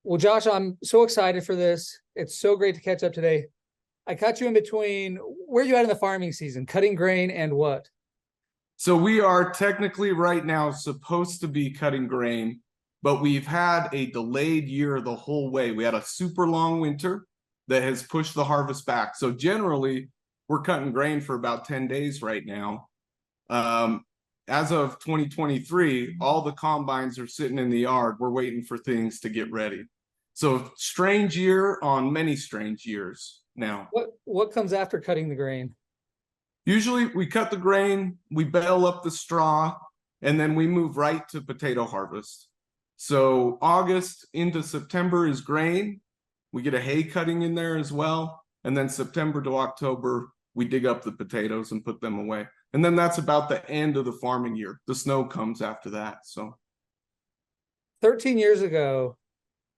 Well, Josh, I'm so excited for this. It's so great to catch up today. I caught you in between. Where are you at in the farming season? Cutting grain and what? So we are technically right now supposed to be cutting grain, but we've had a delayed year the whole way. We had a super long winter that has pushed the harvest back. So generally, we're cutting grain for about 10 days right now. As of 2023, all the combines are sitting in the yard. We're waiting for things to get ready. So strange year on many strange years now. What comes after cutting the grain? Usually we cut the grain, we bale up the straw, and then we move right to potato harvest. So August into September is grain. We get a hay cutting in there as well. And then September to October, we dig up the potatoes and put them away. And then that's about the end of the farming year. The snow comes after that. So 13 years ago,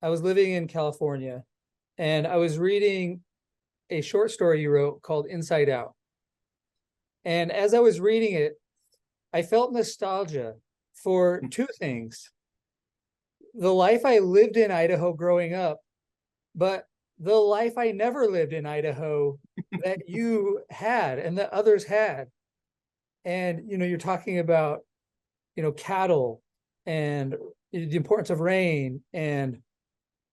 I was living in California and I was reading a short story you wrote called Inside Out. And as I was reading it, I felt nostalgia for two things. The life I lived in Idaho growing up, but the life I never lived in Idaho that you had and that others had. And, you're talking about, cattle and the importance of rain and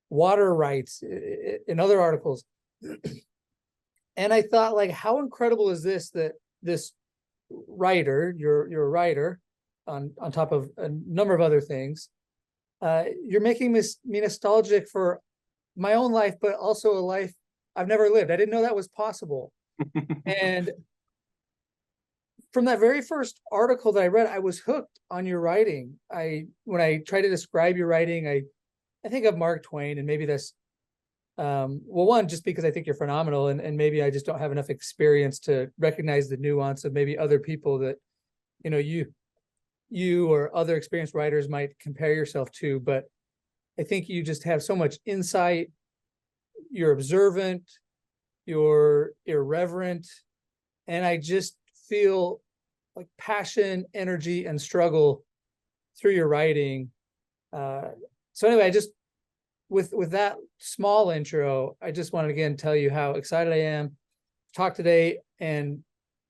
water rights in other articles. And I thought, like, how incredible is this, that this writer, you're a writer on top of a number of other things. You're making me nostalgic for my own life, but also a life I've never lived. I didn't know that was possible. And from that very first article that I read, I was hooked on your writing. When I try to describe your writing, I think of Mark Twain, and maybe that's one, just because I think you're phenomenal, and maybe I just don't have enough experience to recognize the nuance of maybe other people that you or other experienced writers might compare yourself to. But I think you just have so much insight. You're observant, you're irreverent, and I just feel like passion, energy, and struggle through your writing. So anyway, with that small intro, I just wanted to again tell you how excited I am to talk today and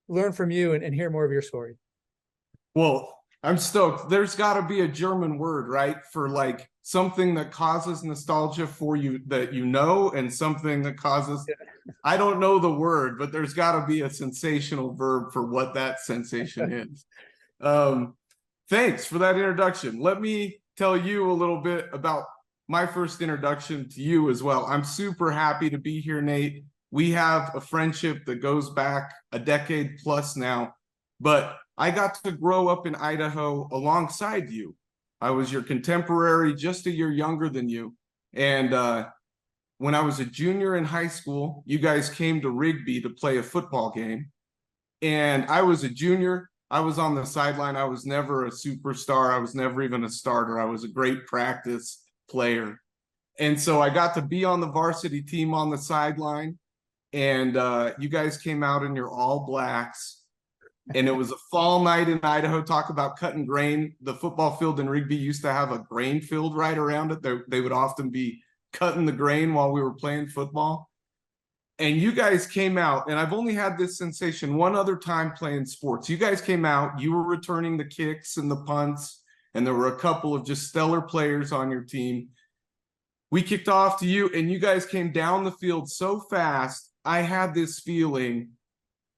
learn from you and hear more of your story. Well, I'm stoked. There's got to be a German word, right? For like something that causes nostalgia for you that and something that causes, I don't know the word, but there's got to be a sensational verb for what that sensation is. Thanks for that introduction. Let me tell you a little bit about my first introduction to you as well. I'm super happy to be here, Nate. We have a friendship that goes back a decade plus now, but I got to grow up in Idaho alongside you. I was your contemporary, just a year younger than you. And when I was a junior in high school, you guys came to Rigby to play a football game. And I was a junior. I was on the sideline. I was never a superstar. I was never even a starter. I was a great practice player. And so I got to be on the varsity team on the sideline. And you guys came out in your all blacks. And it was a fall night in Idaho. Talk about cutting grain. The football field in Rigby used to have a grain field right around it. They would often be cutting the grain while we were playing football. And you guys came out, and I've only had this sensation one other time playing sports. You guys came out, you were returning the kicks and the punts, and there were a couple of just stellar players on your team. We kicked off to you, and you guys came down the field so fast, I had this feeling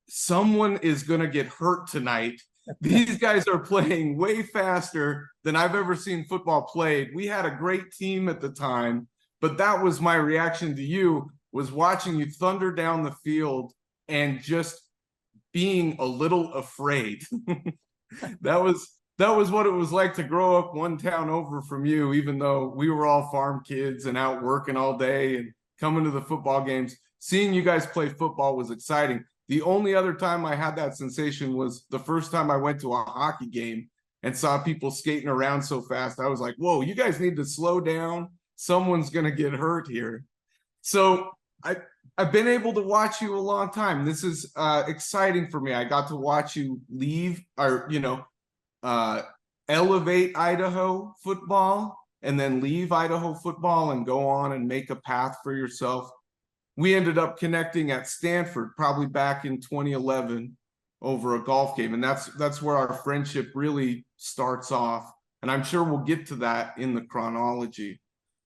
someone is going to get hurt tonight. These guys are playing way faster than I've ever seen football played. We had a great team at the time, but that was my reaction to you, was watching you thunder down the field and just being a little afraid. That was what it was like to grow up one town over from you, even though we were all farm kids and out working all day and coming to the football games. Seeing you guys play football was exciting. The only other time I had that sensation was the first time I went to a hockey game and saw people skating around so fast. I was like, whoa, you guys need to slow down. Someone's going to get hurt here. So I've been able to watch you a long time. This is exciting for me. I got to watch you leave or, elevate Idaho football and then leave Idaho football and go on and make a path for yourself. We ended up connecting at Stanford, probably back in 2011 over a golf game. And that's where our friendship really starts off. And I'm sure we'll get to that in the chronology.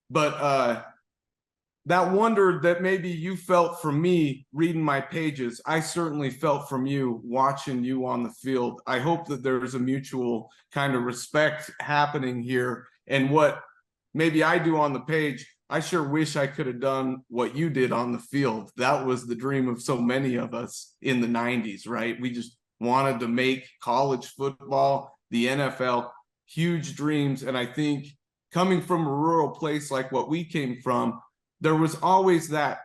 But that wonder that maybe you felt from me reading my pages, I certainly felt from you watching you on the field. I hope that there's a mutual kind of respect happening here. And what maybe I do on the page, I sure wish I could have done what you did on the field. That was the dream of so many of us in the 90s, right? We just wanted to make college football, the NFL, huge dreams. And I think coming from a rural place like what we came from, there was always that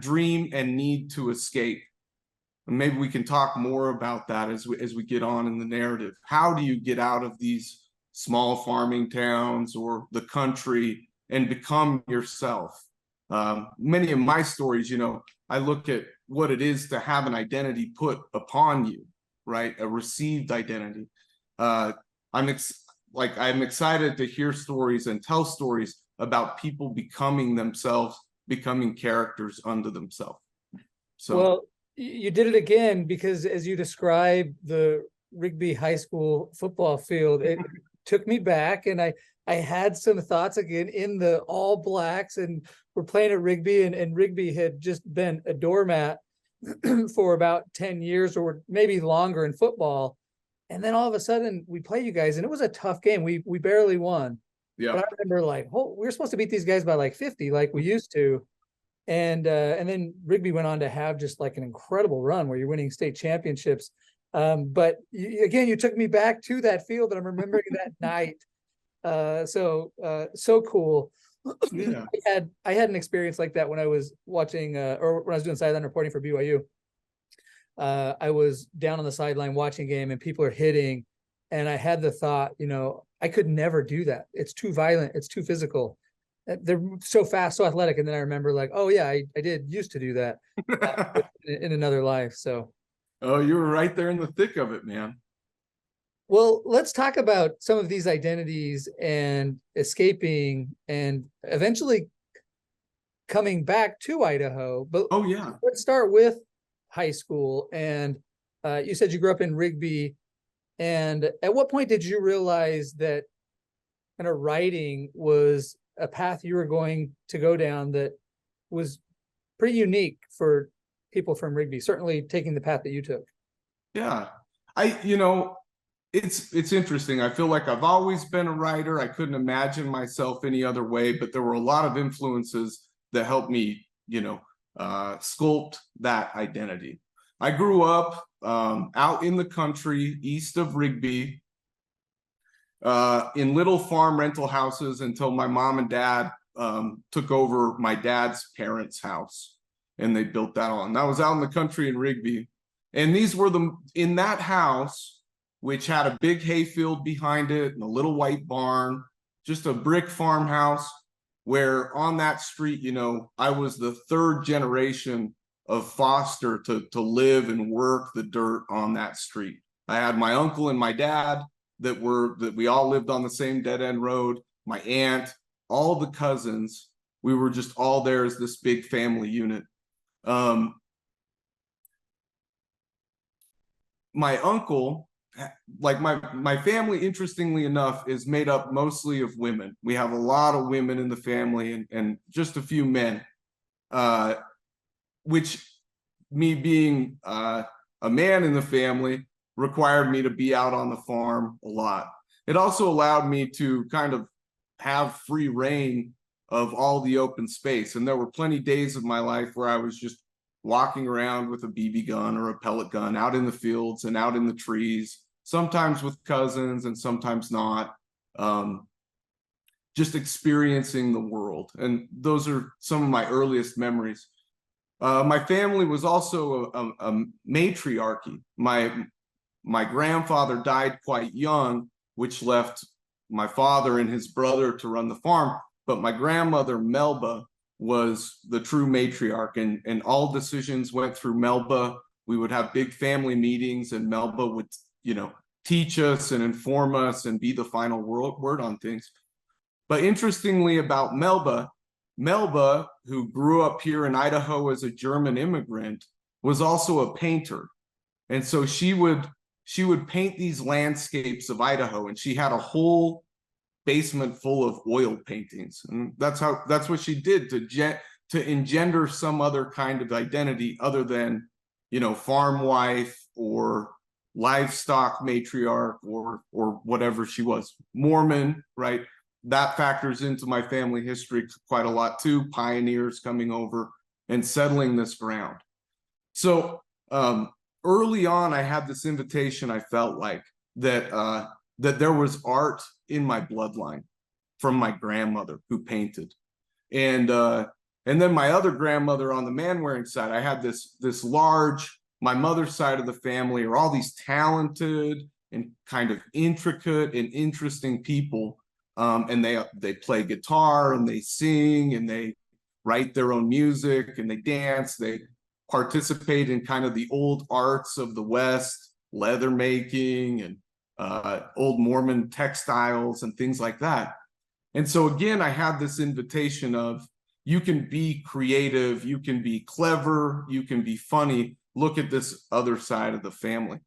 dream and need to escape. And maybe we can talk more about that as we get on in the narrative. How do you get out of these small farming towns or the country and become yourself? Many of my stories, I look at what it is to have an identity put upon you, right? A received identity. I'm excited to hear stories and tell stories about people becoming themselves, becoming characters unto themselves. So, well, you did it again, because as you described the Rigby High School football field, it took me back, and I had some thoughts again in the all blacks, and we're playing at Rigby, and Rigby had just been a doormat for about 10 years or maybe longer in football. And then all of a sudden we play you guys, and it was a tough game. We barely won. yeah. But I remember we were supposed to beat these guys by like 50, like we used to. And then Rigby went on to have just like an incredible run where you're winning state championships. But again, you took me back to that field, and I'm remembering that night. So cool. Yeah. I had an experience like that when I was watching or when I was doing sideline reporting for BYU. I was down on the sideline watching a game, and people are hitting, and I had the thought, I could never do that. It's too violent. It's too physical. They're so fast, so athletic. And then I remember like, oh yeah, I did used to do that in another life. So. Oh, you were right there in the thick of it, man. Well, let's talk about some of these identities and escaping and eventually coming back to Idaho. But oh yeah, let's start with high school. And you said you grew up in Rigby. And at what point did you realize that kind of writing was a path you were going to go down that was pretty unique for people from Rigby, certainly taking the path that you took? Yeah, it's interesting. I feel like I've always been a writer. I couldn't imagine myself any other way, but there were a lot of influences that helped me, sculpt that identity. I grew up out in the country east of Rigby, in little farm rental houses until my mom and dad took over my dad's parents' house, and they built that on. That was out in the country in Rigby. And these were in that house, which had a big hayfield behind it and a little white barn, just a brick farmhouse, where on that street, I was the third generation of Foster to live and work the dirt on that street. I had my uncle and my dad that we all lived on the same dead end road, my aunt, all the cousins. We were just all there as this big family unit. My uncle, like my family, interestingly enough, is made up mostly of women. We have a lot of women in the family and just a few men, which, me being a man in the family, required me to be out on the farm a lot. It also allowed me to kind of have free reign of all the open space. And there were plenty days of my life where I was just walking around with a BB gun or a pellet gun out in the fields and out in the trees, sometimes with cousins and sometimes not, just experiencing the world. And those are some of my earliest memories. My family was also a matriarchy. My grandfather died quite young, which left my father and his brother to run the farm. But my grandmother, Melba, was the true matriarch, and all decisions went through Melba. We would have big family meetings, and Melba would, teach us and inform us and be the final word on things. But interestingly about Melba, who grew up here in Idaho as a German immigrant, was also a painter. And so she would paint these landscapes of Idaho, and she had a whole basement full of oil paintings. And that's what she did to engender some other kind of identity other than, farm wife or livestock matriarch or whatever she was. Mormon, right? That factors into my family history quite a lot too. Pioneers coming over and settling this ground. So early on, I had this invitation. I felt like that there was art in my bloodline from my grandmother who painted, and then my other grandmother on the man-wearing side. I had this large. My mother's side of the family are all these talented and kind of intricate and interesting people. And they play guitar and they sing and they write their own music and they dance. They participate in kind of the old arts of the West, leather making and old Mormon textiles and things like that. And so again, I had this invitation of, you can be creative, you can be clever, you can be funny. Look at this other side of the family.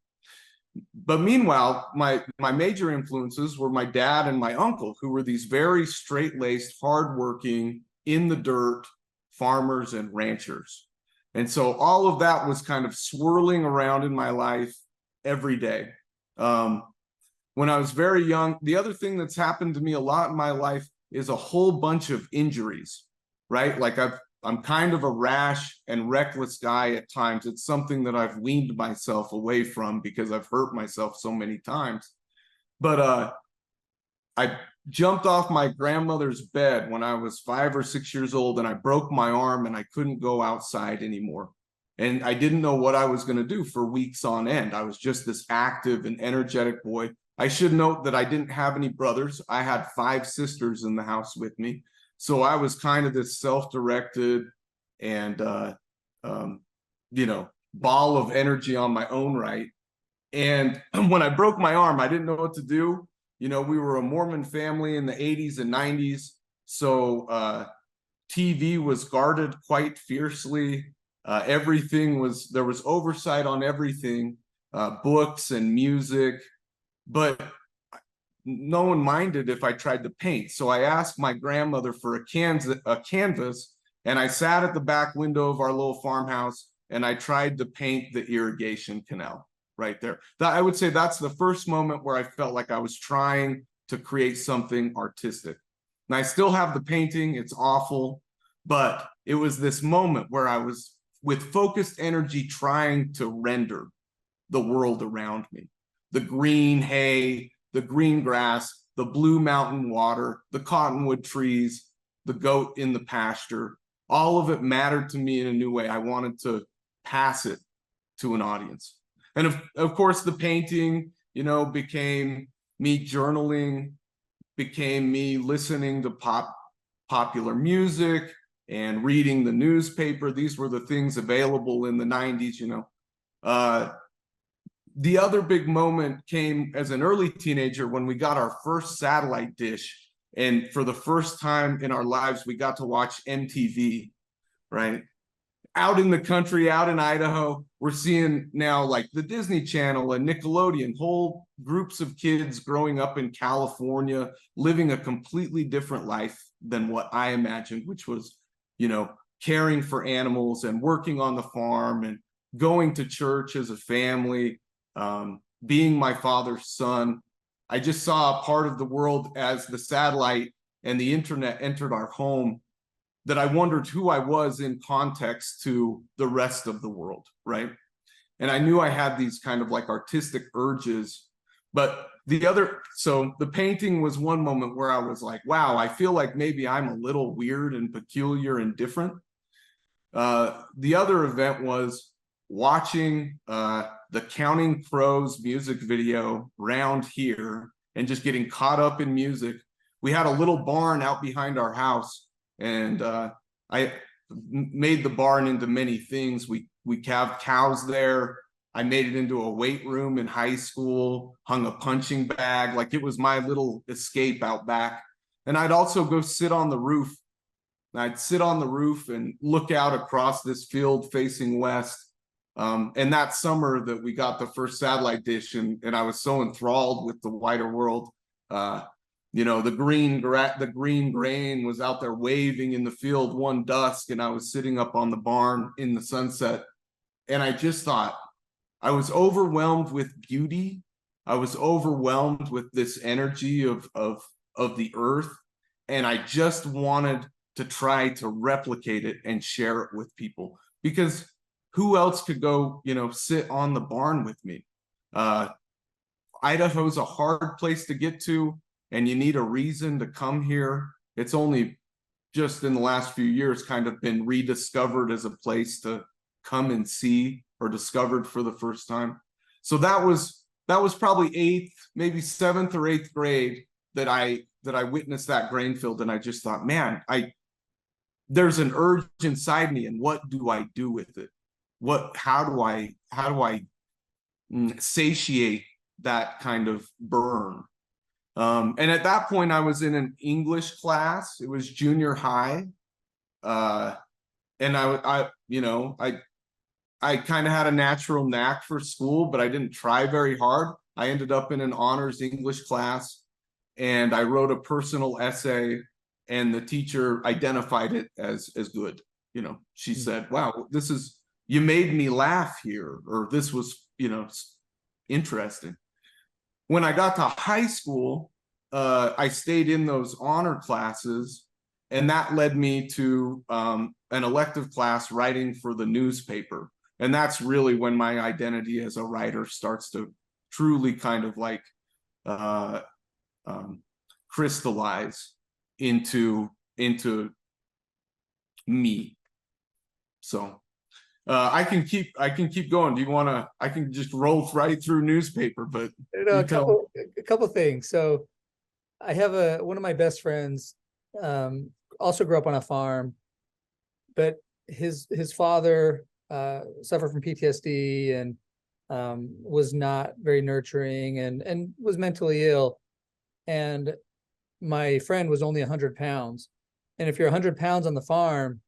But meanwhile, my major influences were my dad and my uncle, who were these very straight-laced, hardworking, in the dirt farmers and ranchers. And so all of that was kind of swirling around in my life every day. When I was very young, the other thing that's happened to me a lot in my life is a whole bunch of injuries, right? Like I'm kind of a rash and reckless guy at times. It's something that I've weaned myself away from because I've hurt myself so many times. But I jumped off my grandmother's bed when I was 5 or 6 years old, and I broke my arm and I couldn't go outside anymore. And I didn't know what I was going to do for weeks on end. I was just this active and energetic boy. I should note that I didn't have any brothers. I had 5 sisters in the house with me. So I was kind of this self-directed and, ball of energy on my own right. And when I broke my arm, I didn't know what to do. We were a Mormon family in the 80s and 90s. So TV was guarded quite fiercely. There was oversight on everything, books and music, but no one minded if I tried to paint. So I asked my grandmother for a canvas, and I sat at the back window of our little farmhouse and I tried to paint the irrigation canal right there. I would say that's the first moment where I felt like I was trying to create something artistic. And I still have the painting, it's awful, but it was this moment where I was with focused energy trying to render the world around me. The green hay, the green grass, the blue mountain water, the cottonwood trees, the goat in the pasture, all of it mattered to me in a new way. I wanted to pass it to an audience. And of course, the painting, became me journaling, became me listening to popular music and reading the newspaper. These were the things available in the 90s, The other big moment came as an early teenager when we got our first satellite dish. And for the first time in our lives, we got to watch MTV, right? Out in the country, out in Idaho, we're seeing now like the Disney Channel and Nickelodeon, whole groups of kids growing up in California, living a completely different life than what I imagined, which was, caring for animals and working on the farm and going to church as a family, being my father's son. I just saw a part of the world as the satellite and the internet entered our home that I wondered who I was in context to the rest of the world, right? And I knew I had these kind of like artistic urges, but so the painting was one moment where I was like, wow, I feel like maybe I'm a little weird and peculiar and different. The other event was watching the Counting Crows music video round here and just getting caught up in music. We had a little barn out behind our house, and I made the barn into many things. We calved cows there. I made it into a weight room in high school, hung a punching bag, like it was my little escape out back. And I'd also go sit on the roof. I'd sit on the roof and look out across this field facing west. And that summer that we got the first satellite dish, and I was so enthralled with the wider world. You know, the green grain was out there waving in the field one dusk, and I was sitting up on the barn in the sunset. And I just thought, I was overwhelmed with beauty. I was overwhelmed with this energy of the earth. And I just wanted to try to replicate it and share it with people, because who else could go, you know, sit on the barn with me? Idaho's a hard place to get to, and you need a reason to come here. It's only just in the last few years kind of been rediscovered as a place to come and see, or discovered for the first time. So that was probably eighth, maybe seventh or eighth grade that I witnessed that grain field, and I just thought, man, there's an urge inside me, and what do I do with it? How do I satiate that kind of burn? And at that point, I was in an English class. It was junior high, and I kind of had a natural knack for school, but I didn't try very hard. I ended up in an honors English class, and I wrote a personal essay, and the teacher identified it as good. You know, she said, "Wow, you made me laugh here," or "This was, you know, interesting." When I got to high school, I stayed in those honor classes, and that led me to an elective class writing for the newspaper. And that's really when my identity as a writer starts to truly kind of like crystallize into me. So I can keep going. Do you want to? I can just roll right through newspaper, but a couple things. So I have one of my best friends, also grew up on a farm, but his father suffered from PTSD and was not very nurturing and was mentally ill. And my friend was only 100 pounds. And if you're 100 pounds on the farm,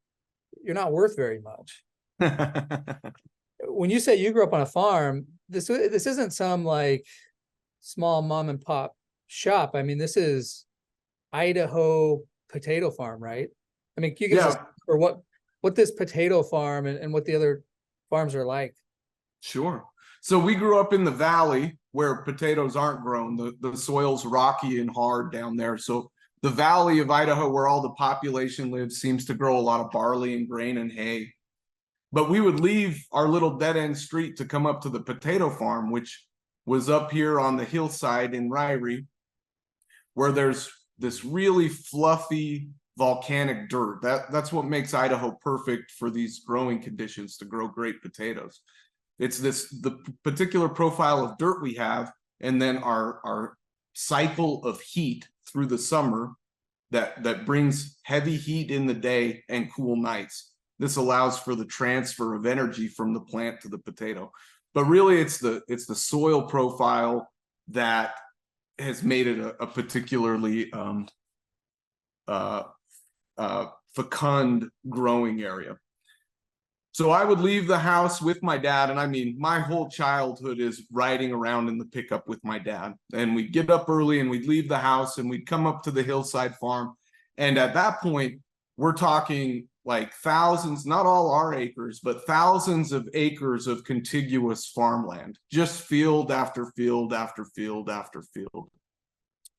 you're not worth very much. When you say you grew up on a farm, this isn't some like small mom and pop shop. I mean, this is Idaho potato farm, right? I mean, can you give us or what this potato farm and what the other farms are like? Sure. So we grew up in the valley where potatoes aren't grown. The soil's rocky and hard down there. So the valley of Idaho, where all the population lives, seems to grow a lot of barley and grain and hay. But we would leave our little dead-end street to come up to the potato farm, which was up here on the hillside in Rigby, where there's this really fluffy volcanic dirt. That's what makes Idaho perfect for these growing conditions to grow great potatoes. It's the particular profile of dirt we have, and then our cycle of heat through the summer that brings heavy heat in the day and cool nights. This allows for the transfer of energy from the plant to the potato. But really, it's the soil profile that has made it a particularly fecund growing area. So I would leave the house with my dad, and I mean, my whole childhood is riding around in the pickup with my dad. And we'd get up early and we'd leave the house and we'd come up to the hillside farm. And at that point, we're talking like thousands, not all our acres, but thousands of acres of contiguous farmland, just field after field after field after field.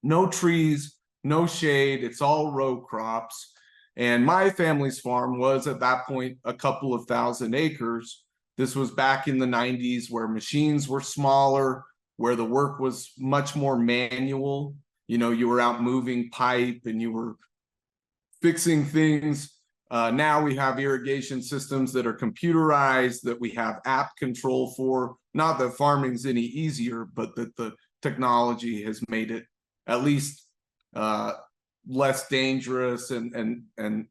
No trees, no shade, it's all row crops. And my family's farm was at that point a couple of thousand acres. This was back in the 90s, where machines were smaller, where the work was much more manual. You know, you were out moving pipe and you were fixing things. Now we have irrigation systems that are computerized, that we have app control for. Not that farming's any easier, but that the technology has made it at least less dangerous and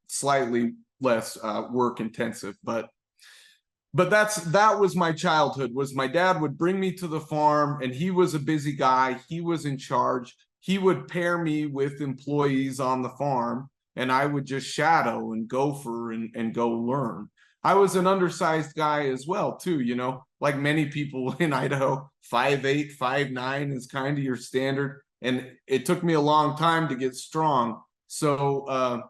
slightly less work intensive. But that was my childhood. Was my dad would bring me to the farm, and he was a busy guy. He was in charge. he would pair me with employees on the farm, and I would just shadow and gopher and go learn. I was an undersized guy as well, too, you know, like many people in Idaho, 5'8", 5'9" is kind of your standard. And it took me a long time to get strong. So,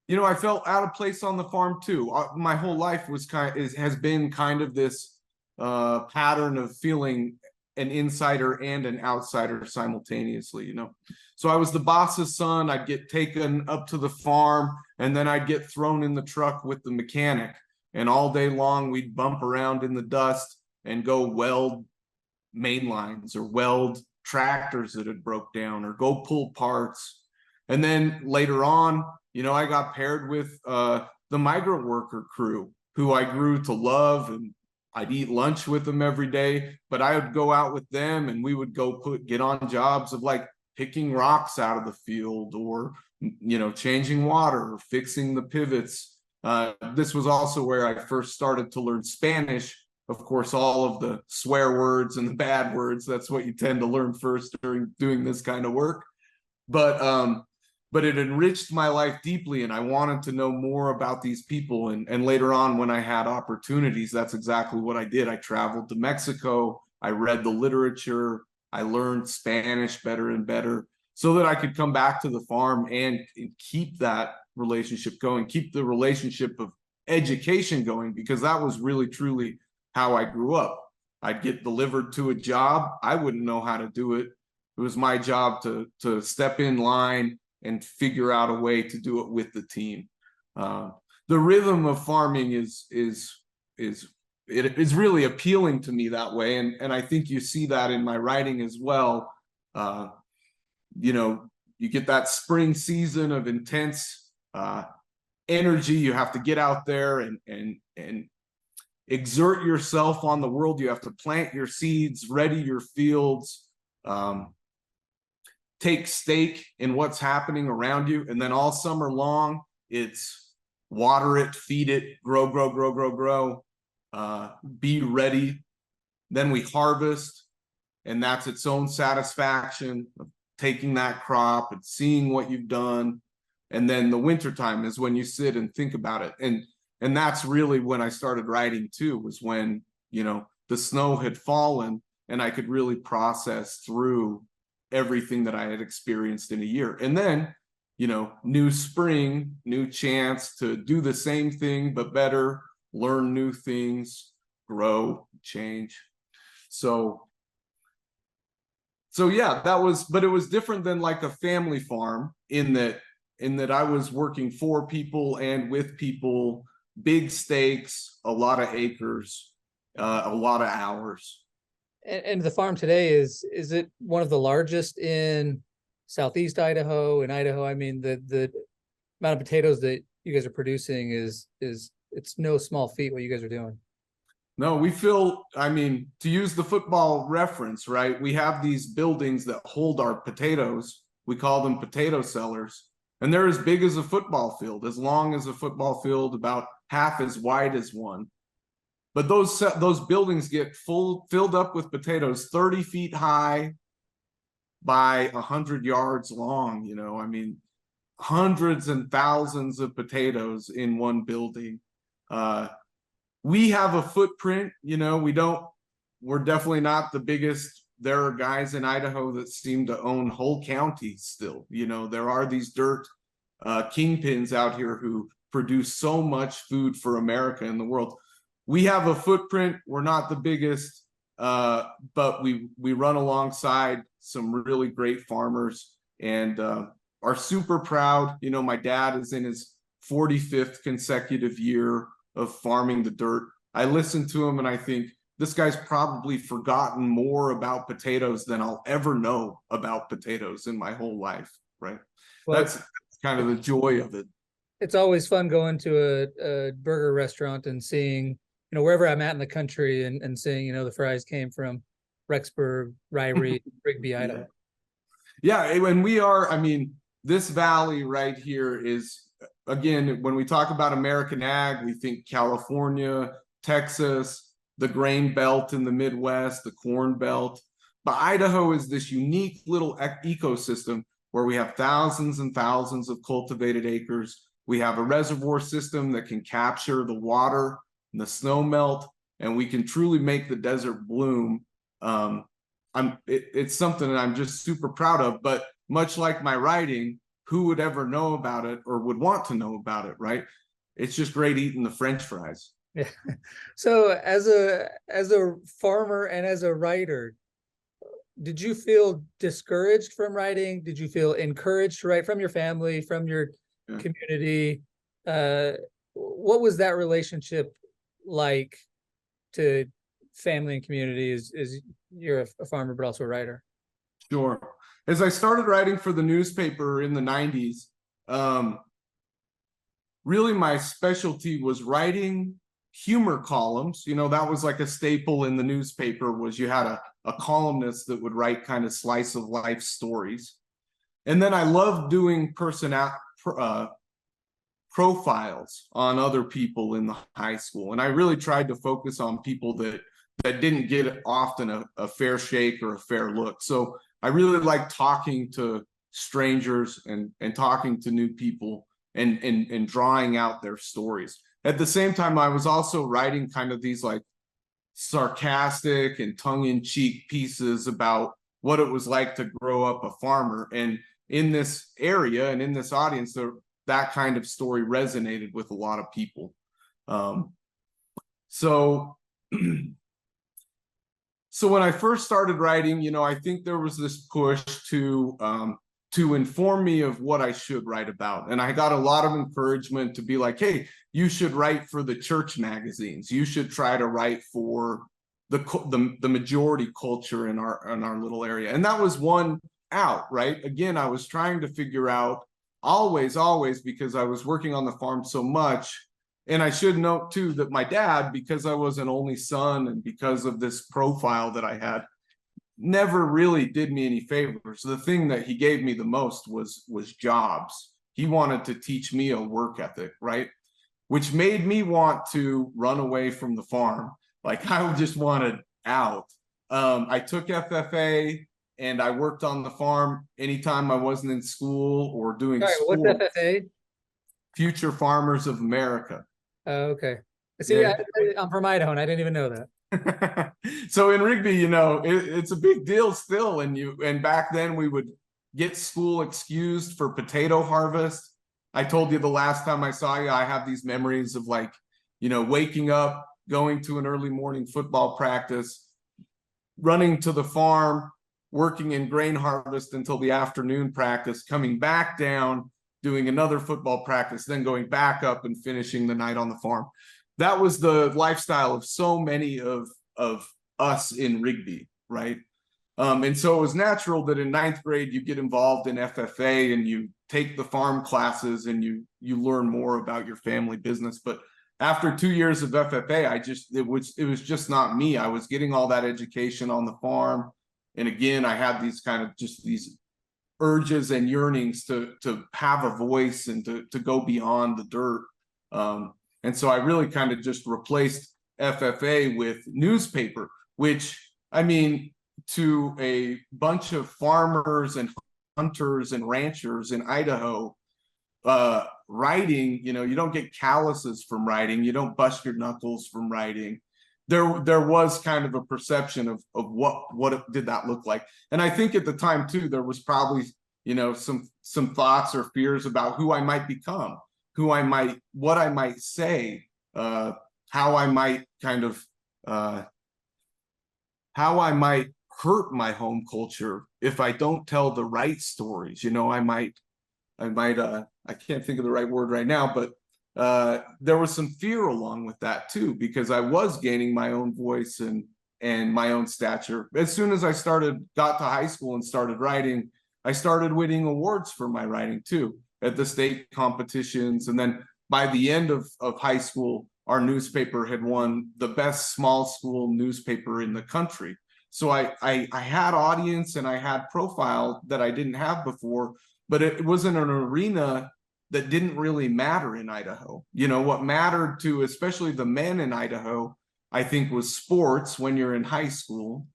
you know, I felt out of place on the farm too. My whole life has been kind of this pattern of feeling an insider and an outsider simultaneously, you know. So I was the boss's son. I'd get taken up to the farm, and then I'd get thrown in the truck with the mechanic. And all day long, we'd bump around in the dust and go weld main lines or weld tractors that had broke down or go pull parts. And then later on, you know, I got paired with the migrant worker crew who I grew to love, and I'd eat lunch with them every day. But I would go out with them and we would go get on jobs of like picking rocks out of the field, or, you know, changing water or fixing the pivots. This was also where I first started to learn Spanish. Of course, all of the swear words and the bad words, that's what you tend to learn first during doing this kind of work. But it enriched my life deeply, and I wanted to know more about these people. And later on, when I had opportunities, that's exactly what I did. I traveled to Mexico, I read the literature, I learned Spanish better and better so that I could come back to the farm and keep that relationship going, keep the relationship of education going, because that was really truly how I grew up. I'd get delivered to a job. I wouldn't know how to do it. It was my job to step in line and figure out a way to do it with the team. The rhythm of farming is really appealing to me that way, and I think you see that in my writing as well. You know, you get that spring season of intense energy. You have to get out there and exert yourself on the world. You have to plant your seeds, ready your fields, take stake in what's happening around you. And then all summer long, it's water it, feed it, grow, grow, grow, grow, grow, be ready. Then we harvest, and that's its own satisfaction of taking that crop and seeing what you've done. And then the wintertime is when you sit and think about it. And that's really when I started writing too, was when, you know, the snow had fallen and I could really process through everything that I had experienced in a year. And then, you know, new spring, new chance to do the same thing, but better, learn new things, grow, change. So yeah, but it was different than like a family farm in that I was working for people and with people, big stakes, a lot of acres, a lot of hours. And the farm today, is it one of the largest in Southeast Idaho and Idaho? I mean, the amount of potatoes that you guys are producing is it's no small feat what you guys are doing. No, we feel, I mean, to use the football reference, right? We have these buildings that hold our potatoes. We call them potato cellars. And they're as big as a football field, as long as a football field, about half as wide as one. But those buildings get filled up with potatoes 30 feet high by 100 yards long. You know, I mean, hundreds and thousands of potatoes in one building. We have a footprint, you know, we're definitely not the biggest. There are guys in Idaho that seem to own whole counties still. You know, there are these dirt kingpins out here who produce so much food for America and the world. We have a footprint. We're not the biggest, but we run alongside some really great farmers and are super proud. You know, my dad is in his 45th consecutive year of farming the dirt. I listen to him and I think, this guy's probably forgotten more about potatoes than I'll ever know about potatoes in my whole life, right? Well, that's kind of the joy of it. It's always fun going to a burger restaurant and seeing, you know, wherever I'm at in the country and seeing, you know, the fries came from Rexburg, Rigby, Idaho. Yeah, and we are, I mean, this valley right here is, again, when we talk about American ag, we think California, Texas, the grain belt in the Midwest, the corn belt. But Idaho is this unique little ecosystem where we have thousands and thousands of cultivated acres. We have a reservoir system that can capture the water and the snow melt, and we can truly make the desert bloom. It's something that I'm just super proud of, but much like my writing, who would ever know about it or would want to know about it, right? It's just great eating the French fries. Yeah. So as a farmer and as a writer, did you feel discouraged from writing? Did you feel encouraged to write from your family, from your community? What was that relationship like to family and community as you're a farmer, but also a writer? Sure. As I started writing for the newspaper in the 90s, really my specialty was writing humor columns. You know, that was like a staple in the newspaper, was you had a columnist that would write kind of slice of life stories. And then I loved doing profiles on other people in the high school. And I really tried to focus on people that didn't get often a fair shake or a fair look. So I really like talking to strangers and talking to new people and drawing out their stories. At the same time, I was also writing kind of these like sarcastic and tongue-in-cheek pieces about what it was like to grow up a farmer. And in this area and in this audience, that kind of story resonated with a lot of people. So when I first started writing, you know, I think there was this push to inform me of what I should write about. And I got a lot of encouragement to be like, hey, you should write for the church magazines. You should try to write for the majority culture in our little area. And that was one out, right? Again, I was trying to figure out always, because I was working on the farm so much. And I should note too that my dad, because I was an only son and because of this profile that I had, never really did me any favors. The thing that he gave me the most was jobs. He wanted to teach me a work ethic, right? Which made me want to run away from the farm. Like I just wanted out. I took FFA and I worked on the farm anytime I wasn't in school or doing What's FFA? Future Farmers of America. Oh, okay. See, Yeah. I'm from Idaho and I didn't even know that. So in Rigby, you know, it's a big deal still. And back then we would get school excused for potato harvest. I told you the last time I saw you, I have these memories of like, you know, waking up, going to an early morning football practice, running to the farm, working in grain harvest until the afternoon practice, coming back down, doing another football practice, then going back up and finishing the night on the farm. That was the lifestyle of so many of us in Rigby, right? And so it was natural that in 9th grade you get involved in FFA and you take the farm classes and you learn more about your family business. But after 2 years of FFA, it was just not me. I was getting all that education on the farm, and again, I had these kind of just these urges and yearnings to have a voice and to go beyond the dirt. And so I really kind of just replaced FFA with newspaper, which, I mean, to a bunch of farmers and hunters and ranchers in Idaho, writing, you know, you don't get calluses from writing, you don't bust your knuckles from writing. There was kind of a perception of what did that look like. And I think at the time too, there was probably, you know, some thoughts or fears about who I might become, what I might say, how I might kind of, how I might hurt my home culture if I don't tell the right stories. You know, I can't think of the right word right now, but there was some fear along with that too, because I was gaining my own voice and my own stature. As soon as I got to high school and started writing, I started winning awards for my writing too at the state competitions. And then by the end of high school, our newspaper had won the best small school newspaper in the country. So I had audience and I had profile that I didn't have before, but it wasn't an arena that didn't really matter in Idaho. You know, what mattered to especially the men in Idaho, I think, was sports when you're in high school,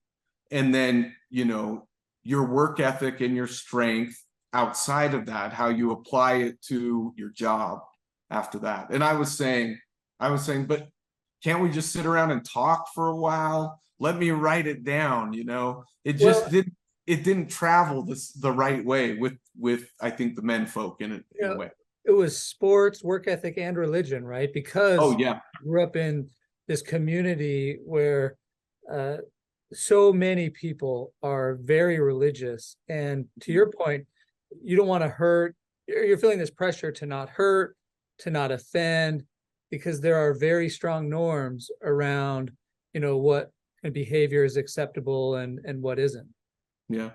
and then, you know, your work ethic and your strength outside of that, how you apply it to your job after that. And I was saying, but can't we just sit around and talk for a while? Let me write it down, you know? It just didn't travel the right way with I think the men folk in a way. It was sports, work ethic, and religion, right? Because Oh yeah, I grew up in this community where so many people are very religious. And to your point, you don't want to hurt, you're feeling this pressure to not hurt, to not offend, because there are very strong norms around, you know, what behavior is acceptable and what isn't. Yeah.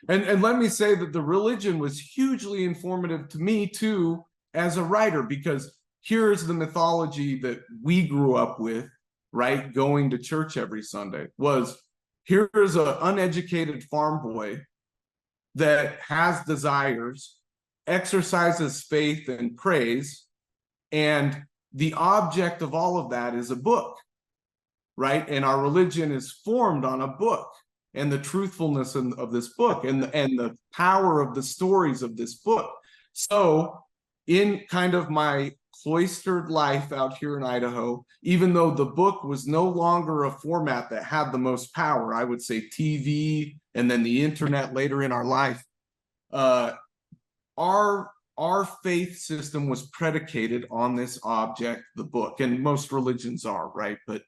And let me say that the religion was hugely informative to me too as a writer, because here's the mythology that we grew up with, right? Going to church every Sunday was, here's an uneducated farm boy that has desires, exercises faith and praise, and the object of all of that is a book, right? And our religion is formed on a book, and the truthfulness of this book, and the power of the stories of this book. So in kind of my cloistered life out here in Idaho, even though the book was no longer a format that had the most power, I would say TV and then the internet later in our life, our faith system was predicated on this object, the book, and most religions are, right? But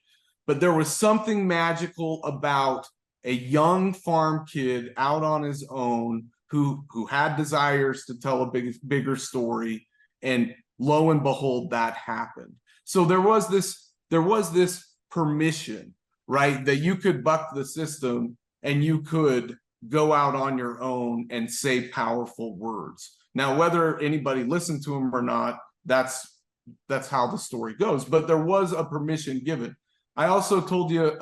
there was something magical about a young farm kid out on his own who had desires to tell a bigger story, and lo and behold, that happened. So there was this permission, right, that you could buck the system and you could go out on your own and say powerful words. Now, whether anybody listened to him or not, that's how the story goes. But there was a permission given. I also told you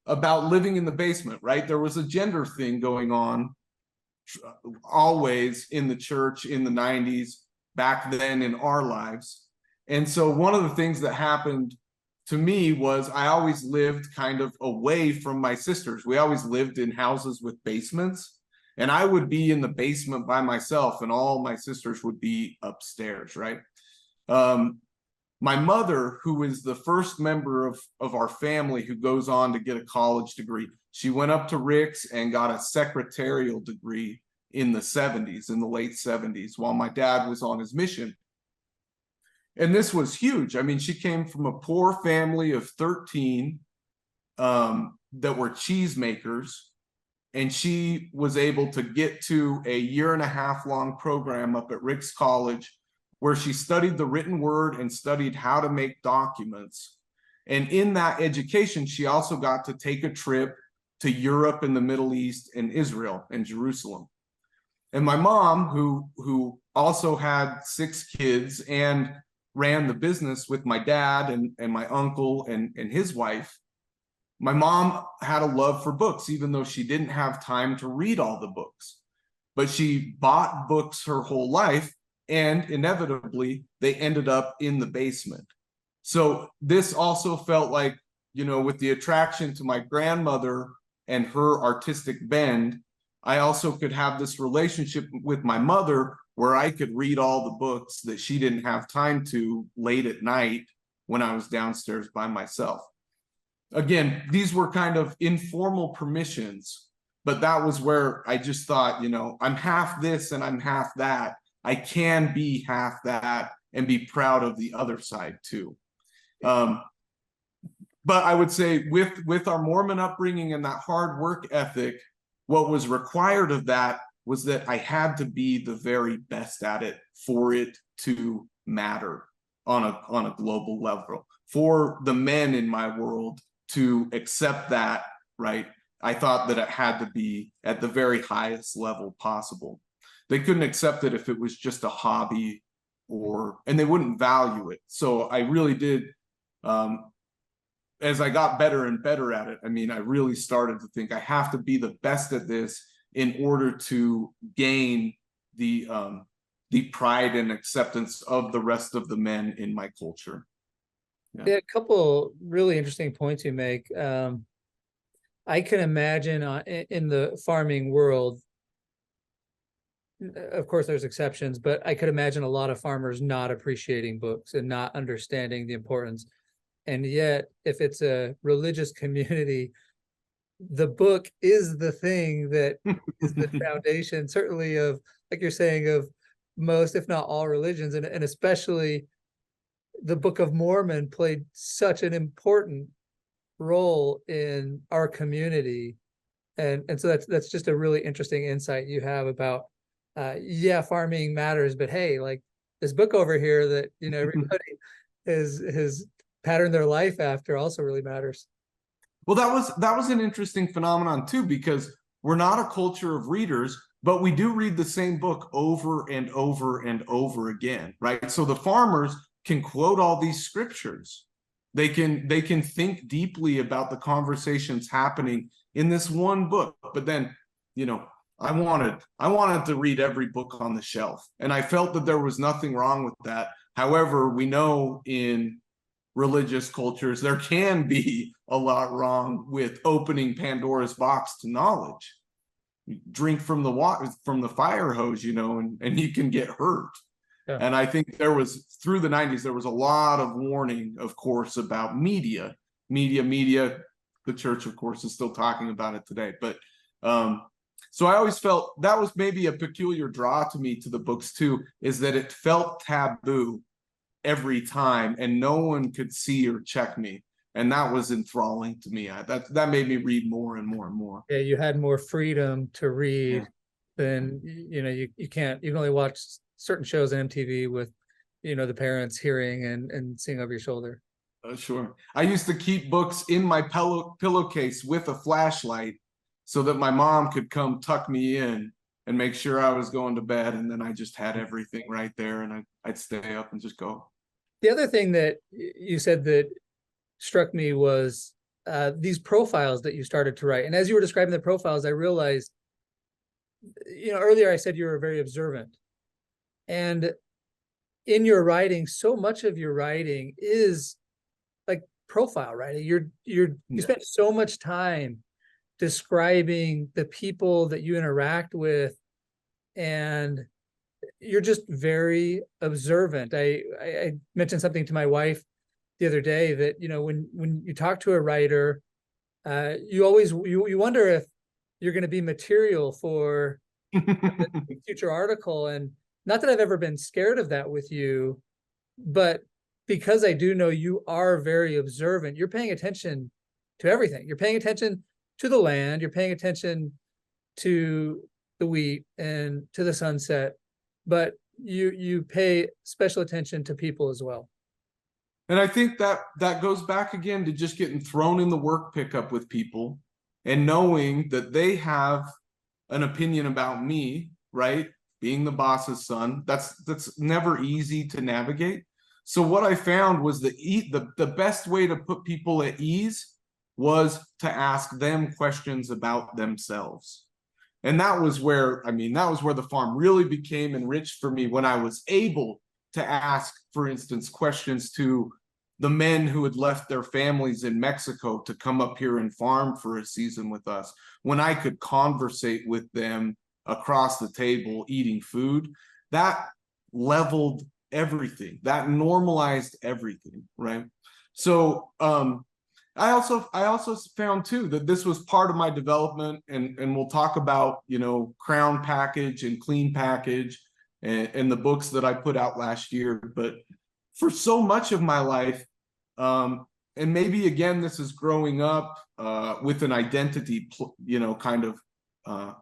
about living in the basement, right? There was a gender thing going on always in the church in the 90s, back then in our lives. And so one of the things that happened to me was I always lived kind of away from my sisters. We always lived in houses with basements, and I would be in the basement by myself, and all my sisters would be upstairs, right? My mother, who is the first member of our family who goes on to get a college degree, she went up to Rick's and got a secretarial degree in the 70s, in the late 70s, while my dad was on his mission. And this was huge. I mean, she came from a poor family of 13 that were cheesemakers, and she was able to get to a 1.5-year-long program up at Rick's College, where she studied the written word and studied how to make documents. And in that education, she also got to take a trip to Europe and the Middle East and Israel and Jerusalem. And my mom, who also had 6 kids and ran the business with my dad and my uncle and his wife, my mom had a love for books, even though she didn't have time to read all the books. But she bought books her whole life, and inevitably they ended up in the basement. So this also felt like, you know, with the attraction to my grandmother and her artistic bend, I also could have this relationship with my mother where I could read all the books that she didn't have time to late at night when I was downstairs by myself. Again, these were kind of informal permissions, but that was where I just thought, you know, I'm half this and I'm half that. I can be half that and be proud of the other side too. But I would say with our Mormon upbringing and that hard work ethic, what was required of that was that I had to be the very best at it for it to matter on a global level. For the men in my world to accept that, right, I thought that it had to be at the very highest level possible. They couldn't accept it if it was just a hobby, and they wouldn't value it. So I really did, as I got better and better at it, I mean, I really started to think I have to be the best at this in order to gain the pride and acceptance of the rest of the men in my culture. Yeah, a couple really interesting points you make. I can imagine in the farming world, of course there's exceptions, but I could imagine a lot of farmers not appreciating books and not understanding the importance. And yet, if it's a religious community, the book is the thing that is the foundation, certainly of, like you're saying, of most, if not all religions, and especially the Book of Mormon played such an important role in our community. And so that's just a really interesting insight you have about yeah, farming matters, but hey, like this book over here that, you know, everybody has patterned their life after also really matters. Well, that was an interesting phenomenon too, because we're not a culture of readers, but we do read the same book over and over and over again, right? So the farmers can quote all these scriptures. They can think deeply about the conversations happening in this one book. But then, you know, I wanted to read every book on the shelf, and I felt that there was nothing wrong with that. However, we know in religious cultures there can be a lot wrong with opening Pandora's box to knowledge. You drink from the water, from the fire hose, you know, and you can get hurt. Yeah. And I think there was, through the 90s, there was a lot of warning, of course, about media. The church, of course, is still talking about it today. But so I always felt that was maybe a peculiar draw to me to the books too, is that it felt taboo every time, and no one could see or check me. And that was enthralling to me. That made me read more and more and more. Yeah, you had more freedom to read than, you know, you can only watch certain shows on MTV with, you know, the parents hearing and seeing over your shoulder. Sure. I used to keep books in my pillowcase with a flashlight so that my mom could come tuck me in and make sure I was going to bed. And then I just had everything right there, and I'd stay up and just go. The other thing that you said that struck me was these profiles that you started to write. And as you were describing the profiles, I realized, you know, earlier I said you were very observant. And in your writing, so much of your writing is like profile writing. You spend so much time describing the people that you interact with, and you're just very observant. I mentioned something to my wife the other day that, you know, when you talk to a writer, you always you wonder if you're going to be material for a future article. And not that I've ever been scared of that with you, but because I do know you are very observant, you're paying attention to everything. You're paying attention to the land, you're paying attention to the wheat and to the sunset, but you pay special attention to people as well. And I think that goes back again to just getting thrown in the work pickup with people and knowing that they have an opinion about me, right? Being the boss's son, that's never easy to navigate. So what I found was the best way to put people at ease was to ask them questions about themselves. And that was where the farm really became enriched for me, when I was able to ask, for instance, questions to the men who had left their families in Mexico to come up here and farm for a season with us, when I could conversate with them across the table eating food. That leveled everything, that normalized everything, right? So I also found too that this was part of my development, and we'll talk about, you know, Crown Package and Clean Package and the books that I put out last year. But for so much of my life, and maybe again this is growing up with an identity, you know, kind of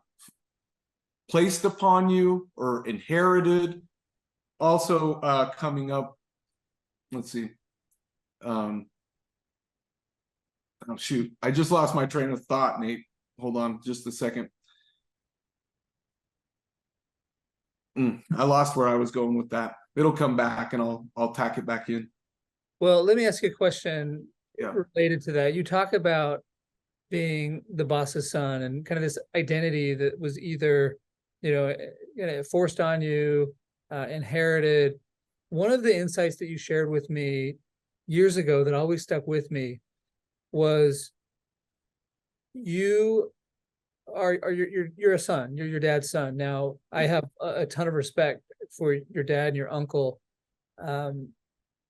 placed upon you or inherited. Also coming up, let's see. Oh shoot, I just lost my train of thought, Nate. Hold on just a second. I lost where I was going with that. It'll come back and I'll tack it back in. Well, let me ask you a question related to that. You talk about being the boss's son and kind of this identity that was either, you know, forced on you, inherited. One of the insights that you shared with me years ago that always stuck with me was you you're a son, you're your dad's son. Now, I have a ton of respect for your dad and your uncle,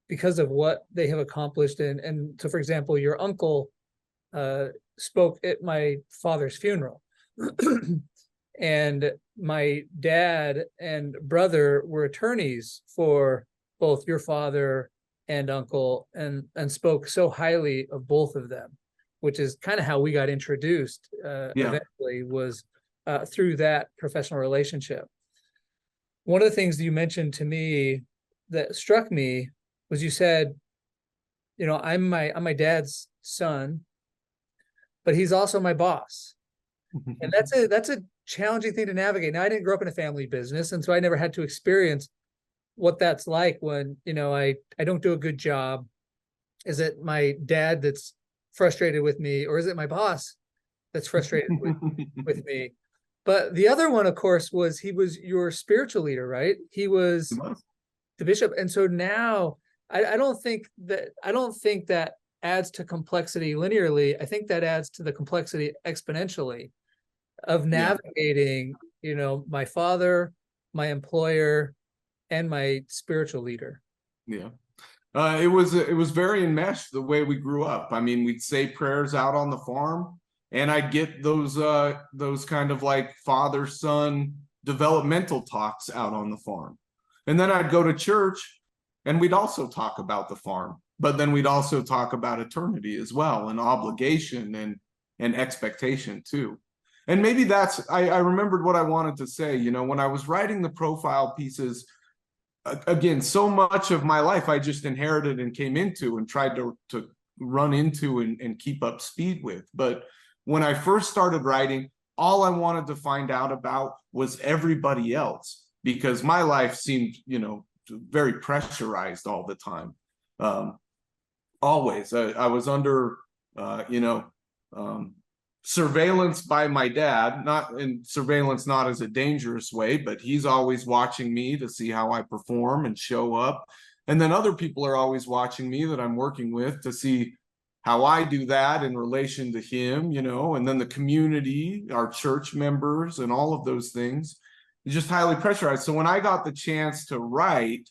because of what they have accomplished. And so, for example, your uncle spoke at my father's funeral. And my dad and brother were attorneys for both your father and uncle, and spoke so highly of both of them, which is kind of how we got introduced eventually, was through that professional relationship. One of the things that you mentioned to me that struck me was, you said, I'm my dad's son, but he's also my boss. And that's a challenging thing to navigate. Now, I didn't grow up in a family business, and so I never had to experience what that's like when, I don't do a good job. Is it my dad that's frustrated with me, or is it my boss that's frustrated with me? But the other one, of course, was he was your spiritual leader, right? He was the bishop. And so now I don't think that adds to complexity linearly. I think that adds to the complexity exponentially of navigating, my father, my employer, and my spiritual leader. Yeah. It was very enmeshed the way we grew up. I mean, we'd say prayers out on the farm, and I'd get those kind of like father-son developmental talks out on the farm. And then I'd go to church, and we'd also talk about the farm, but then we'd also talk about eternity as well, and obligation and expectation too. And maybe that's, I remembered what I wanted to say, when I was writing the profile pieces, again, so much of my life I just inherited and came into and tried to run into and keep up speed with. But when I first started writing, all I wanted to find out about was everybody else, because my life seemed, very pressurized all the time. Always, I was under, surveillance by my dad, not in surveillance, not as a dangerous way, but he's always watching me to see how I perform and show up. And then other people are always watching me that I'm working with to see how I do that in relation to him, and then the community, our church members, and all of those things. It's just highly pressurized. So when I got the chance to write,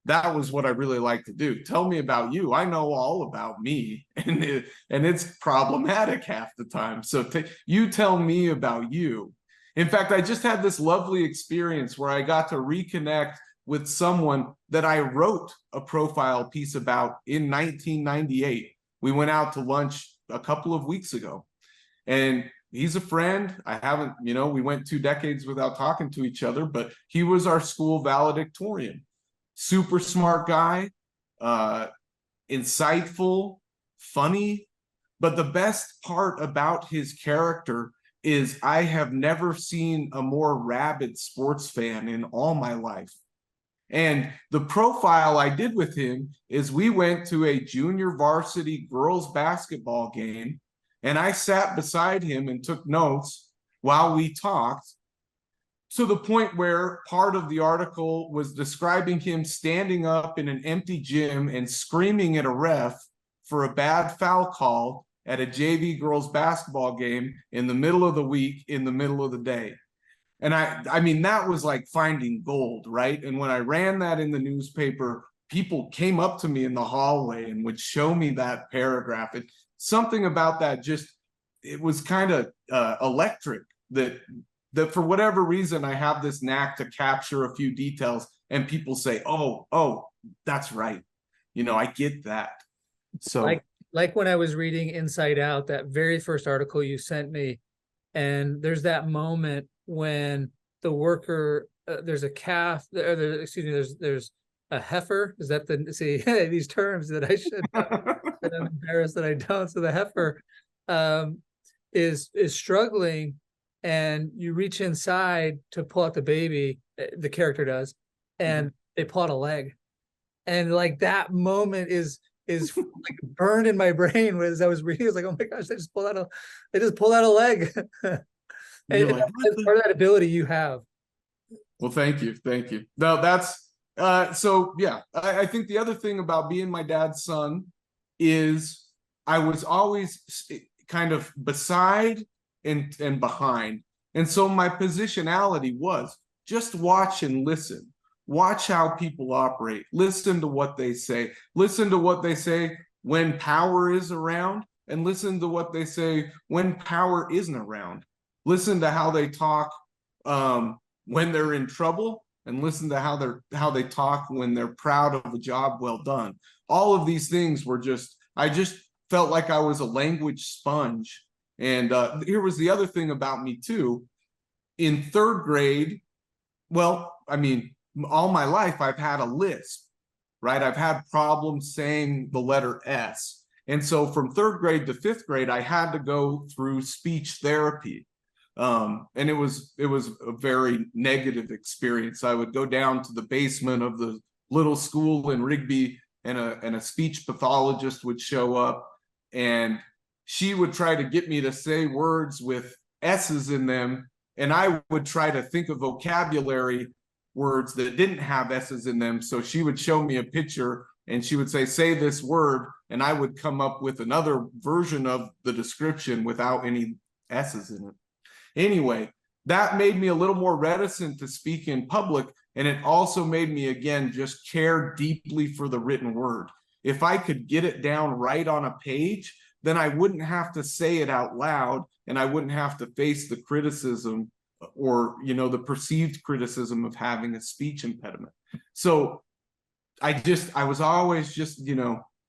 that was what I really like to do. Tell me about you. I know all about me, and it's problematic half the time. So you tell me about you. In fact, I just had this lovely experience where I got to reconnect with someone that I wrote a profile piece about in 1998. We went out to lunch a couple of weeks ago, and he's a friend. I haven't, we went 2 decades without talking to each other, but he was our school valedictorian. Super smart guy, insightful, funny. But the best part about his character is I have never seen a more rabid sports fan in all my life. And the profile I did with him is we went to a junior varsity girls basketball game, and I sat beside him and took notes while we talked, to the point where part of the article was describing him standing up in an empty gym and screaming at a ref for a bad foul call at a JV girls basketball game in the middle of the week, in the middle of the day. And I mean, that was like finding gold, right? And when I ran that in the newspaper, people came up to me in the hallway and would show me that paragraph. And something about that it was kind of electric, that for whatever reason, I have this knack to capture a few details, and people say, oh, that's right. I get that. So like when I was reading Inside Out, that very first article you sent me, and there's that moment when the worker, there's a calf, there's a heifer. Is that these terms that I should, that I'm embarrassed that I don't. So the heifer is struggling, and you reach inside to pull out the baby, the character does, and they pull out a leg. And like that moment is like burned in my brain as I was reading. I was like, oh my gosh, they just pulled out a leg. And like, that's part of that ability you have. Well, thank you. No, that's so yeah. I think the other thing about being my dad's son is I was always kind of beside and behind. And so my positionality was just watch and listen. Watch how people operate. Listen to what they say. Listen to what they say when power is around, and listen to what they say when power isn't around. Listen to how they talk when they're in trouble, and listen to how they talk when they're proud of a job well done. All of these things were I just felt like I was a language sponge. And here was the other thing about me too. In third grade, well, I mean, all my life I've had a lisp, right? I've had problems saying the letter S. And so from third grade to fifth grade, I had to go through speech therapy. And it was a very negative experience. I would go down to the basement of the little school in Rigby, and a speech pathologist would show up, and she would try to get me to say words with S's in them, and I would try to think of vocabulary words that didn't have S's in them. So she would show me a picture and she would say this word, and I would come up with another version of the description without any S's in it. Anyway, that made me a little more reticent to speak in public, and it also made me, again, just care deeply for the written word. If I could get it down right on a page, then I wouldn't have to say it out loud, and I wouldn't have to face the criticism or, the perceived criticism of having a speech impediment. So I was always just,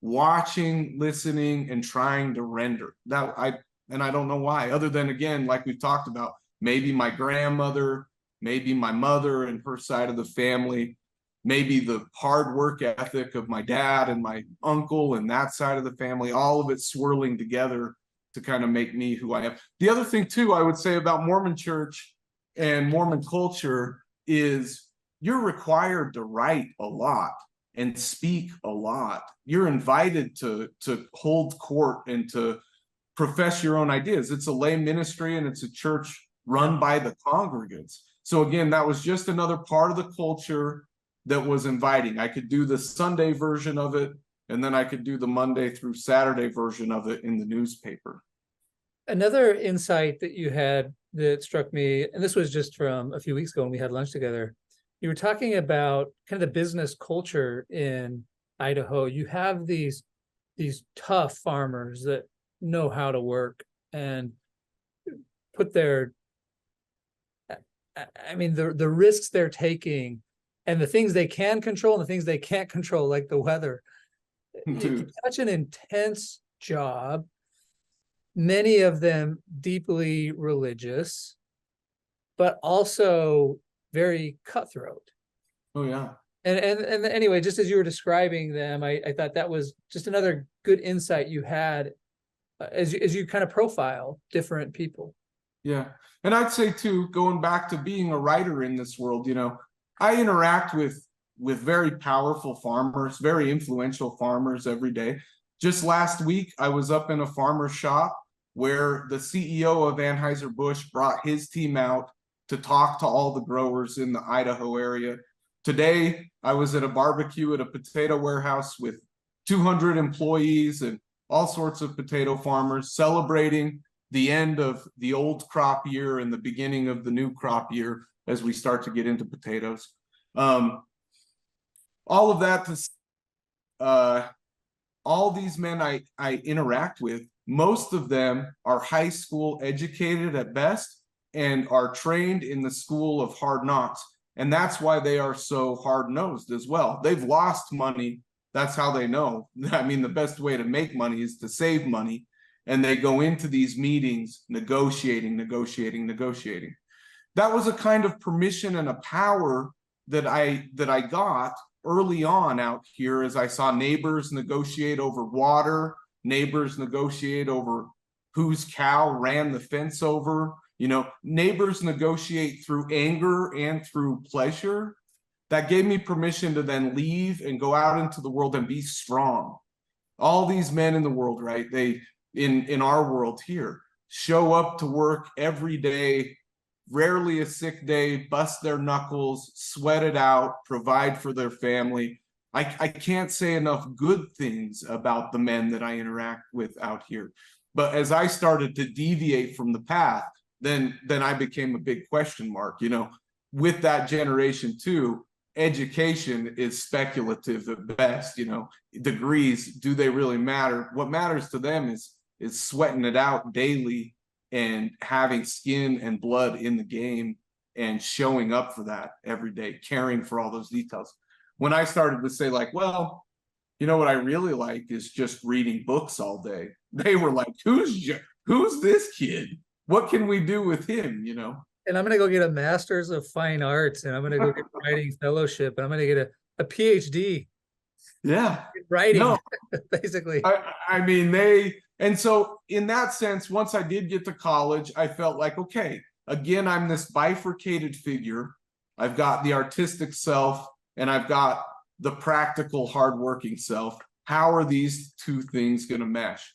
watching, listening, and trying to render that. And I don't know why, other than, again, like we've talked about, maybe my grandmother, maybe my mother and her side of the family, maybe the hard work ethic of my dad and my uncle and that side of the family, all of it swirling together to kind of make me who I am. The other thing too, I would say about Mormon church and Mormon culture is you're required to write a lot and speak a lot. You're invited to hold court and to profess your own ideas. It's a lay ministry, and it's a church run by the congregants. So again, that was just another part of the culture that was inviting. I could do the Sunday version of it, and then I could do the Monday through Saturday version of it in the newspaper. Another insight that you had that struck me, and this was just from a few weeks ago when we had lunch together, you were talking about kind of the business culture in Idaho. You have these tough farmers that know how to work and put the risks they're taking and the things they can control and the things they can't control, like the weather. It's such an intense job, many of them deeply religious, but also very cutthroat. Oh yeah. And anyway, just as you were describing them, I thought that was just another good insight you had as you kind of profile different people. Yeah. And I'd say too, going back to being a writer in this world, I interact with very powerful farmers, very influential farmers every day. Just last week, I was up in a farmer's shop where the CEO of Anheuser-Busch brought his team out to talk to all the growers in the Idaho area. Today, I was at a barbecue at a potato warehouse with 200 employees and all sorts of potato farmers celebrating the end of the old crop year and the beginning of the new crop year as we start to get into potatoes. All of that to all these men I interact with, most of them are high school educated at best and are trained in the school of hard knocks. And that's why they are so hard-nosed as well. They've lost money. That's how they know. I mean, the best way to make money is to save money. And they go into these meetings negotiating. That was a kind of permission and a power that I got early on out here, as I saw neighbors negotiate over water, neighbors negotiate over whose cow ran the fence over. Neighbors negotiate through anger and through pleasure. That gave me permission to then leave and go out into the world and be strong. All these men in the world, right? They, in our world here, show up to work every day, rarely a sick day, bust their knuckles, sweat it out, provide for their family. I can't say enough good things about the men that I interact with out here. But as I started to deviate from the path, then I became a big question mark. With that generation too, education is speculative at best. Degrees, do they really matter? What matters to them is sweating it out daily and having skin and blood in the game and showing up for that every day, caring for all those details. When I started to say like, well, what I really like is just reading books all day, they were like, who's this kid? What can we do with him? And I'm going to go get a master's of fine arts, and I'm going to go get writing fellowship, and I'm going to get a PhD. Yeah. In writing, no, basically. I mean, and so in that sense, once I did get to college, I felt like, okay, again, I'm this bifurcated figure. I've got the artistic self and I've got the practical, hardworking self. How are these two things going to mesh?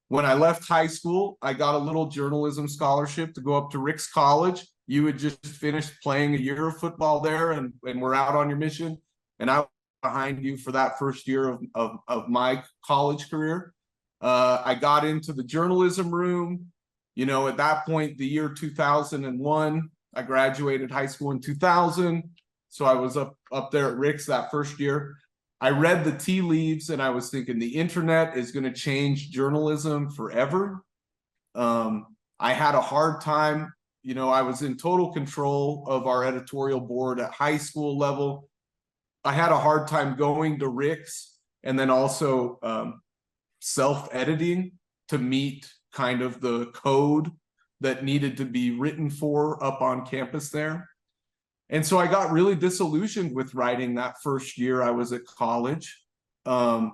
When I left high school, I got a little journalism scholarship to go up to Rick's College. You had just finished playing a year of football there and we're out on your mission. And I was behind you for that first year of my college career. I got into the journalism room. At that point, the year 2001, I graduated high school in 2000. So I was up there at Rick's that first year. I read the tea leaves and I was thinking the internet is going to change journalism forever. I had a hard time. I was in total control of our editorial board at high school level. I had a hard time going to Rick's and then also self-editing to meet kind of the code that needed to be written for up on campus there. And so I got really disillusioned with writing that first year I was at college. I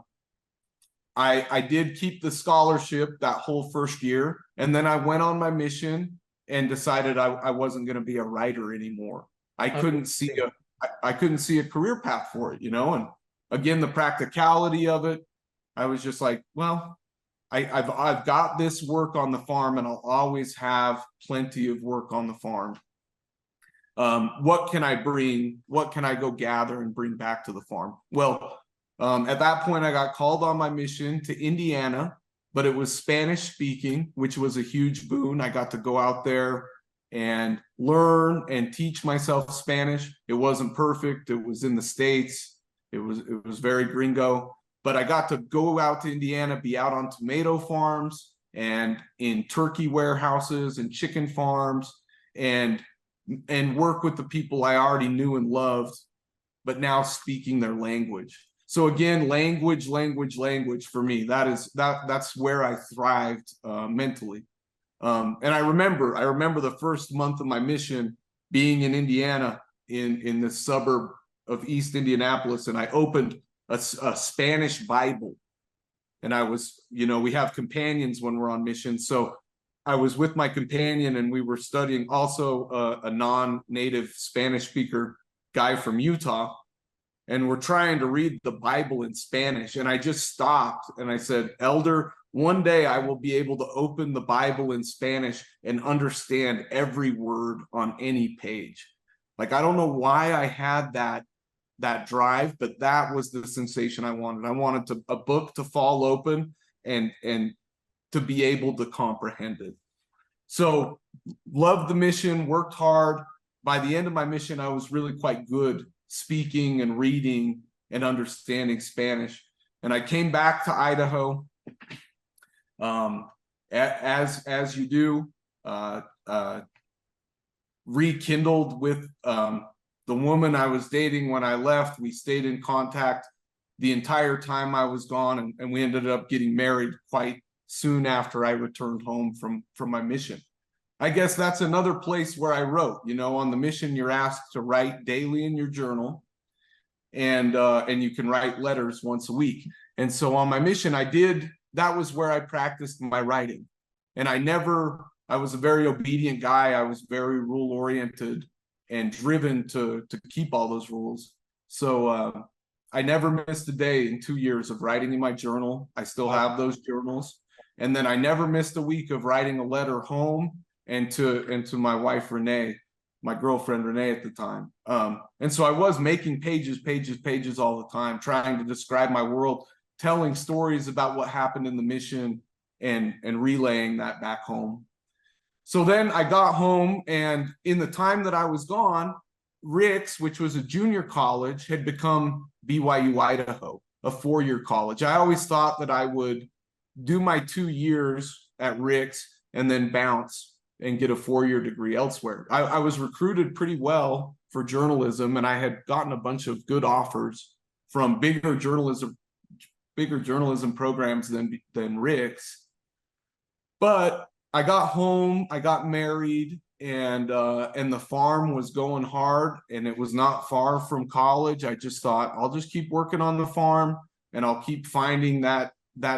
did keep the scholarship that whole first year. And then I went on my mission and decided I wasn't going to be a writer anymore. I couldn't see a career path for it, and again, the practicality of it, I was just like, well, I've got this work on the farm and I'll always have plenty of work on the farm. What can I bring? What can I go gather and bring back to the farm? Well, at that point, I got called on my mission to Indiana, but it was Spanish speaking, which was a huge boon. I got to go out there and learn and teach myself Spanish. It wasn't perfect. It was in the States. It was very gringo, but I got to go out to Indiana, be out on tomato farms and in turkey warehouses and chicken farms and work with the people I already knew and loved, but now speaking their language. So again, language for me, that's where I thrived mentally. And I remember the first month of my mission being in Indiana in the suburb of East Indianapolis, and I opened a Spanish Bible. And I was, we have companions when we're on mission. So I was with my companion and we were studying also a non-native Spanish speaker guy from Utah. And we're trying to read the Bible in Spanish. And I just stopped and I said, Elder, one day I will be able to open the Bible in Spanish and understand every word on any page. Like, I don't know why I had that drive, but that was the sensation I wanted. I wanted a book to fall open and to be able to comprehend it. So loved the mission, worked hard. By the end of my mission, I was really quite good speaking and reading and understanding Spanish. And I came back to Idaho, as you do, rekindled with the woman I was dating when I left. We stayed in contact the entire time I was gone, and we ended up getting married quite soon after I returned home from my mission. I guess that's another place where I wrote. On the mission, you're asked to write daily in your journal, and you can write letters once a week. And so on my mission, that was where I practiced my writing. And I was a very obedient guy. I was very rule oriented and driven to keep all those rules. So I never missed a day in 2 years of writing in my journal. I still have those journals. And then I never missed a week of writing a letter home and to my wife, Renee, my girlfriend, Renee at the time. And so I was making pages all the time, trying to describe my world, telling stories about what happened in the mission, and relaying that back home. So then I got home, and in the time that I was gone, Rick's, which was a junior college, had become BYU Idaho, a 4-year college. I always thought that I would do my 2 years at Rick's and then bounce and get a 4-year degree elsewhere. I was recruited pretty well for journalism, and I had gotten a bunch of good offers from bigger journalism programs than Rick's. But I got home, I got married, and the farm was going hard, and it was not far from college. I just thought, I'll just keep working on the farm, and I'll keep finding that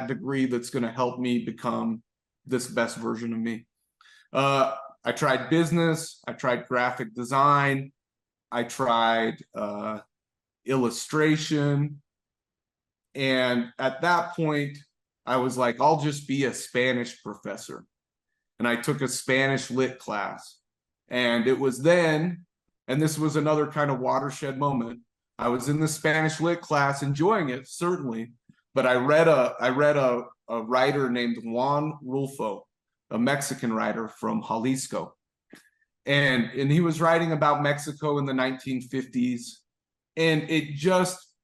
degree that's going to help me become this best version of me. I tried business, I tried graphic design, I tried illustration, and at that point, I was like, I'll just be a Spanish professor. And I took a Spanish lit class. And it was then, and this was another kind of watershed moment, I was in the Spanish lit class, enjoying it, certainly, but I read a writer named Juan Rulfo, a Mexican writer from Jalisco. And he was writing about Mexico in the 1950s. And it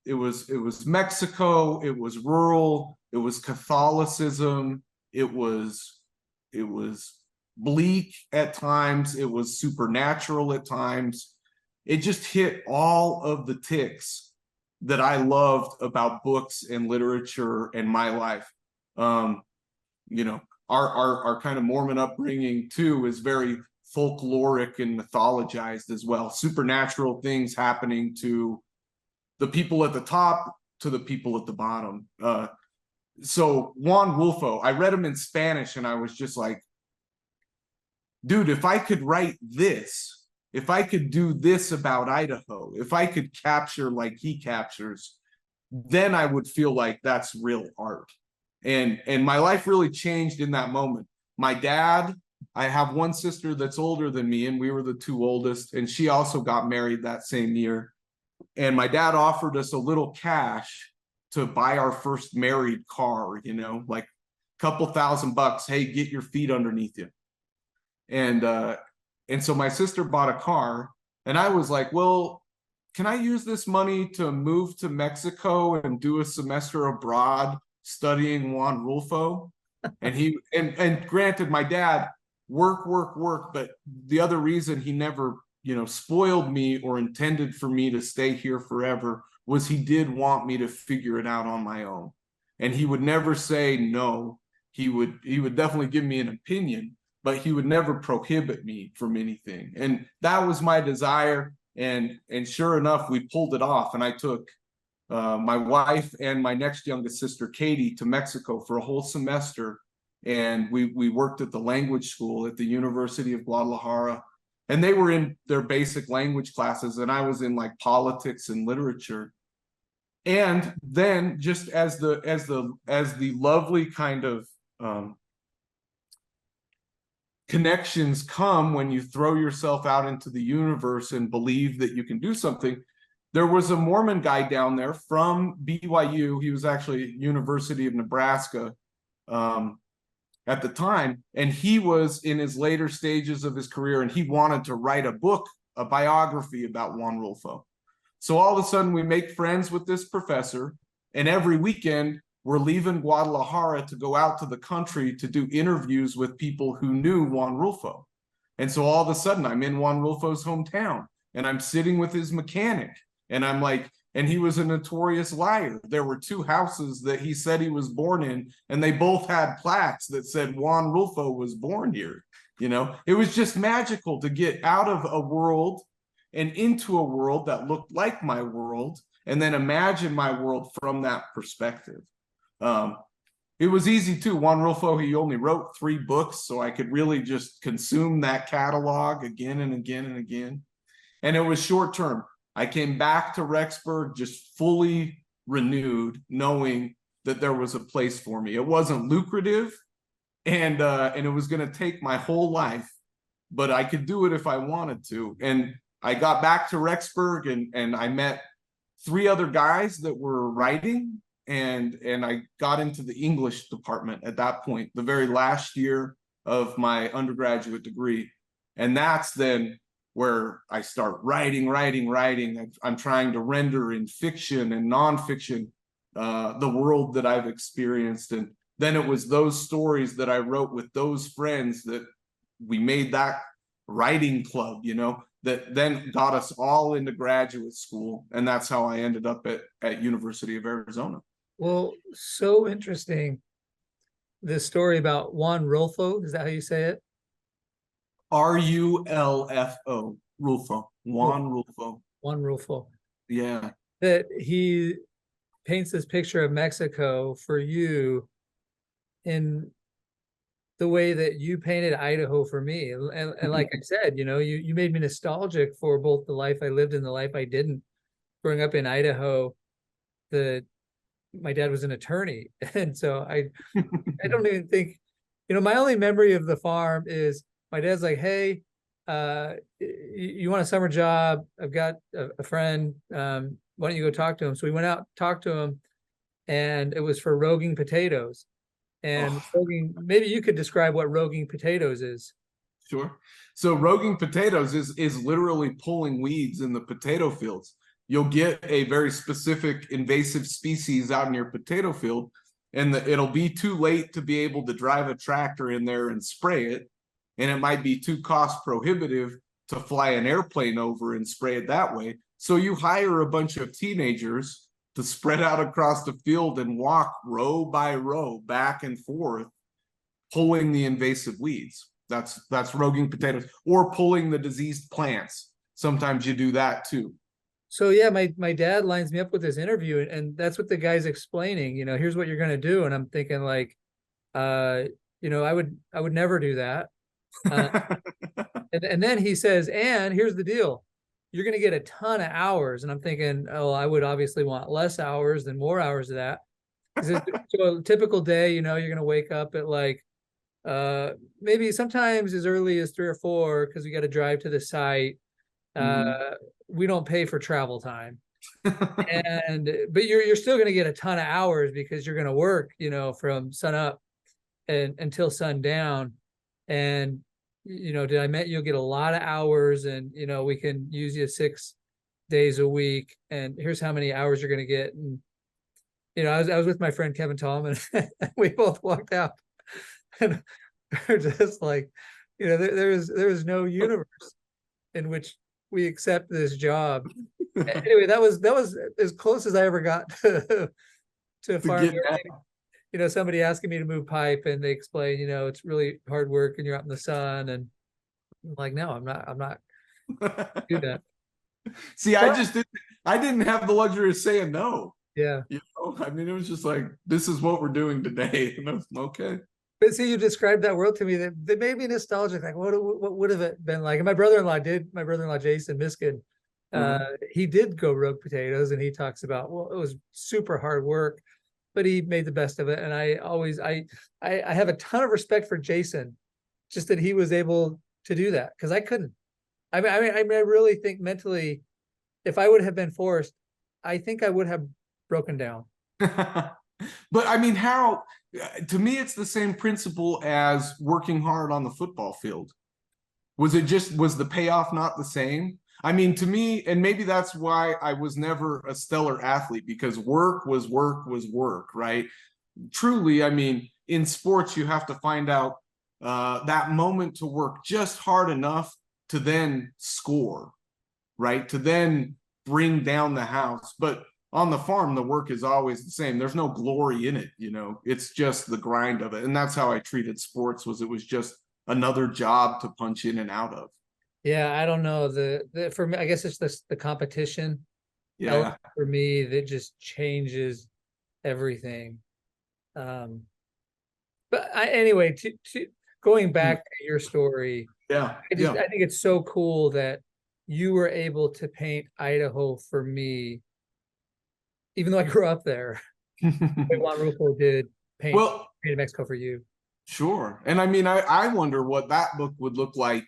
was Mexico, it was rural, it was Catholicism, it was bleak at times, it was supernatural at times. It just hit all of the ticks that I loved about books and literature and my life. You know, our kind of Mormon upbringing too is very folkloric and mythologized as well. Supernatural things happening to the people at the top, to the people at the bottom. So Juan Rulfo, I read him in Spanish, and I was just like, dude, if I could write this, if I could do this about Idaho, if I could capture like he captures, then I would feel like that's real art. And my life really changed in that moment. My dad, I have one sister that's older than me, and we were the 2 oldest, and she also got married that same year. And my dad offered us a little cash to buy our first married car, you know, like a couple $1,000. Hey, get your feet underneath you. And so my sister bought a car, and I was like, well, can I use this money to move to Mexico and do a semester abroad studying Juan Rulfo? And granted, my dad work, but the other reason he never, you know, spoiled me or intended for me to stay here forever was he did want me to figure it out on my own. And he would never say no. He would definitely give me an opinion, but he would never prohibit me from anything. And that was my desire. And sure enough, we pulled it off. And I took my wife and my next youngest sister, Katie, to Mexico for a whole semester. And we worked at the language school at the University of Guadalajara. And they were in their basic language classes, and I was in like politics and literature. And then, just as the lovely kind of connections come when you throw yourself out into the universe and believe that you can do something, there was a Mormon guy down there from BYU. He was actually University of Nebraska at the time, and he was in his later stages of his career, and he wanted to write a book, a biography about Juan Rulfo. So all of a sudden we make friends with this professor, and every weekend we're leaving Guadalajara to go out to the country to do interviews with people who knew Juan Rulfo. And so all of a sudden I'm in Juan Rulfo's hometown, and I'm sitting with his mechanic, and I'm like, and he was a notorious liar. There were 2 houses that he said he was born in, and they both had plaques that said Juan Rulfo was born here. You know, it was just magical to get out of a world and into a world that looked like my world, and then imagine my world from that perspective. It was easy too. Juan Rulfo, he only wrote 3 books, so I could really just consume that catalog again and again and again. And it was short term. I came back to Rexburg just fully renewed, knowing that there was a place for me. It wasn't lucrative, and it was going to take my whole life, but I could do it if I wanted to. And I got back to Rexburg, and I met 3 other guys that were writing, and I got into the English department at that point, the very last year of my undergraduate degree. And that's then where I start writing. I'm trying to render in fiction and nonfiction the world that I've experienced. And then it was those stories that I wrote with those friends that we made that writing club, that then got us all into graduate school. And that's how I ended up at University of Arizona. Well, so interesting. This story about Juan Rulfo, is that how you say it? Rulfo, Rulfo, Juan Rulfo. Juan Rulfo. Yeah. That he paints this picture of Mexico for you in the way that you painted Idaho for me. And like I said, you made me nostalgic for both the life I lived and the life I didn't. Growing up in Idaho, my dad was an attorney. And so I don't even think, my only memory of the farm is my dad's like, hey, you want a summer job? I've got a friend. Why don't you go talk to him? So we went out, talked to him, and it was for roguing potatoes. And roguing, maybe you could describe what roguing potatoes is. Sure. So roguing potatoes is literally pulling weeds in the potato fields. You'll get a very specific invasive species out in your potato field, and it'll be too late to be able to drive a tractor in there and spray it. And it might be too cost prohibitive to fly an airplane over and spray it that way. So you hire a bunch of teenagers to spread out across the field and walk row by row back and forth, pulling the invasive weeds. That's roguing potatoes, or pulling the diseased plants. Sometimes you do that too. So yeah, my dad lines me up with this interview, and that's what the guy's explaining. Here's what you're gonna do, and I'm thinking like, I would never do that. And then he says, and here's the deal, you're going to get a ton of hours. And I'm thinking, oh, I would obviously want less hours than more hours of that. So a typical day, you're going to wake up at like, maybe sometimes as early as 3 or 4, because we got to drive to the site. We don't pay for travel time. But you're still going to get a ton of hours because you're going to work, from sun up until sundown. And did I met you'll get a lot of hours, and we can use you 6 days a week, and here's how many hours you're going to get. And I was with my friend Kevin Tallman. We both walked out, and we're just like, there is no universe in which we accept this job. Anyway, that was as close as I ever got to farm. Somebody asking me to move pipe, and they explain, it's really hard work and you're out in the sun. And I'm like, no, I'm not do that. See, I didn't have the luxury of saying no. Yeah. It was just like, this is what we're doing today. And I was, okay. But see, you described that world to me that made me nostalgic. Like, what would have it been like? And my brother-in-law Jason Miskin, he did go rogue potatoes, and he talks about, well, it was super hard work, but he made the best of it. And I have a ton of respect for Jason, just that he was able to do that, because I couldn't. I really think mentally, if I would have been forced, I think I would have broken down. But to me, it's the same principle as working hard on the football field. Was the payoff not the same? To me, and maybe that's why I was never a stellar athlete, because work was work, right? Truly, in sports, you have to find out that moment to work just hard enough to then score, right? To then bring down the house. But on the farm, the work is always the same. There's no glory in it, it's just the grind of it. And that's how I treated sports, it was just another job to punch in and out of. Yeah, I don't know. For me, I guess it's the competition. Yeah. For me, that just changes everything. But anyway, to going back to your story, I think it's so cool that you were able to paint Idaho for me, even though I grew up there. Juan Rulfo did paint Mexico for you. Sure. And I wonder what that book would look like,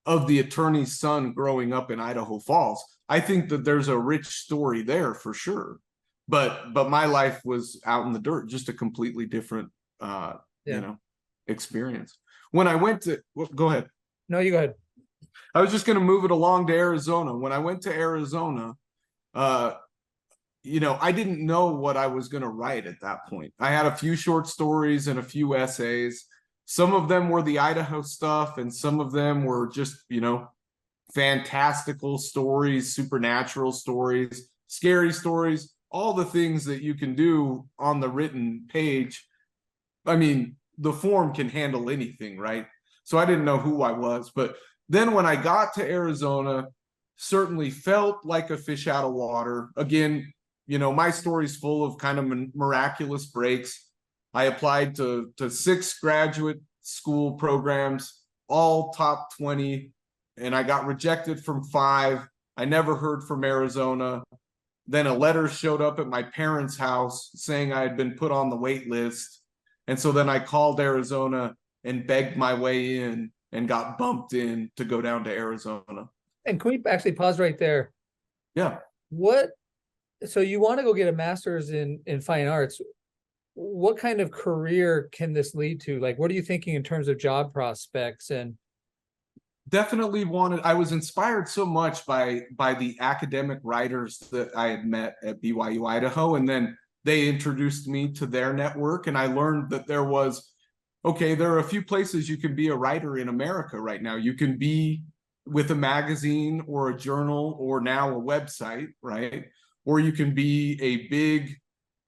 of the attorney's son growing up in Idaho Falls. I think that there's a rich story there for sure. but my life was out in the dirt, just a completely different experience. When I went to, well, go ahead. No, you go ahead. I was just going to move it along to Arizona. When I went to Arizona, I didn't know what I was going to write at that point. I had a few short stories and a few essays. Some of them were the Idaho stuff, and some of them were just, fantastical stories, supernatural stories, scary stories, all the things that you can do on the written page. I mean, the form can handle anything, right? So I didn't know who I was. But then when I got to Arizona, certainly felt like a fish out of water. Again, my story's full of kind of miraculous breaks. I applied to 6 graduate school programs, all top 20, and I got rejected from 5. I never heard from Arizona. Then a letter showed up at my parents' house saying I had been put on the wait list. And so then I called Arizona and begged my way in and got bumped in to go down to Arizona. And can we actually pause right there? Yeah. So you want to go get a master's in fine arts. What kind of career can this lead to? Like, what are you thinking in terms of job prospects? And definitely I was inspired so much by the academic writers that I had met at BYU Idaho, and then they introduced me to their network, and I learned that there are a few places you can be a writer in America right now. You can be with a magazine or a journal or now a website, right? Or you can be a big,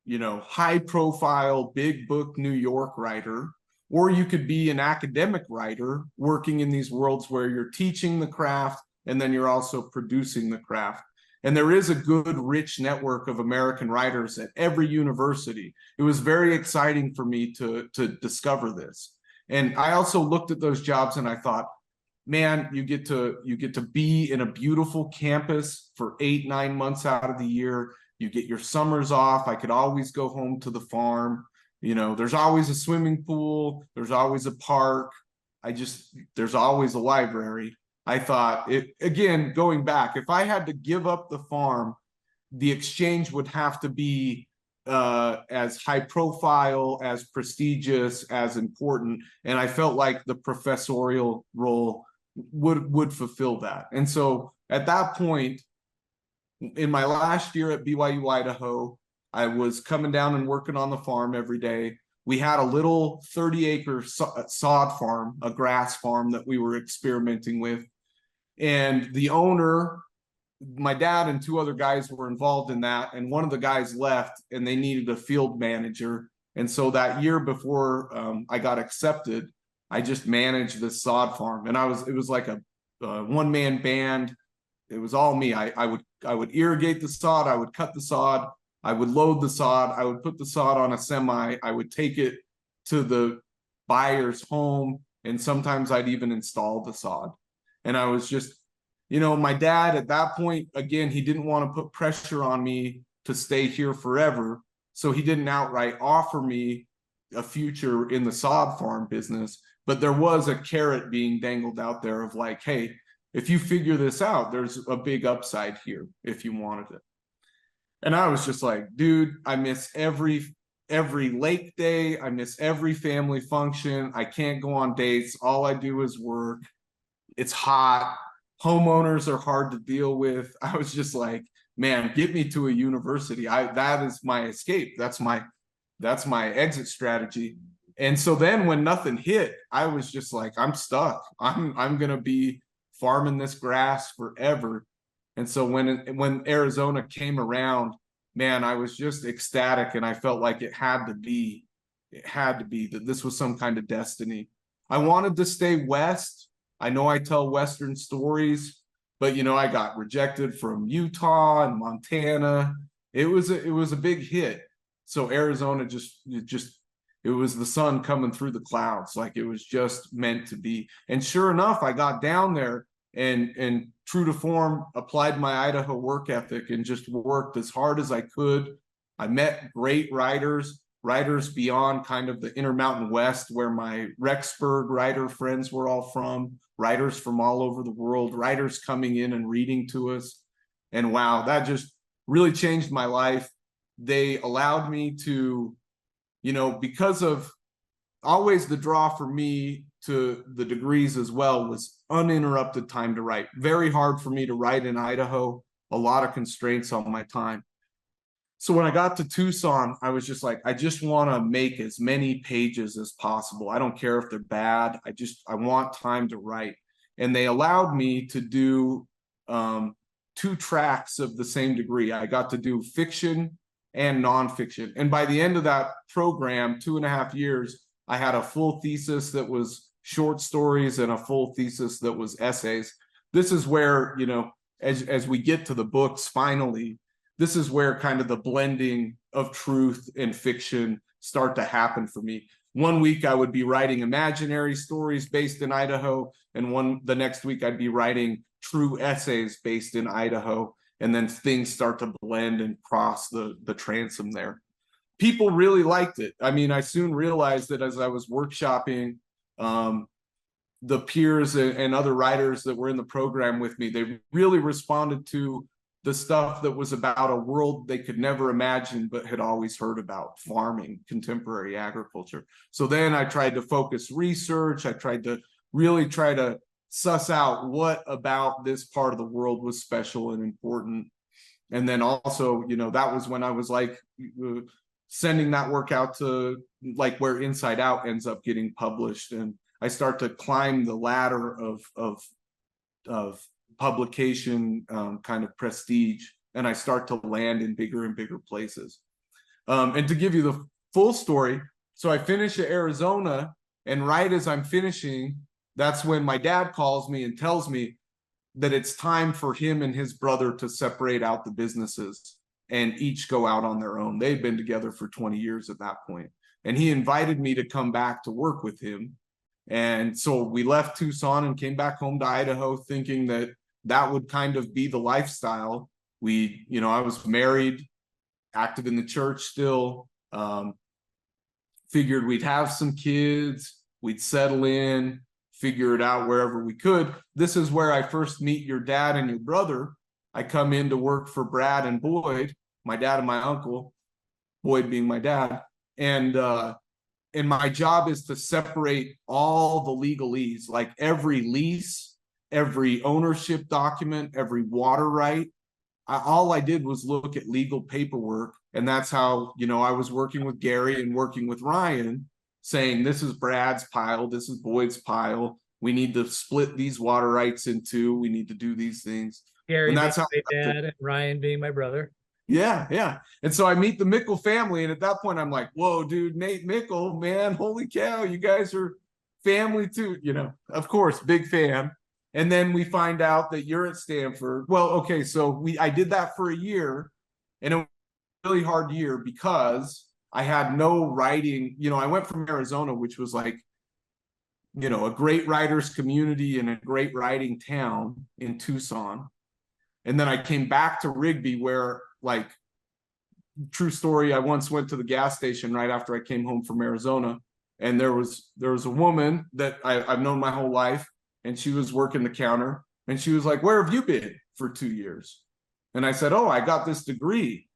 high profile, big book New York writer, or you could be an academic writer working in these worlds where you're teaching the craft and then you're also producing the craft. And there is a good, rich network of American writers at every university. It was very exciting for me to discover this. And I also looked at those jobs and I thought, man, you get to be in a beautiful campus for 8-9 months out of the year. You get your summers off. I could always go home to the farm. There's always a swimming pool. There's always a park. There's always a library. I thought, again, going back, if I had to give up the farm, the exchange would have to be as high profile, as prestigious, as important. And I felt like the professorial role would fulfill that. And so at that point, in my last year at BYU Idaho, I was coming down and working on the farm every day. We had a little 30-acre sod farm, a grass farm that we were experimenting with. And the owner, my dad and 2 other guys were involved in that. And one of the guys left and they needed a field manager. And so that year before I got accepted, I just managed this sod farm. And it was like a one-man band. It was all me. I would irrigate the sod. I would cut the sod. I would load the sod. I would put the sod on a semi. I would take it to the buyer's home. And sometimes I'd even install the sod. And I was just, my dad at that point, again, he didn't want to put pressure on me to stay here forever. So he didn't outright offer me a future in the sod farm business. But there was a carrot being dangled out there of like, hey, if you figure this out, there's a big upside here if you wanted it. And I was just like, dude, I miss every lake day. I miss every family function. I can't go on dates. All I do is work. It's hot. Homeowners are hard to deal with. I was just like, man, get me to a university. That is my escape. That's my exit strategy. And so then when nothing hit, I was just like, I'm stuck. I'm gonna be farming this grass forever. And so when Arizona came around, man, I was just ecstatic, and I felt like it had to be that this was some kind of destiny. I wanted to stay west. I know I tell Western stories, but I got rejected from Utah and Montana. It was a big hit. So Arizona it was the sun coming through the clouds. Like it was just meant to be. And sure enough, I got down there and true to form, applied my Idaho work ethic and just worked as hard as I could. I met great writers beyond kind of the Intermountain West, where my Rexburg writer friends were all from, writers from all over the world, writers coming in and reading to us. And wow, that just really changed my life. they allowed me to, because of always the draw for me to the degrees as well was uninterrupted time to write. Very hard for me to write in Idaho, a lot of constraints on my time. So when I got to Tucson, I was just like, I just want to make as many pages as possible. I don't care if they're bad. I want time to write. And they allowed me to do 2 tracks of the same degree. I got to do fiction and nonfiction. And by the end of that program, 2.5 years, I had a full thesis that was short stories and a full thesis that was essays. This is where, as we get to the books finally, this is where kind of the blending of truth and fiction start to happen for me. One week I would be writing imaginary stories based in Idaho, and the next week I'd be writing true essays based in Idaho, and then things start to blend and cross the transom there. People really liked it. I mean, I soon realized that as I was workshopping, the peers and other writers that were in the program with me, they really responded to the stuff that was about a world they could never imagine but had always heard about: farming, contemporary agriculture. So then I tried to focus research. I tried to really try to suss out what about this part of the world was special and important. And then also, that was when I was like sending that work out to like where Inside Out ends up getting published, and I start to climb the ladder of publication kind of prestige, and I start to land in bigger and bigger places. And to give you the full story, so I finish at Arizona, and right as I'm finishing, that's when my dad calls me and tells me that it's time for him and his brother to separate out the businesses and each go out on their own. They'd been together for 20 years at that point. And he invited me to come back to work with him. And so we left Tucson and came back home to Idaho, thinking that that would kind of be the lifestyle. I was married, active in the church still, figured we'd have some kids, we'd settle in, figure it out wherever we could. This is where I first meet your dad and your brother. I come in to work for Brad and Boyd, my dad and my uncle, Boyd being my dad. And my job is to separate all the legalese, like every lease, every ownership document, every water right. All I did was look at legal paperwork. And that's how, I was working with Gary and working with Ryan, saying, this is Brad's pile, this is Boyd's pile. We need to split these water rights in 2. We need to do these things. Gary and that's being how my dad and Ryan being my brother. Yeah. And so I meet the Mickle family, and at that point I'm like, whoa, dude, Nate Mickle, man, holy cow, you guys are family too. Of course, big fan. And then we find out that you're at Stanford. Well, okay, so I did that for a year, and it was a really hard year because I had no writing. I went from Arizona, which was like, a great writers community and a great writing town in Tucson. And then I came back to Rigby, where, like, true story, I once went to the gas station right after I came home from Arizona, and there was a woman that I've known my whole life, and she was working the counter, and she was like, where have you been for 2 years? And I said, oh, I got this degree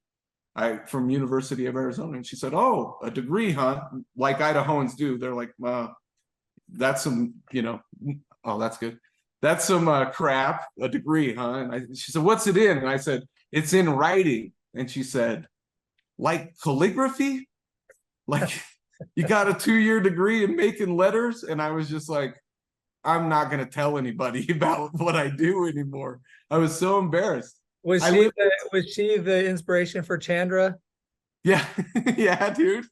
from University of Arizona. And she said, oh, a degree, huh? Like Idahoans do. They're like, that's some, oh, that's good. That's some crap, a degree, huh? And she said, what's it in? And I said, it's in writing. And she said, like calligraphy? Like, you got a 2-year degree in making letters? And I was just like, I'm not going to tell anybody about what I do anymore. I was so embarrassed. Was she the inspiration for Chandra? Yeah. Yeah, dude.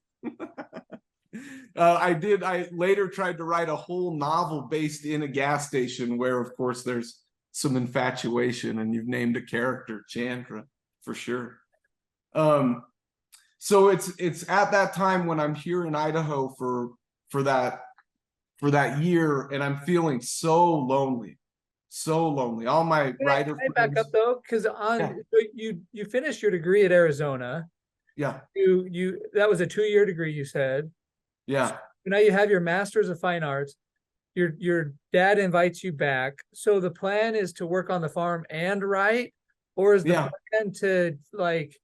I later tried to write a whole novel based in a gas station where, of course, there's some infatuation, and you've named a character Chandra for sure. So it's at that time when I'm here in Idaho for that year, and I'm feeling so lonely. All my writer friends. Back up though, because you finished your degree at Arizona. Yeah. You that was a 2-year degree, you said. Yeah. So now you have your Master's of Fine Arts. Your dad invites you back. So the plan is to work on the farm and write, or is the plan to like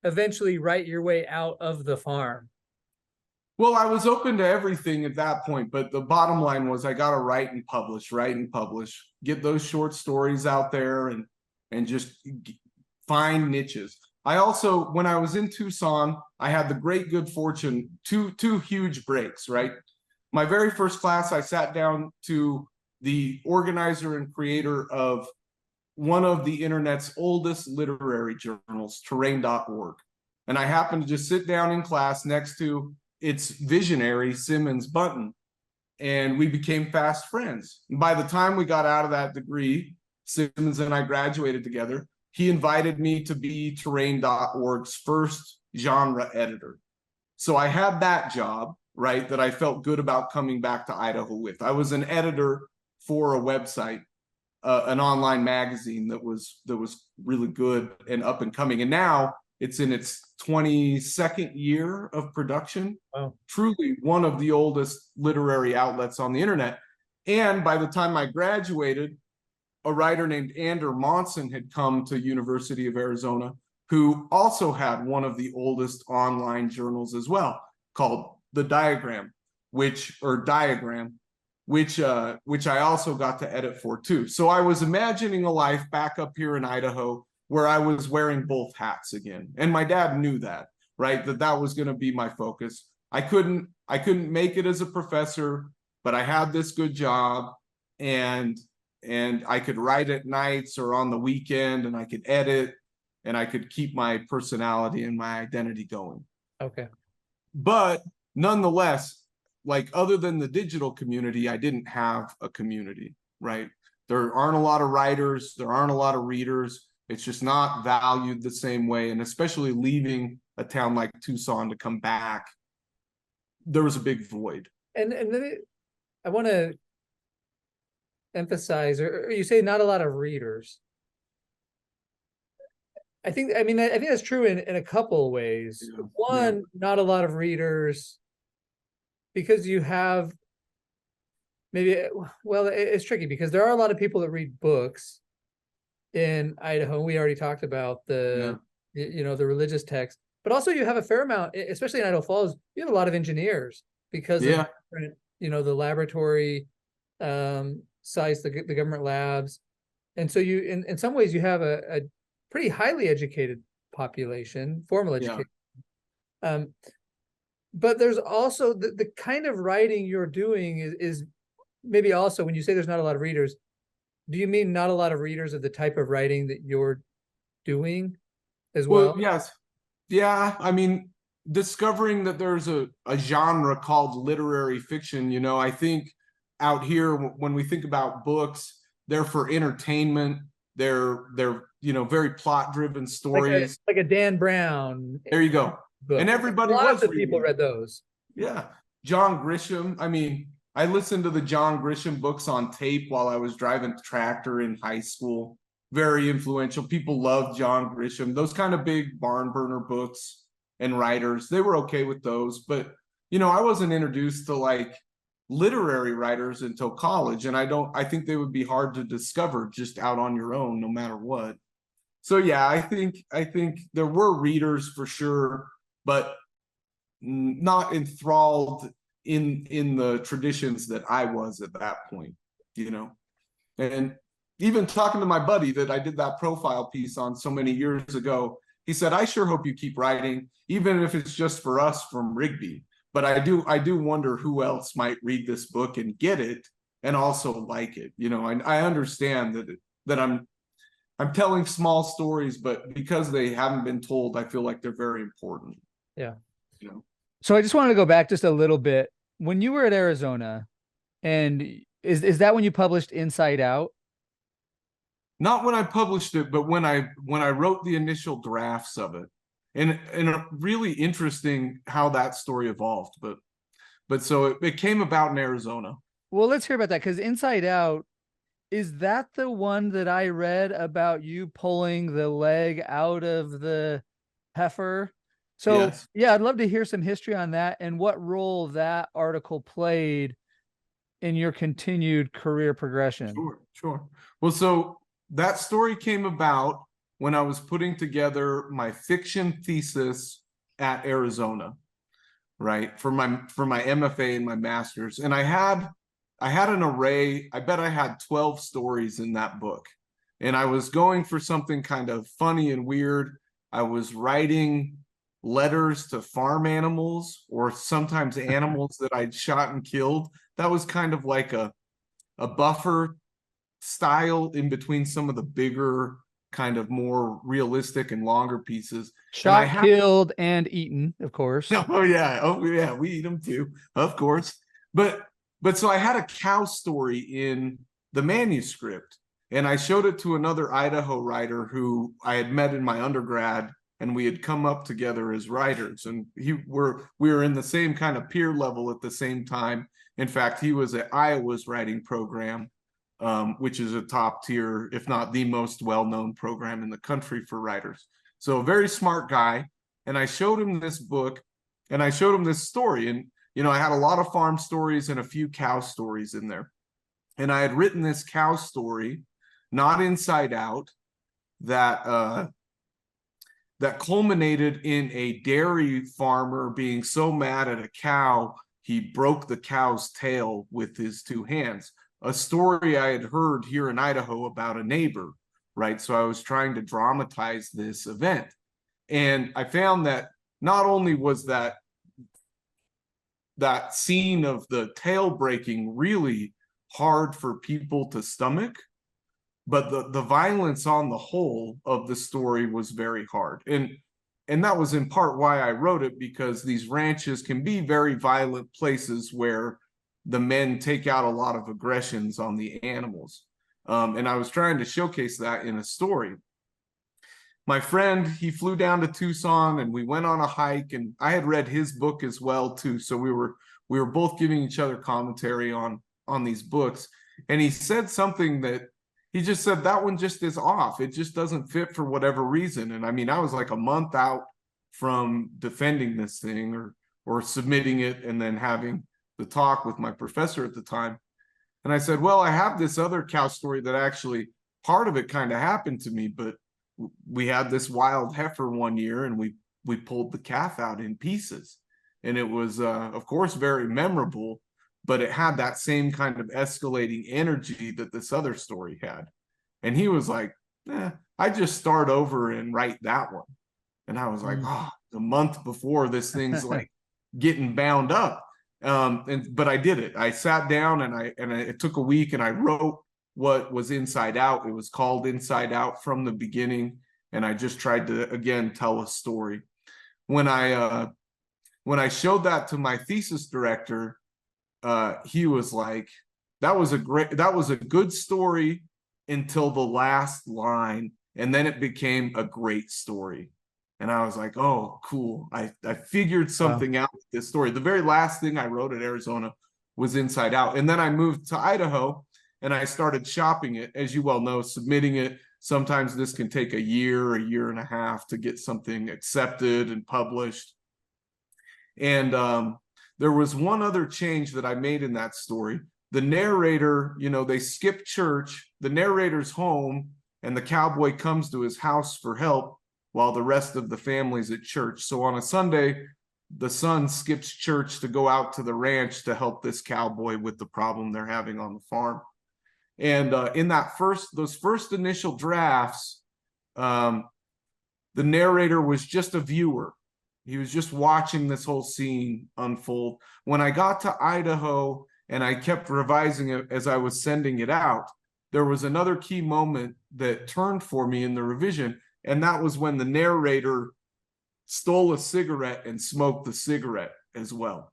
eventually write your way out of the farm? Well, I was open to everything at that point, but the bottom line was I got to write and publish, get those short stories out there and just find niches. I also, when I was in Tucson, I had the great good fortune, two huge breaks, right? My very first class, I sat down to the organizer and creator of one of the internet's oldest literary journals, terrain.org. And I happened to just sit down in class next to its visionary, Simmons Bunton, and we became fast friends. And by the time we got out of that degree, Simmons and I graduated together. He invited me to be terrain.org's first genre editor. So I had that job, right, that I felt good about coming back to Idaho with. I was an editor for a website, an online magazine that was really good and up and coming. And now it's in its 22nd year of production. Wow. Truly one of the oldest literary outlets on the internet. And by the time I graduated, a writer named Ander Monson had come to University of Arizona, who also had one of the oldest online journals as well, called The Diagram, which I also got to edit for too. So I was imagining a life back up here in Idaho where I was wearing both hats again. And my dad knew that, right? That was going to be my focus. I couldn't make it as a professor, but I had this good job, and I could write at nights or on the weekend, and I could edit, and I could keep my personality and my identity going. Okay. But nonetheless, like, other than the digital community, I didn't have a community, right? There aren't a lot of writers, there aren't a lot of readers. It's just not valued the same way. And especially leaving a town like Tucson to come back, there was a big void. And then I want to emphasize, or you say not a lot of readers. I think that's true in a couple of ways. Yeah. One, not a lot of readers, because you have it's tricky because there are a lot of people that read books in Idaho. We already talked about the religious text, but also you have a fair amount, especially in Idaho Falls, you have a lot of engineers because of different, the laboratory sites, the government labs. And so you, in some ways, you have a pretty highly educated population, formal education. But there's also the kind of writing you're doing is maybe also, when you say there's not a lot of readers, do you mean not a lot of readers of the type of writing that you're doing as well? Yes. Yeah. I mean, discovering that there's a genre called literary fiction, I think out here, when we think about books, they're for entertainment. They're very plot driven stories. Like a Dan Brown. There you go. Book. And everybody Lots of people read those. Yeah. John Grisham. I mean, I listened to the John Grisham books on tape while I was driving tractor in high school. Very influential. People loved John Grisham. Those kind of big barn burner books and writers, they were okay with those. But, I wasn't introduced to like literary writers until college. And I think they would be hard to discover just out on your own, no matter what. So yeah, I think there were readers for sure, but not enthralled in the traditions that I was at that point, And even talking to my buddy that I did that profile piece on so many years ago, he said, I sure hope you keep writing, even if it's just for us from Rigby. But I do wonder who else might read this book and get it and also like it. And I understand that I'm telling small stories, but because they haven't been told, I feel like they're very important. Yeah. So I just wanted to go back just a little bit. When you were at Arizona, and is that when you published Inside Out? Not when I published it, but when I wrote the initial drafts of it. And really interesting how that story evolved. But so it came about in Arizona. Well, let's hear about that, because Inside Out, is that the one that I read about you pulling the leg out of the heifer? So yes. Yeah, I'd love to hear some history on that and what role that article played in your continued career progression. Sure. Well, so that story came about when I was putting together my fiction thesis at Arizona, right? For my MFA and my master's. And I had an array. I bet I had 12 stories in that book. And I was going for something kind of funny and weird. I was writing letters to farm animals, or sometimes animals that I'd shot and killed. That was kind of like a buffer style in between some of the bigger, kind of more realistic and longer pieces. Shot, killed, and eaten, of course. Oh yeah, we eat them too, of course. But so I had a cow story in the manuscript, and I showed it to another Idaho writer who I had met in my undergrad, and we had come up together as writers, and we were in the same kind of peer level at the same time. In fact, he was at Iowa's writing program, which is a top tier, if not the most well-known program in the country for writers. So a very smart guy. And I showed him this book, and I showed him this story. And, I had a lot of farm stories and a few cow stories in there. And I had written this cow story, not inside out, that culminated in a dairy farmer being so mad at a cow, he broke the cow's tail with his two hands. A story I had heard here in Idaho about a neighbor, right? So I was trying to dramatize this event. And I found that not only was that scene of the tail breaking really hard for people to stomach, but the violence on the whole of the story was very hard. And that was in part why I wrote it, because these ranches can be very violent places where the men take out a lot of aggressions on the animals. And I was trying to showcase that in a story. My friend, he flew down to Tucson, and we went on a hike, and I had read his book as well too. So we were both giving each other commentary on these books. And he said something that he just said, that one just is off. It just doesn't fit for whatever reason. And I mean, I was like a month out from defending this thing or submitting it, and then having the talk with my professor at the time. And I said, well, I have this other cow story that actually part of it kind of happened to me, but we had this wild heifer one year, and we pulled the calf out in pieces. And it was, of course, very memorable, but it had that same kind of escalating energy that this other story had. And he was like, I just start over and write that one. And I was like, the month before, this thing's like getting bound up. But I did it. I sat down, and it took a week, and I wrote what was Inside Out. It was called Inside Out from the beginning. And I just tried to, again, tell a story. When I showed that to my thesis director, he was like, that was a good story until the last line, and then it became a great story. And I was like, oh, cool. I figured something out with this story. The very last thing I wrote at Arizona was Inside Out. And then I moved to Idaho, and I started shopping it. As you well know, submitting it, sometimes this can take a year and a half to get something accepted and published. And there was one other change that I made in that story. The narrator, they skip church, the narrator's home, and the cowboy comes to his house for help while the rest of the family's at church. So on a Sunday, the son skips church to go out to the ranch to help this cowboy with the problem they're having on the farm. And in those first initial drafts, the narrator was just a viewer. He was just watching this whole scene unfold. When I got to Idaho and I kept revising it as I was sending it out, there was another key moment that turned for me in the revision. And that was when the narrator stole a cigarette and smoked the cigarette as well.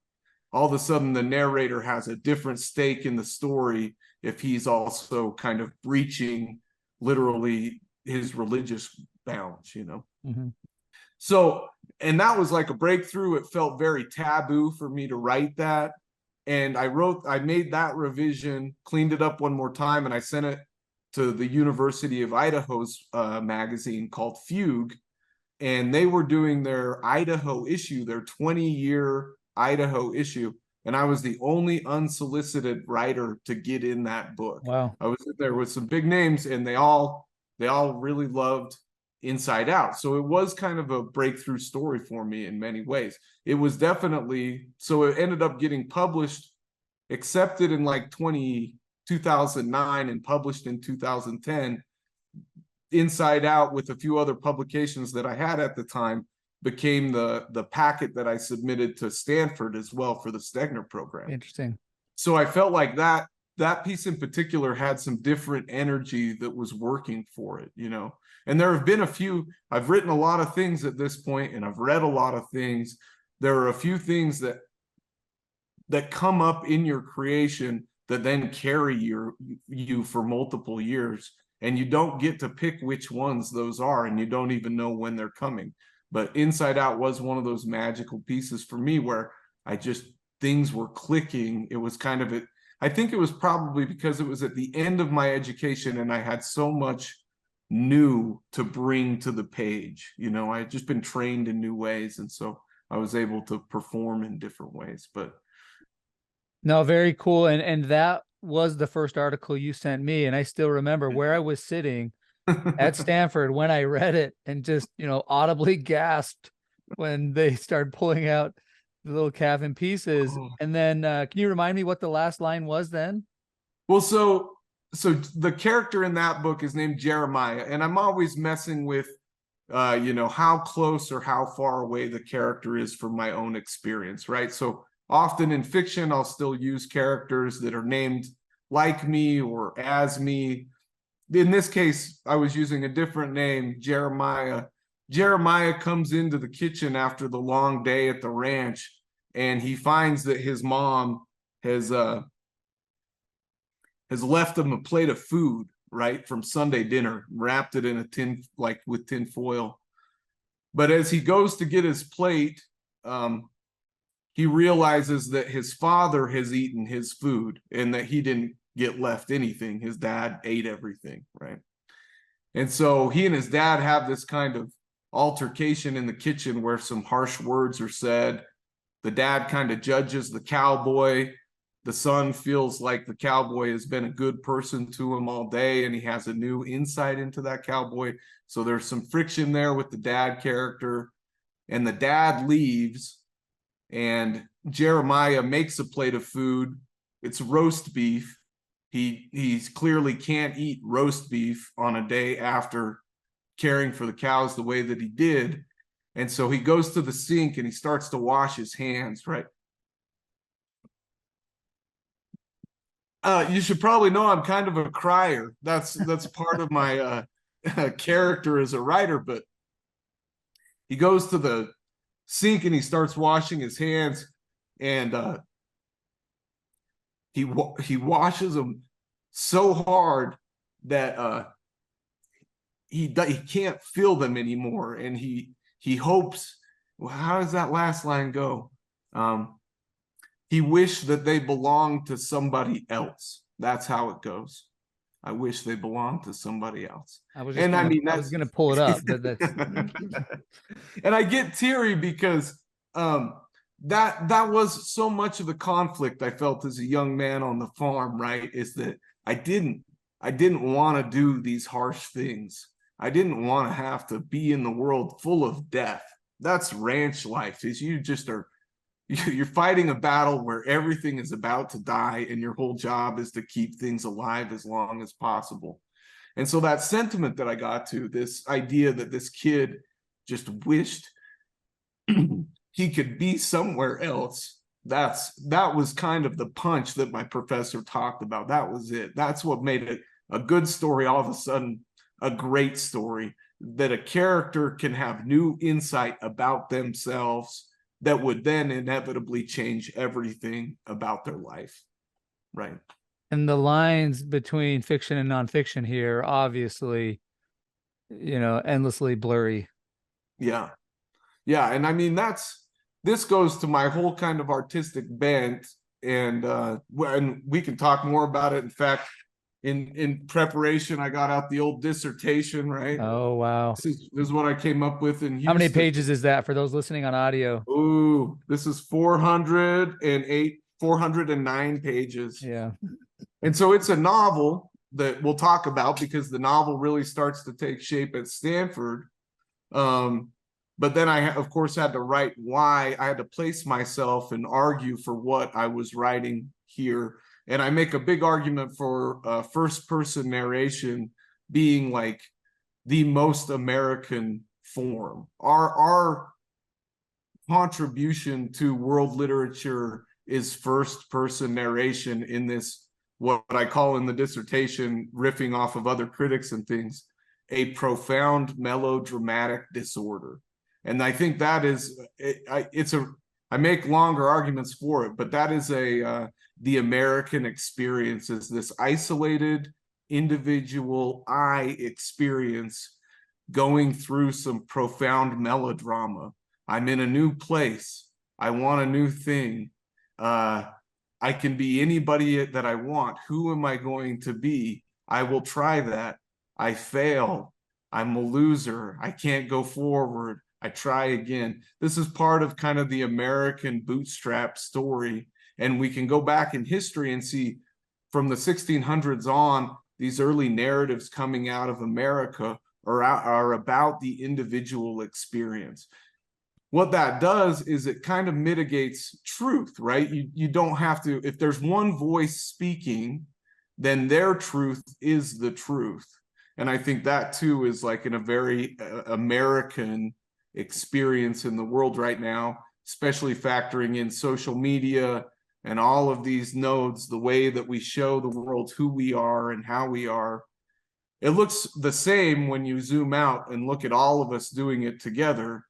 All of a sudden, the narrator has a different stake in the story if he's also kind of breaching literally his religious bounds, Mm-hmm. So, and that was like a breakthrough. It felt very taboo for me to write that. And I made that revision, cleaned it up one more time, and I sent it to the University of Idaho's magazine called Fugue. And they were doing their Idaho issue, their 20-year Idaho issue. And I was the only unsolicited writer to get in that book. Wow. I was in there with some big names, and they all really loved Inside Out. So it was kind of a breakthrough story for me in many ways. It was definitely, so it ended up getting published, accepted in like 2009 and published in 2010. Inside Out, with a few other publications that I had at the time, became the packet that I submitted to Stanford as well for the Stegner program. Interesting. So I felt like that piece in particular had some different energy that was working for it, you know. And there have been a few, I've written a lot of things at this point, and I've read a lot of things. There are a few things that come up in your creation that then carry you for multiple years, and you don't get to pick which ones those are, and you don't even know when they're coming. But Inside Out was one of those magical pieces for me where things were clicking. It was kind of I think it was probably because it was at the end of my education and I had so much new to bring to the page. You know, I had just been trained in new ways, and so I was able to perform in different ways. But no, very cool. And that was the first article you sent me, and I still remember where I was sitting at Stanford when I read it, and just, you know, audibly gasped when they started pulling out the little calf in pieces. And then can you remind me what the last line was then? Well, so the character in that book is named Jeremiah, and I'm always messing with you know, how close or how far away the character is from my own experience, right? So often in fiction, I'll still use characters that are named like me or as me. In this case, I was using a different name, Jeremiah. Jeremiah comes into the kitchen after the long day at the ranch, and he finds that his mom has left him a plate of food, right, from Sunday dinner, wrapped it in a tin, like with tin foil. But as he goes to get his plate, he realizes that his father has eaten his food and that he didn't get left anything. His dad ate everything, right? And so he and his dad have this kind of altercation in the kitchen where some harsh words are said. The dad kind of judges the cowboy. The son feels like the cowboy has been a good person to him all day, and he has a new insight into that cowboy. So there's some friction there with the dad character, and the dad leaves, and Jeremiah makes a plate of food. It's roast beef. He clearly can't eat roast beef on a day after caring for the cows the way that he did. And so he goes to the sink and he starts to wash his hands, right? You should probably know I'm kind of a crier. That's part of my character as a writer. But he goes to the sink and he starts washing his hands, and he washes them so hard that he can't feel them anymore, and he hopes. Well, how does that last line go? He wished that they belonged to somebody else. That's how it goes. I wish they belonged to somebody else. I was gonna pull it up, but that's and I get teary because that was so much of the conflict I felt as a young man on the farm, right? Is that I didn't want to do these harsh things. I didn't want to have to be in the world full of death. That's ranch life. Is you're fighting a battle where everything is about to die, and your whole job is to keep things alive as long as possible. And so that sentiment that I got to, this idea that this kid just wished he could be somewhere else, that was kind of the punch that my professor talked about. That was it. That's what made it a good story all of a sudden a great story, that a character can have new insight about themselves that would then inevitably change everything about their life, right? And the lines between fiction and nonfiction here, obviously, you know, endlessly blurry. Yeah. And I mean, this goes to my whole kind of artistic bent, and we can talk more about it. In fact, in preparation, I got out the old dissertation, right? Oh, wow. This is what I came up with in Houston. How many pages is that for those listening on audio? Ooh, this is 409 pages. Yeah. And so it's a novel, that we'll talk about, because the novel really starts to take shape at Stanford. But then I, of course, had to write why. I had to place myself and argue for what I was writing here. And I make a big argument for first-person narration being like the most American form. Our contribution to world literature is first-person narration in this, what I call in the dissertation, riffing off of other critics and things, a profound melodramatic disorder. And I think that is, I make longer arguments for it, but that is the American experience, is this isolated individual I experience going through some profound melodrama. I'm in a new place. I want a new thing. I can be anybody that I want. Who am I going to be? I will try that. I fail. I'm a loser. I can't go forward. I try again. This is part of kind of the American bootstrap story. And we can go back in history and see from the 1600s on, these early narratives coming out of America are about the individual experience. What that does is it kind of mitigates truth, right? You don't have to, if there's one voice speaking, then their truth is the truth. And I think that too is like in a very American experience in the world right now, especially factoring in social media and all of these nodes, the way that we show the world who we are and how we are. It looks the same when you zoom out and look at all of us doing it together.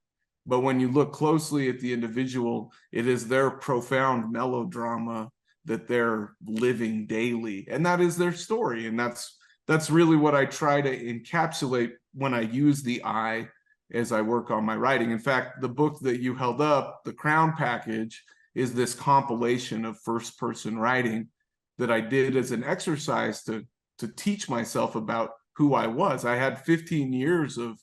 But when you look closely at the individual, it is their profound melodrama that they're living daily. And that is their story. And that's really what I try to encapsulate when I use the I as I work on my writing. In fact, the book that you held up, the Crown Package, is this compilation of first-person writing that I did as an exercise to teach myself about who I was. I had 15 years of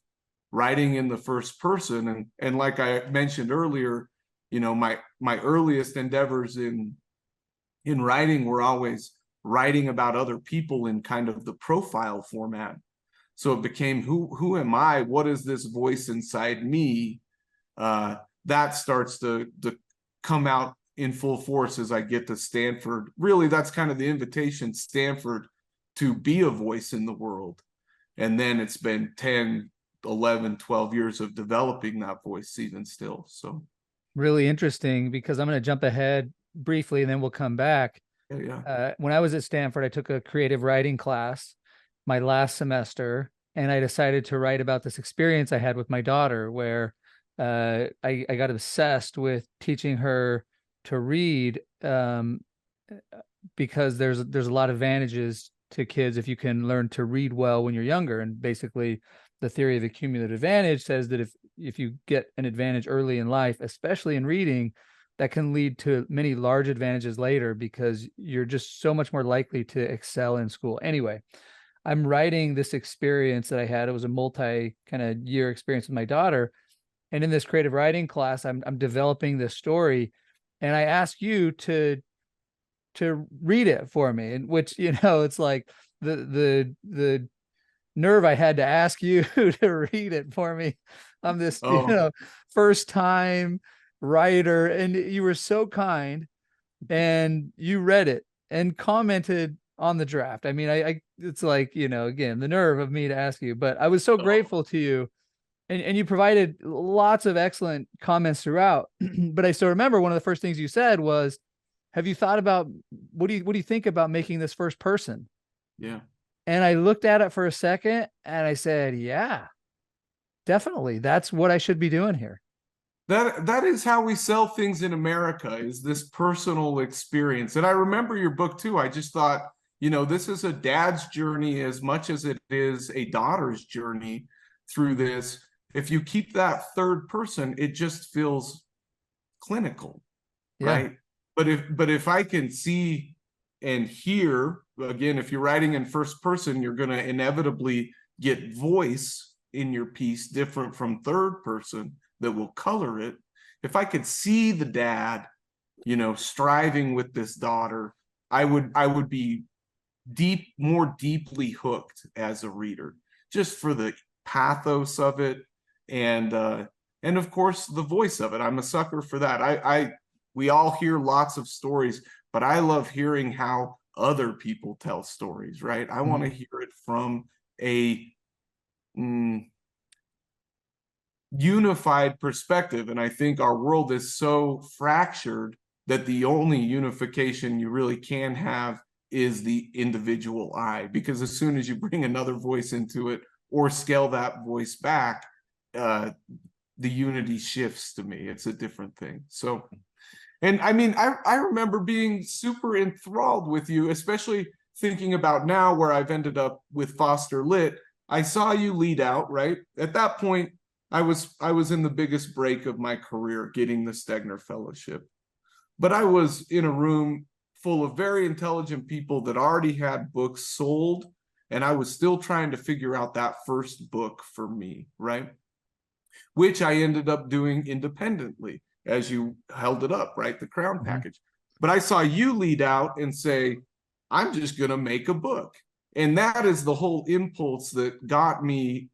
writing in the first person, and like I mentioned earlier, you know, my earliest endeavors in writing were always writing about other people in kind of the profile format. So it became who am I? What is this voice inside me? That starts to come out in full force as I get to Stanford. Really, that's kind of the invitation, Stanford, to be a voice in the world. And then it's been 10, 11, 12 years of developing that voice even still. So really interesting, because I'm going to jump ahead briefly and then we'll come back. Yeah. When I was at Stanford, I took a creative writing class my last semester, and I decided to write about this experience I had with my daughter, where I got obsessed with teaching her to read, because there's a lot of advantages to kids if you can learn to read well when you're younger. And basically, the theory of the cumulative advantage says that if you get an advantage early in life, especially in reading, that can lead to many large advantages later, because you're just so much more likely to excel in school. Anyway, I'm writing this experience that I had. It was a multi kind of year experience with my daughter. And in this creative writing class, I'm developing this story, and I ask you to read it for me. And which, you know, it's like the nerve I had to ask you to read it for me. I'm this, you know, first time writer, and you were so kind, and you read it and commented on the draft. I mean, I it's like, you know, again, the nerve of me to ask you, but I was so grateful to you, and you provided lots of excellent comments throughout. But I still remember one of the first things you said was, have you thought about, what do you think about making this first person? Yeah. And I looked at it for a second and I said, yeah, definitely. That's what I should be doing here. That is how we sell things in America, is this personal experience. And I remember your book too. I just thought, you know, this is a dad's journey as much as it is a daughter's journey through this. If you keep that third person, it just feels clinical, Yeah. right? But if I can see and hear, again, if you're writing in first person, you're going to inevitably get voice in your piece different from third person that will color it. If I could see the dad, you know, striving with this daughter, I would be more deeply hooked as a reader, just for the pathos of it, and of course the voice of it. I'm a sucker for that. We all hear lots of stories, but I love hearing how other people tell stories, right? I want to hear it from a unified perspective. And I think our world is so fractured that the only unification you really can have is the individual I, because as soon as you bring another voice into it or scale that voice back, the unity shifts to me. It's a different thing. So, and I mean, I remember being super enthralled with you, especially thinking about now where I've ended up with Foster Lit. I saw you lead out, right? At that point, I was in the biggest break of my career, getting the Stegner Fellowship. But I was in a room full of very intelligent people that already had books sold, and I was still trying to figure out that first book for me, right? Which I ended up doing independently, as you held it up, right? The Crown package. But I saw you lead out and say, I'm just going to make a book. And that is the whole impulse that got me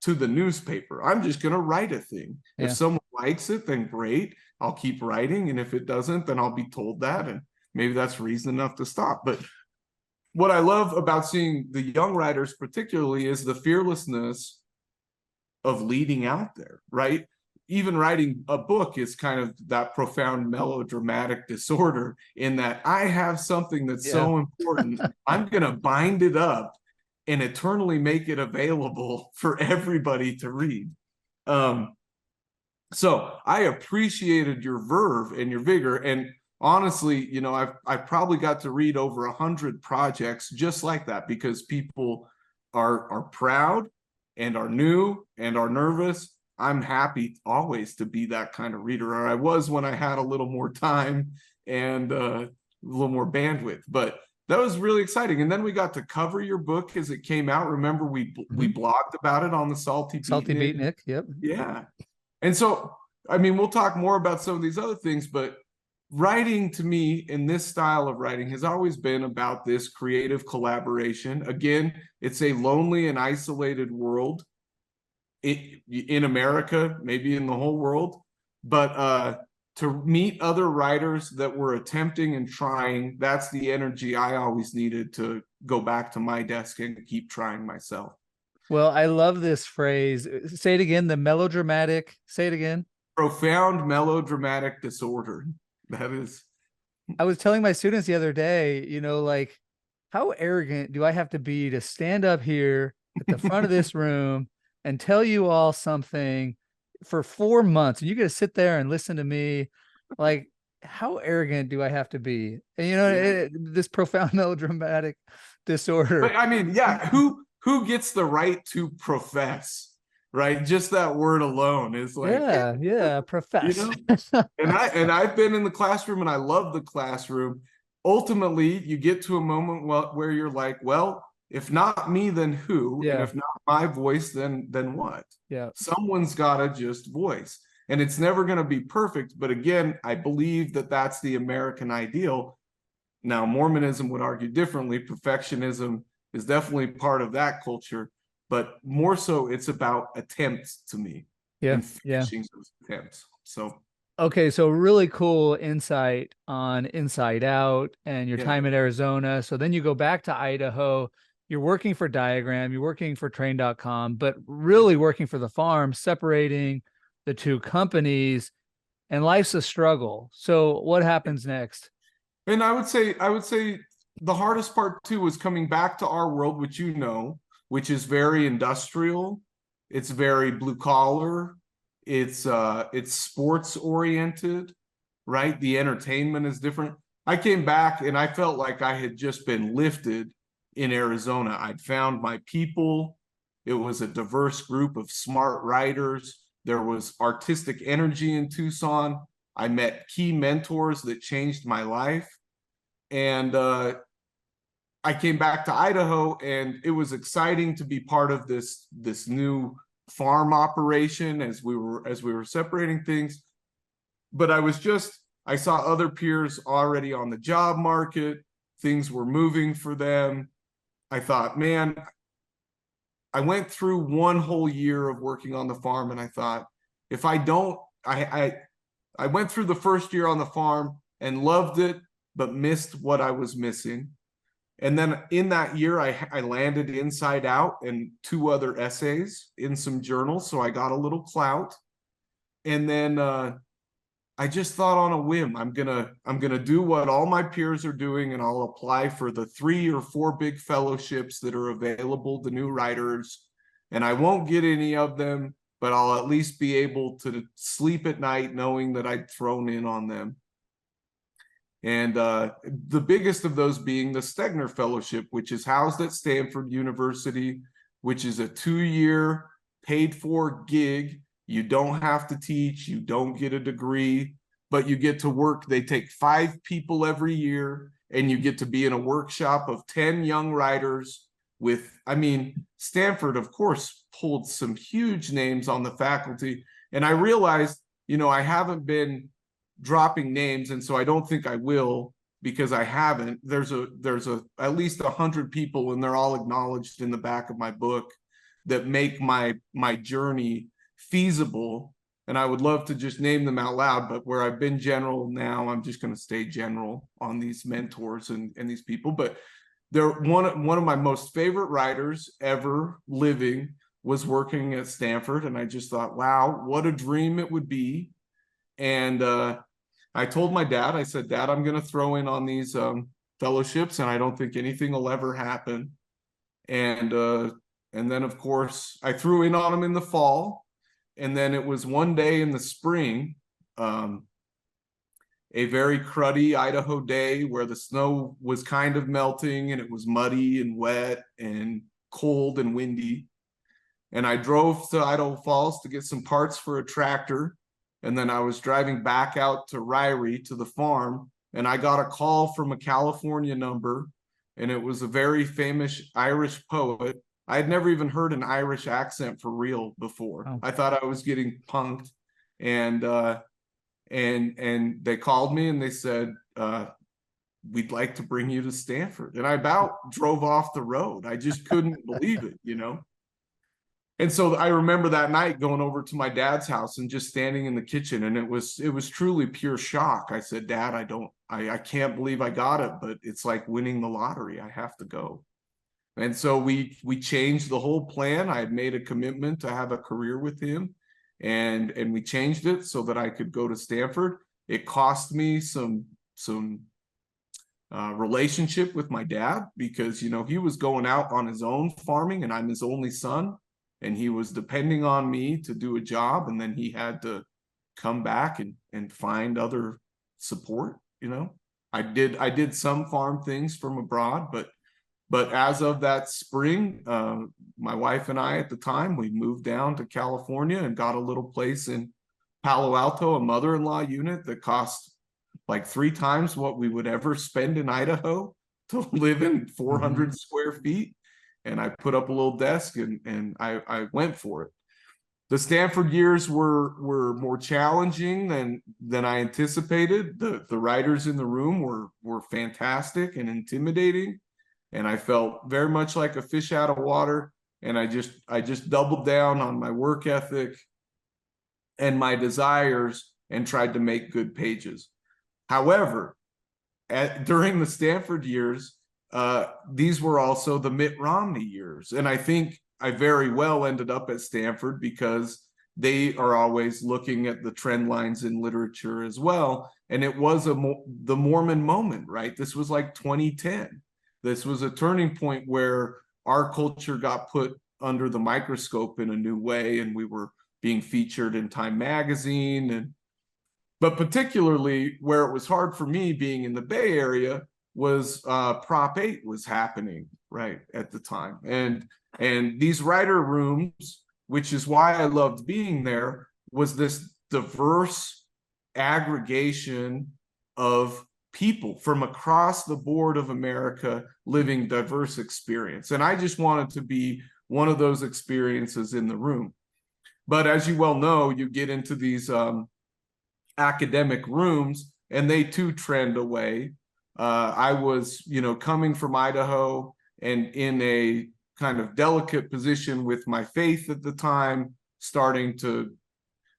to the newspaper. I'm just going to write a thing. Yeah. If someone likes it, then great. I'll keep writing. And if it doesn't, then I'll be told that. And maybe that's reason enough to stop. But what I love about seeing the young writers particularly is the fearlessness of leading out there, right? Even writing a book is kind of that profound melodramatic disorder, in that I have something that's so important, I'm going to bind it up and eternally make it available for everybody to read. So I appreciated your verve and your vigor. And honestly, you know, I've probably got to read over 100 projects just like that, because people are proud and are new and are nervous. I'm happy always to be that kind of reader, or I was when I had a little more time and a little more bandwidth. But that was really exciting. And then we got to cover your book as it came out. Remember, we blogged about it on the Salty Beatnik. Yep. Yeah. And so, I mean, we'll talk more about some of these other things, but writing to me in this style of writing has always been about this creative collaboration. Again, it's a lonely and isolated world in America, maybe in the whole world, but to meet other writers that were attempting and trying, that's the energy I always needed to go back to my desk and keep trying myself. Well, I love this phrase. Say it again, the melodramatic. Say it again. Profound melodramatic disorder. That is. I was telling my students the other day, you know, like, how arrogant do I have to be to stand up here at the front of this room and tell you all something for 4 months, and you get to sit there and listen to me? Like, how arrogant do I have to be? And, you know, this profound melodramatic disorder. But I mean, yeah, who gets the right to profess, right? Just that word alone is like, profess. You know? and I've been in the classroom and I love the classroom. Ultimately, you get to a moment where you're like, well, if not me, then who? And if not my voice, then what? Yeah. Someone's got to just voice. And it's never going to be perfect. But again, I believe that that's the American ideal. Now, Mormonism would argue differently. Perfectionism is definitely part of that culture, but more so it's about attempts to me. And finishing those attempts. So okay, so really cool insight on Inside Out and your time in Arizona. So then you go back to Idaho, you're working for Diagram, you're working for train.com, but really working for the farm, separating the two companies, and life's a struggle. So what happens next? And I would say the hardest part too was coming back to our world, which you know, which is very industrial. It's very blue collar. It's sports oriented, right? The entertainment is different. I came back and I felt like I had just been lifted in Arizona. I'd found my people. It was a diverse group of smart writers. There was artistic energy in Tucson. I met key mentors that changed my life. And I came back to Idaho, and it was exciting to be part of this new farm operation as we were separating things. But I saw other peers already on the job market. Things were moving for them. I thought, man, I went through one whole year of working on the farm, and I thought, if I don't, I went through the first year on the farm and loved it, but missed what I was missing. And then in that year, I landed Inside Out and 2 other essays in some journals, so I got a little clout. And then I just thought on a whim, I'm gonna do what all my peers are doing, and I'll apply for the 3 or 4 big fellowships that are available to new writers. And I won't get any of them, but I'll at least be able to sleep at night knowing that I'd thrown in on them. And the biggest of those being the Stegner Fellowship, which is housed at Stanford University, which is a 2-year paid for gig. You don't have to teach, you don't get a degree, but you get to work. They take 5 people every year, and you get to be in a workshop of 10 young writers with, I mean, Stanford, of course, pulled some huge names on the faculty. And I realized, I haven't been dropping names, and so I don't think I will, because I haven't. There's at least 100 people, and they're all acknowledged in the back of my book, that make my journey feasible. And I would love to just name them out loud, but where I've been general now, I'm just going to stay general on these mentors and these people. But they're one of my most favorite writers ever living was working at Stanford, and I just thought, wow, what a dream it would be. And I told my dad, I said, Dad, I'm going to throw in on these fellowships, and I don't think anything will ever happen. And then, of course, I threw in on them in the fall. And then it was one day in the spring, a very cruddy Idaho day where the snow was kind of melting, and it was muddy and wet and cold and windy. And I drove to Idaho Falls to get some parts for a tractor. And then I was driving back out to Rigby to the farm, and I got a call from a California number, and it was a very famous Irish poet. I had never even heard an Irish accent for real before. Oh. I thought I was getting punked. And they called me and they said, we'd like to bring you to Stanford. And I about drove off the road. I just couldn't believe it, And so I remember that night going over to my dad's house and just standing in the kitchen, and it was truly pure shock. I said, Dad, I can't believe I got it, but it's like winning the lottery. I have to go. And so we changed the whole plan. I had made a commitment to have a career with him, and we changed it so that I could go to Stanford. It cost me some relationship with my dad, because he was going out on his own farming, and I'm his only son, and he was depending on me to do a job, and then he had to come back and find other support. I did some farm things from abroad, but as of that spring, my wife and I at the time, we moved down to California and got a little place in Palo Alto, a mother-in-law unit that cost like 3 times what we would ever spend in Idaho to live in 400 square feet. And I put up a little desk, and I went for it. The Stanford years were more challenging than I anticipated. The writers in the room were fantastic and intimidating. And I felt very much like a fish out of water. And I just doubled down on my work ethic and my desires and tried to make good pages. However, during the Stanford years, these were also the Mitt Romney years. And I think I very well ended up at Stanford because they are always looking at the trend lines in literature as well. And it was the Mormon moment, right? This was like 2010. This was a turning point where our culture got put under the microscope in a new way, and we were being featured in Time magazine. But particularly where it was hard for me being in the Bay Area was Prop 8 was happening right at the time. And these writer rooms, which is why I loved being there, was this diverse aggregation of people from across the board of America living diverse experience. And I just wanted to be one of those experiences in the room. But as you well know, you get into these academic rooms, and they too trend away. I was, coming from Idaho, and in a kind of delicate position with my faith at the time, starting to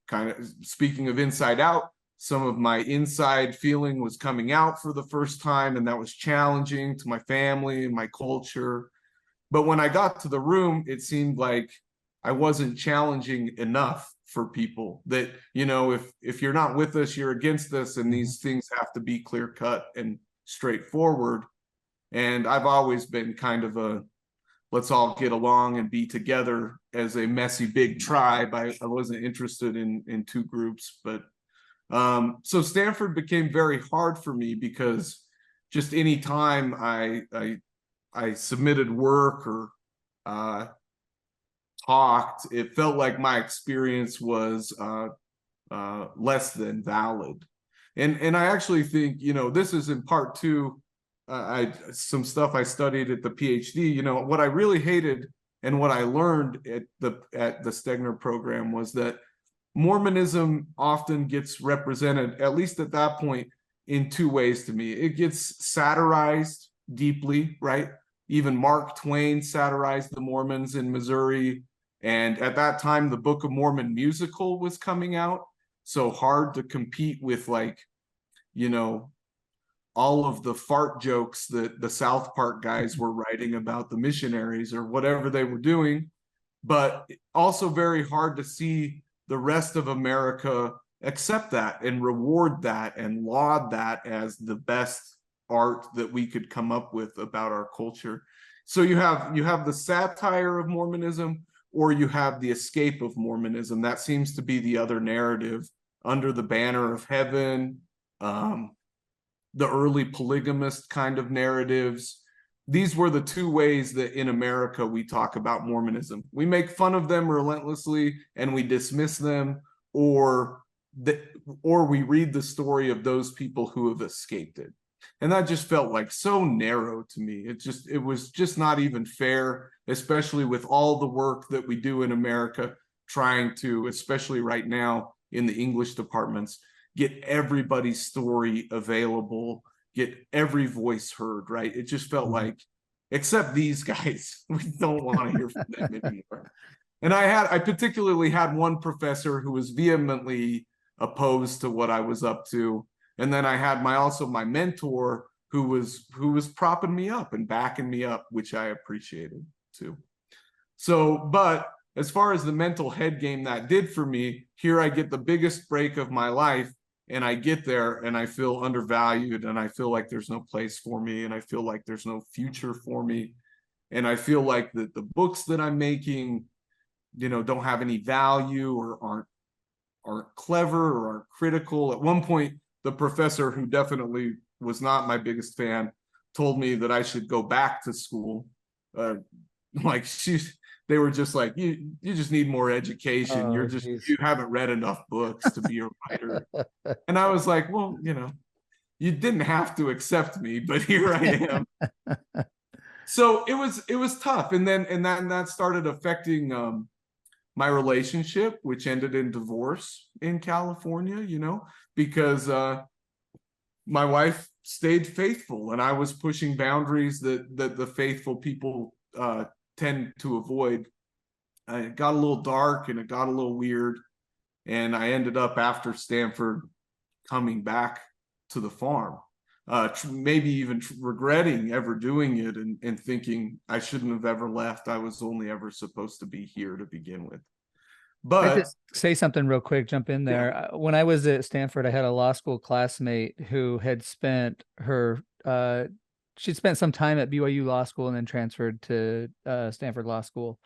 kind of, speaking of inside out, some of my inside feeling was coming out for the first time, and that was challenging to my family and my culture. But when I got to the room, it seemed like I wasn't challenging enough for people, that, you know, if you're not with us, you're against us, and these things have to be clear cut and straightforward. And I've always been kind of a, let's all get along and be together as a messy big tribe. I wasn't interested in two groups. But so Stanford became very hard for me, because just any time I submitted work or talked, it felt like my experience was less than valid. And I actually think, you know, this is in part too, some stuff I studied at the PhD. You know, what I really hated and what I learned at the Stegner program was that Mormonism often gets represented, at least at that point, in two ways to me. It gets satirized deeply, right? Even Mark Twain satirized the Mormons in Missouri. And at that time, the Book of Mormon musical was coming out. So hard to compete with, like, you know, all of the fart jokes that the South Park guys were writing about the missionaries or whatever they were doing. But also very hard to see the rest of America accept that and reward that and laud that as the best art that we could come up with about our culture. So you have the satire of Mormonism, or you have the escape of Mormonism. That seems to be the other narrative under the banner of heaven, the early polygamist kind of narratives. These were the two ways that in America we talk about Mormonism. We make fun of them relentlessly and we dismiss them, or we read the story of those people who have escaped it. And that just felt like so narrow to me. It was just not even fair, especially with all the work that we do in America, trying to, especially right now in the English departments, get everybody's story available, get every voice heard, right? It just felt like, except these guys, we don't want to hear from them anymore. And I particularly had one professor who was vehemently opposed to what I was up to. And then I had my mentor who was propping me up and backing me up, which I appreciated too. So, but as far as the mental head game that did for me, here I get the biggest break of my life, and I get there and I feel undervalued, and I feel like there's no place for me, and I feel like there's no future for me. And I feel like that the books that I'm making, you know, don't have any value, or aren't clever, or aren't critical. At one point, the professor, who definitely was not my biggest fan, told me that I should go back to school. They were just like, you just need more education. You haven't read enough books to be a writer. And I was like, well, you know, you didn't have to accept me, but here I am. So it was tough. And then that started affecting my relationship, which ended in divorce in California, you know, because my wife stayed faithful, and I was pushing boundaries that the faithful people tend to avoid. It got a little dark and it got a little weird, and I ended up, after Stanford, coming back to the farm, maybe even regretting ever doing it, and thinking I shouldn't have ever left. I was only ever supposed to be here to begin with. But I just say something real quick, jump in there. Yeah. When I was at Stanford, I had a law school classmate who had spent she'd spent some time at BYU Law School and then transferred to Stanford Law School.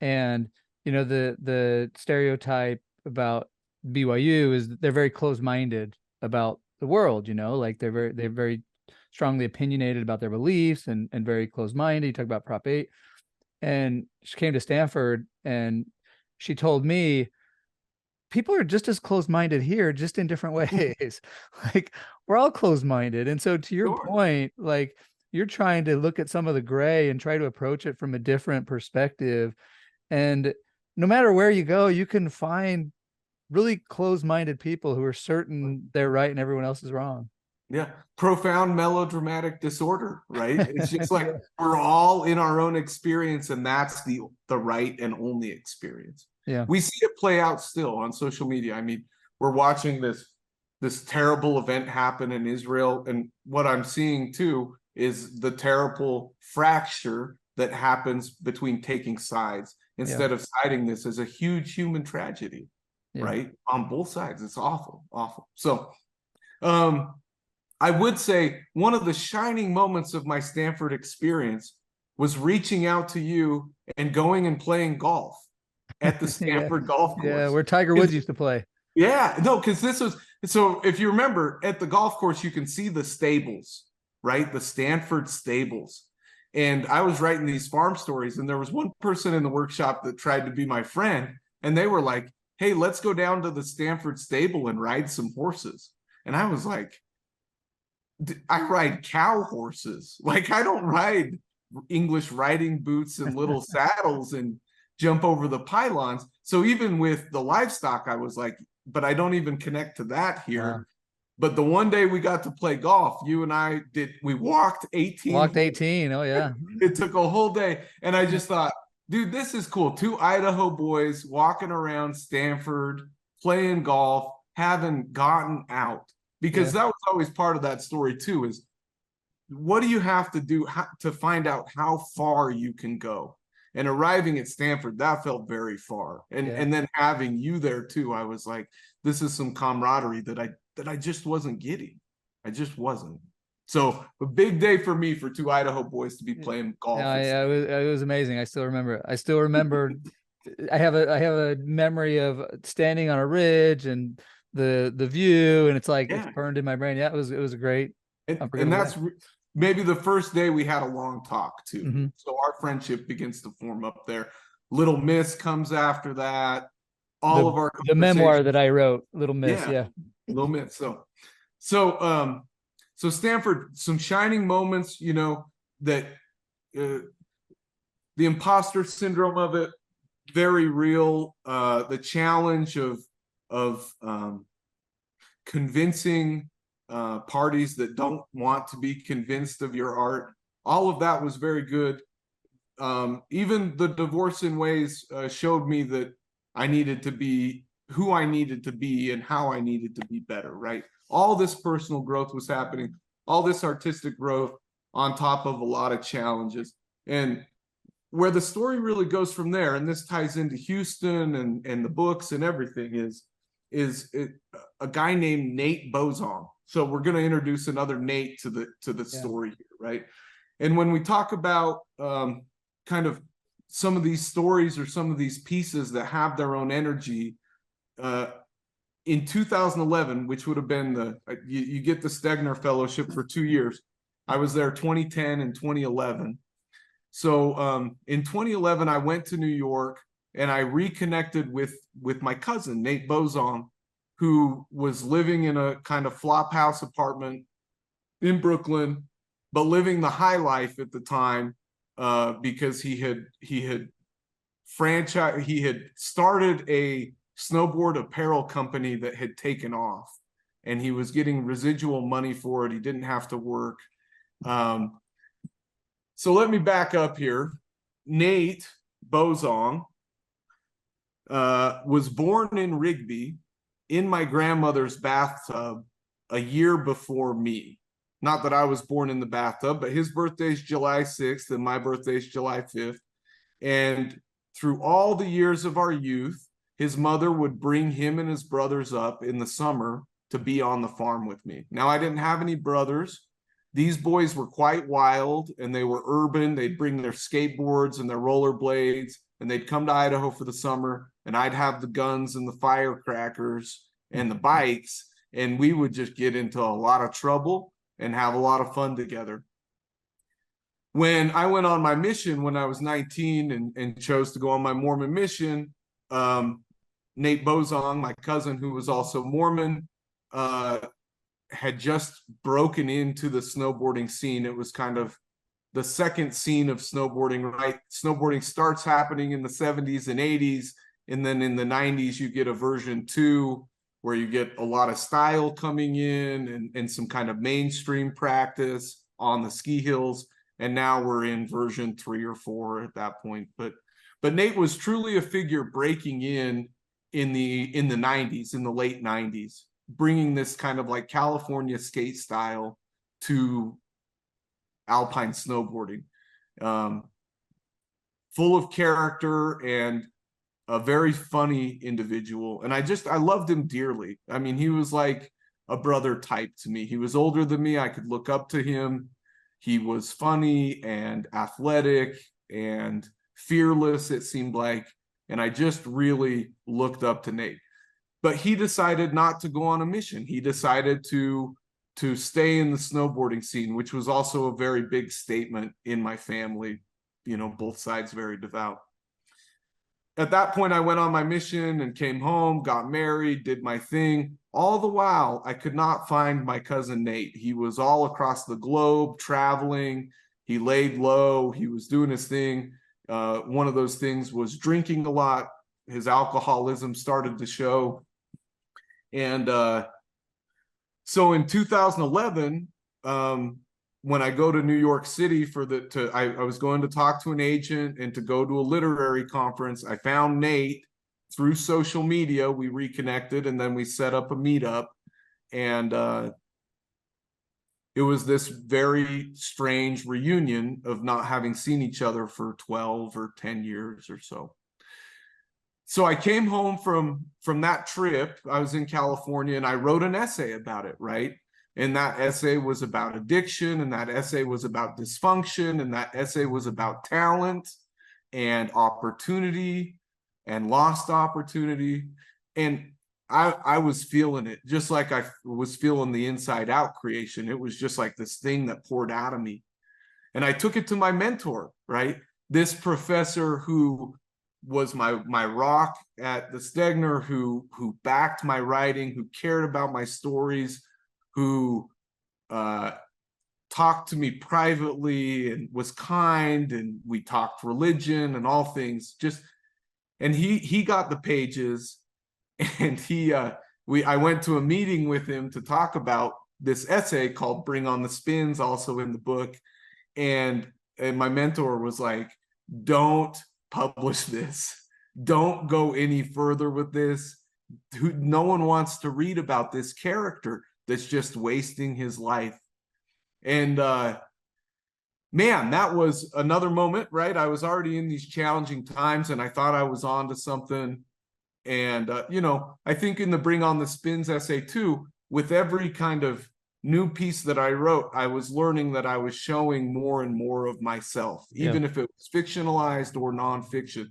And, you know, the stereotype about BYU is that they're very closed-minded about the world, you know, like they're very strongly opinionated about their beliefs, and very closed-minded. You talk about Prop 8. And she came to Stanford, and she told me, people are just as closed-minded here, just in different ways. Like, we're all closed-minded. And so to your point, like, you're trying to look at some of the gray and try to approach it from a different perspective. And no matter where you go, you can find really closed-minded people who are certain they're right and everyone else is wrong. Yeah, profound melodramatic disorder, right? It's just like we're all in our own experience, and that's the right and only experience. Yeah. We see it play out still on social media. I mean, we're watching this terrible event happen in Israel, and what I'm seeing too is the terrible fracture that happens between taking sides instead of citing this as a huge human tragedy, right? On both sides. It's awful, awful. So, I would say one of the shining moments of my Stanford experience was reaching out to you and going and playing golf at the Stanford golf course. Yeah, where Tiger Woods used to play. Yeah, no, because this was, so if you remember, at the golf course, you can see the stables, right? The Stanford stables. And I was writing these farm stories, and there was one person in the workshop that tried to be my friend, and they were like, hey, let's go down to the Stanford stable and ride some horses. And I was like, I ride cow horses. Like, I don't ride English riding boots and little saddles and jump over the pylons. So even with the livestock, I was like, but I don't even connect to that here. Wow. But the one day we got to play golf, you and I we walked 18. Walked 18. Oh, yeah. It took a whole day. And I just thought, dude, this is cool. Two Idaho boys walking around Stanford, playing golf, having gotten out. Because that was always part of that story too, is what do you have to do to find out how far you can go? And arriving at Stanford, that felt very far. And then having you there too, I was like, this is some camaraderie that I just wasn't getting. I just wasn't. So a big day for me for two Idaho boys to be playing golf. Yeah, it was amazing. I still remember it. I still remember I have a memory of standing on a ridge and the view, and it's like it's burned in my brain. Yeah, it was a great. And that's maybe the first day we had a long talk too. So our friendship begins to form up there. Little Miss comes after that. The memoir that I wrote, Little Miss, Little Miss. So Stanford, some shining moments, you know, that the imposter syndrome of it, very real. The challenge of convincing parties that don't want to be convinced of your art. All of that was very good. Even the Divorce in Ways showed me that I needed to be who I needed to be and how I needed to be better, right? All this personal growth was happening, all this artistic growth on top of a lot of challenges. And where the story really goes from there, and this ties into Houston and the books and everything, is a guy named Nate Bozong. So we're going to introduce another Nate to the story here, right? And when we talk about kind of some of these stories or some of these pieces that have their own energy, in 2011, which would have been you get the Stegner Fellowship for 2 years. I was there 2010 and 2011. So in 2011, I went to New York and I reconnected with my cousin, Nate Bozong, who was living in a kind of flop house apartment in Brooklyn, but living the high life at the time because he had started a snowboard apparel company that had taken off, and he was getting residual money for it. He didn't have to work. So let me back up here. Nate Bozong was born in Rigby in my grandmother's bathtub a year before me. Not that I was born in the bathtub, but his birthday is July 6th and my birthday is July 5th. And through all the years of our youth, his mother would bring him and his brothers up in the summer to be on the farm with me. Now, I didn't have any brothers. These boys were quite wild and they were urban. They'd bring their skateboards and their rollerblades, and they'd come to Idaho for the summer, and I'd have the guns and the firecrackers and the bikes, and we would just get into a lot of trouble and have a lot of fun together. When I went on my mission when I was 19 and chose to go on my Mormon mission, Nate Bozong, my cousin, who was also Mormon, had just broken into the snowboarding scene. It was kind of the second scene of snowboarding, right? Snowboarding starts happening in the 70s and 80s, and then in the 90s, you get a version 2 where you get a lot of style coming in and some kind of mainstream practice on the ski hills. And now we're in version 3 or 4 at that point. But Nate was truly a figure breaking in the 90s, in the late 90s, bringing this kind of like California skate style to alpine snowboarding. Full of character and a very funny individual. And I loved him dearly. I mean, he was like a brother type to me. He was older than me. I could look up to him. He was funny and athletic and fearless, it seemed like. And I just really looked up to Nate. But he decided not to go on a mission. He decided to stay in the snowboarding scene, which was also a very big statement in my family. You know, both sides very devout. At that point, I went on my mission and came home, got married, did my thing. All the while, I could not find my cousin Nate. He was all across the globe, traveling. He laid low. He was doing his thing. One of those things was drinking a lot. His alcoholism started to show. And so in 2011, when I go to New York City I was going to talk to an agent and to go to a literary conference. I found Nate through social media. We reconnected and then we set up a meetup. And it was this very strange reunion of not having seen each other for 12 or 10 years or so. So I came home from that trip. I was in California and I wrote an essay about it, right? And that essay was about addiction, and that essay was about dysfunction, and that essay was about talent and opportunity and lost opportunity. And I was feeling it, just like I was feeling the Inside Out creation. It was just like this thing that poured out of me. And I took it to my mentor, right? This professor who was my rock at the Stegner, who backed my writing, who cared about my stories, who talked to me privately and was kind, and we talked religion and all things. And he got the pages, and I went to a meeting with him to talk about this essay called "Bring on the Spins," also in the book. And my mentor was like, "Don't publish this. Don't go any further with this. No one wants to read about this character that's just wasting his life." And man, that was another moment, right? I was already in these challenging times and I thought I was on to something. And you know, I think in the Bring on the Spins essay too, with every kind of new piece that I wrote, I was learning that I was showing more and more of myself, even if it was fictionalized or nonfiction.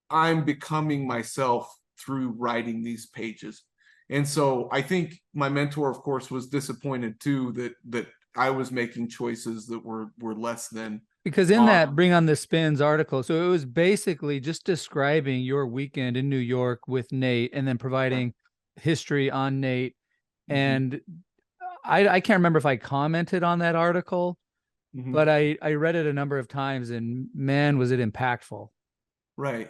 I'm becoming myself through writing these pages. And so I think my mentor, of course, was disappointed too that I was making choices that were less than. Because in that Bring on the Spins article, so it was basically just describing your weekend in New York with Nate and then providing history on Nate. And I can't remember if I commented on that article, but I read it a number of times, and man, was it impactful. Right.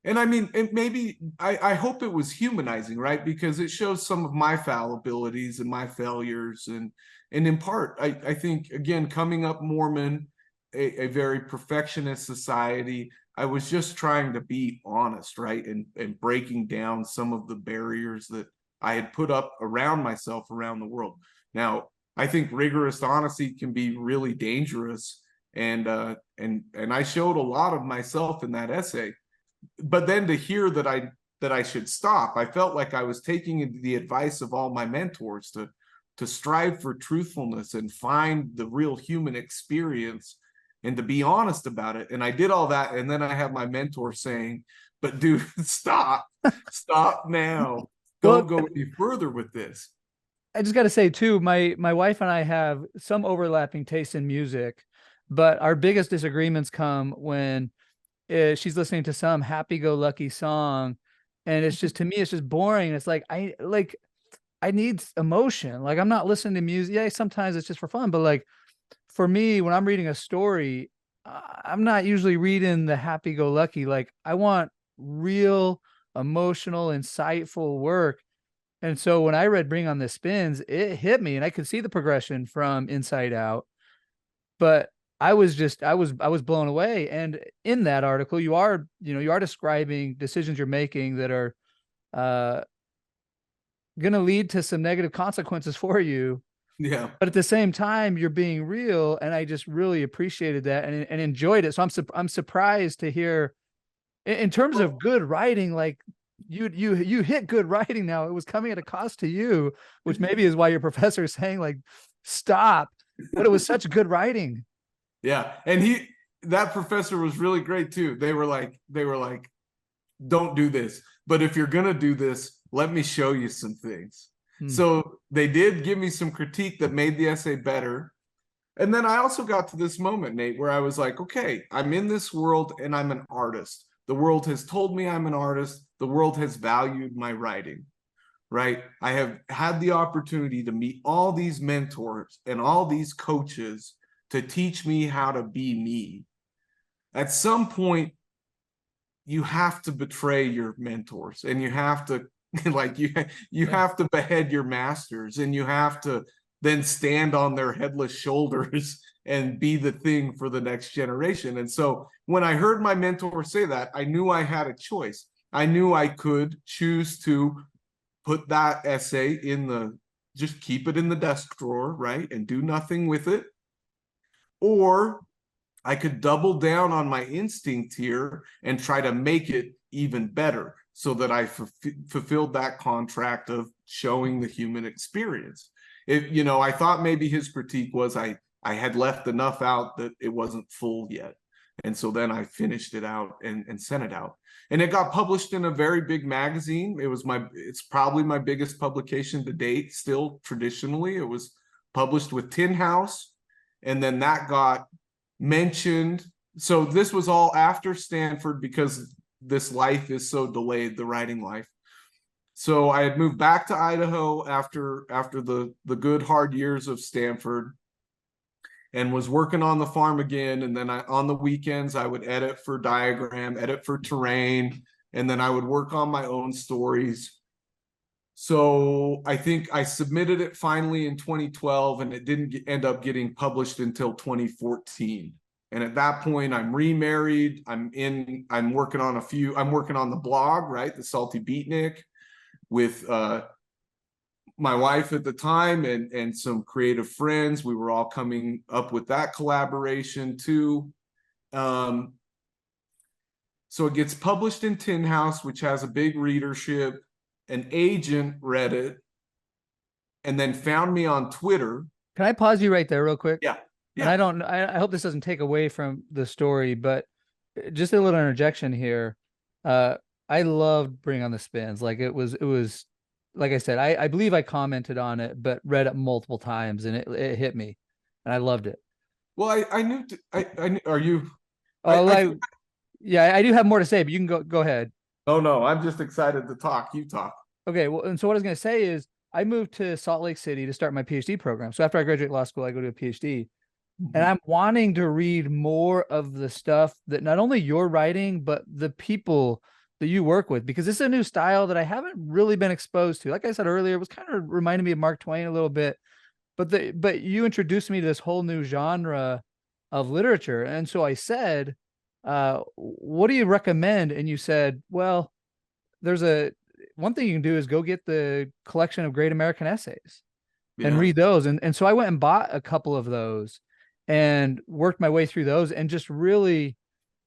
And I mean, and maybe I hope it was humanizing, right? Because it shows some of my fallibilities and my failures. And in part, I think, again, coming up Mormon, a very perfectionist society, I was just trying to be honest, right? And breaking down some of the barriers that I had put up around myself, around the world. Now, I think rigorous honesty can be really dangerous. And I showed a lot of myself in that essay. But then to hear that I should stop, I felt like I was taking the advice of all my mentors to strive for truthfulness and find the real human experience and to be honest about it. And I did all that, and then I have my mentor saying, "But dude, stop now. Don't go any further with this." I just got to say too, my wife and I have some overlapping tastes in music, but our biggest disagreements come when she's listening to some happy-go-lucky song, and it's just, to me, it's just boring. It's like I need emotion. Like, I'm not listening to music. Yeah, sometimes it's just for fun, but like for me, when I'm reading a story, I'm not usually reading the happy-go-lucky. Like, I want real, emotional, insightful work. And so when I read Bring on the Spins, it hit me, and I could see the progression from Inside Out. But I was blown away. And in that article, you are describing decisions you're making that are uh going to lead to some negative consequences for you. Yeah. But at the same time, you're being real, and I just really appreciated that and enjoyed it. So I'm surprised to hear, in terms of good writing, like you hit good writing. Now it was coming at a cost to you, which maybe is why your professor is saying like stop. But it was such good writing. Yeah. And that professor was really great too. They were like, don't do this. But if you're gonna do this, let me show you some things. So they did give me some critique that made the essay better. And then I also got to this moment, Nate, where I was like, okay, I'm in this world and I'm an artist. The world has told me I'm an artist. The world has valued my writing, right? I have had the opportunity to meet all these mentors and all these coaches to teach me how to be me. At some point, you have to betray your mentors, and you have to like you have to behead your masters, and you have to then stand on their headless shoulders and be the thing for the next generation. And so when I heard my mentor say that, I knew I had a choice. I knew I could choose to put that essay just keep it in the desk drawer, right, and do nothing with it. Or I could double down on my instinct here and try to make it even better, so that I fulfilled that contract of showing the human experience. I thought maybe his critique was I had left enough out that it wasn't full yet. And so then I finished it out and sent it out. And it got published in a very big magazine. It's probably my biggest publication to date, still traditionally. It was published with Tin House, and then that got mentioned. So this was all after Stanford, because this life is so delayed, the writing life. So I had moved back to Idaho after the good hard years of Stanford, and was working on the farm again. And then on the weekends, I would edit for Diagram, edit for Terrain, and then I would work on my own stories. So I think I submitted it finally in 2012, and it didn't end up getting published until 2014. And at that point, I'm remarried. I'm working on the blog, right? The Salty Beatnik, with my wife at the time and some creative friends. We were all coming up with that collaboration too. So it gets published in Tin House, which has a big readership. An agent read it and then found me on Twitter. Can I pause you right there real quick? Yeah. And I hope this doesn't take away from the story, but just a little interjection here. I loved Bring on the Spins. Like it was like I said, I believe I commented on it, but read it multiple times, and it hit me, and I loved it. Well, I knew. Are you? Yeah, I do have more to say, but you can go ahead. Oh no, I'm just excited to talk. You talk. Okay, well, and so what I was going to say is I moved to Salt Lake City to start my PhD program. So after I graduate law school, I go to a PhD. And I'm wanting to read more of the stuff that not only you're writing, but the people that you work with, because this is a new style that I haven't really been exposed to. Like I said earlier, it was kind of reminding me of Mark Twain a little bit, but you introduced me to this whole new genre of literature. And so I said, what do you recommend? And you said, well, there's one thing you can do is go get the collection of Great American Essays and read those. And so I went and bought a couple of those and worked my way through those and just really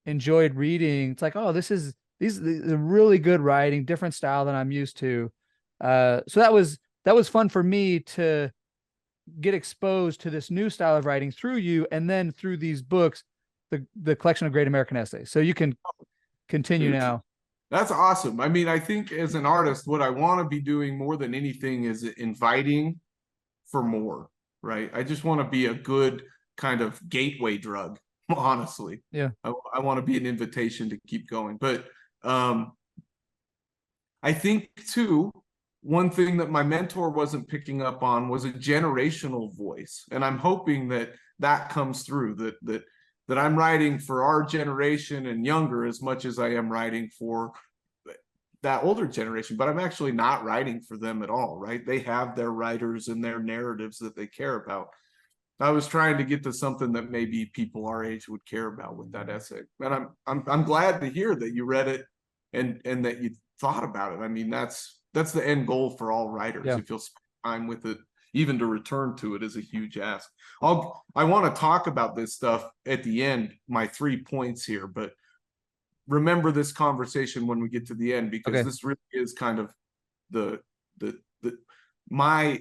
enjoyed reading. It's like, oh, these are really good writing, different style than I'm used to. So that was fun for me to get exposed to this new style of writing through you, and then through these books, the collection of Great American Essays. So you can continue now. That's awesome. I mean, I think as an artist, what I want to be doing more than anything is inviting for more, right? I just want to be a good kind of gateway drug, honestly. Yeah. I want to be an invitation to keep going. But I think too, one thing that my mentor wasn't picking up on was a generational voice. And I'm hoping that comes through, that I'm writing for our generation and younger as much as I am writing for that older generation, but I'm actually not writing for them at all, right? They have their writers and their narratives that they care about. I was trying to get to something that maybe people our age would care about with that essay. And I'm glad to hear that you read it and that you thought about it. I mean, that's the end goal for all writers. Yeah. If you'll spend time with it, even to return to it is a huge ask. I want to talk about this stuff at the end, my 3 points here, but remember this conversation when we get to the end, because this really is kind of the my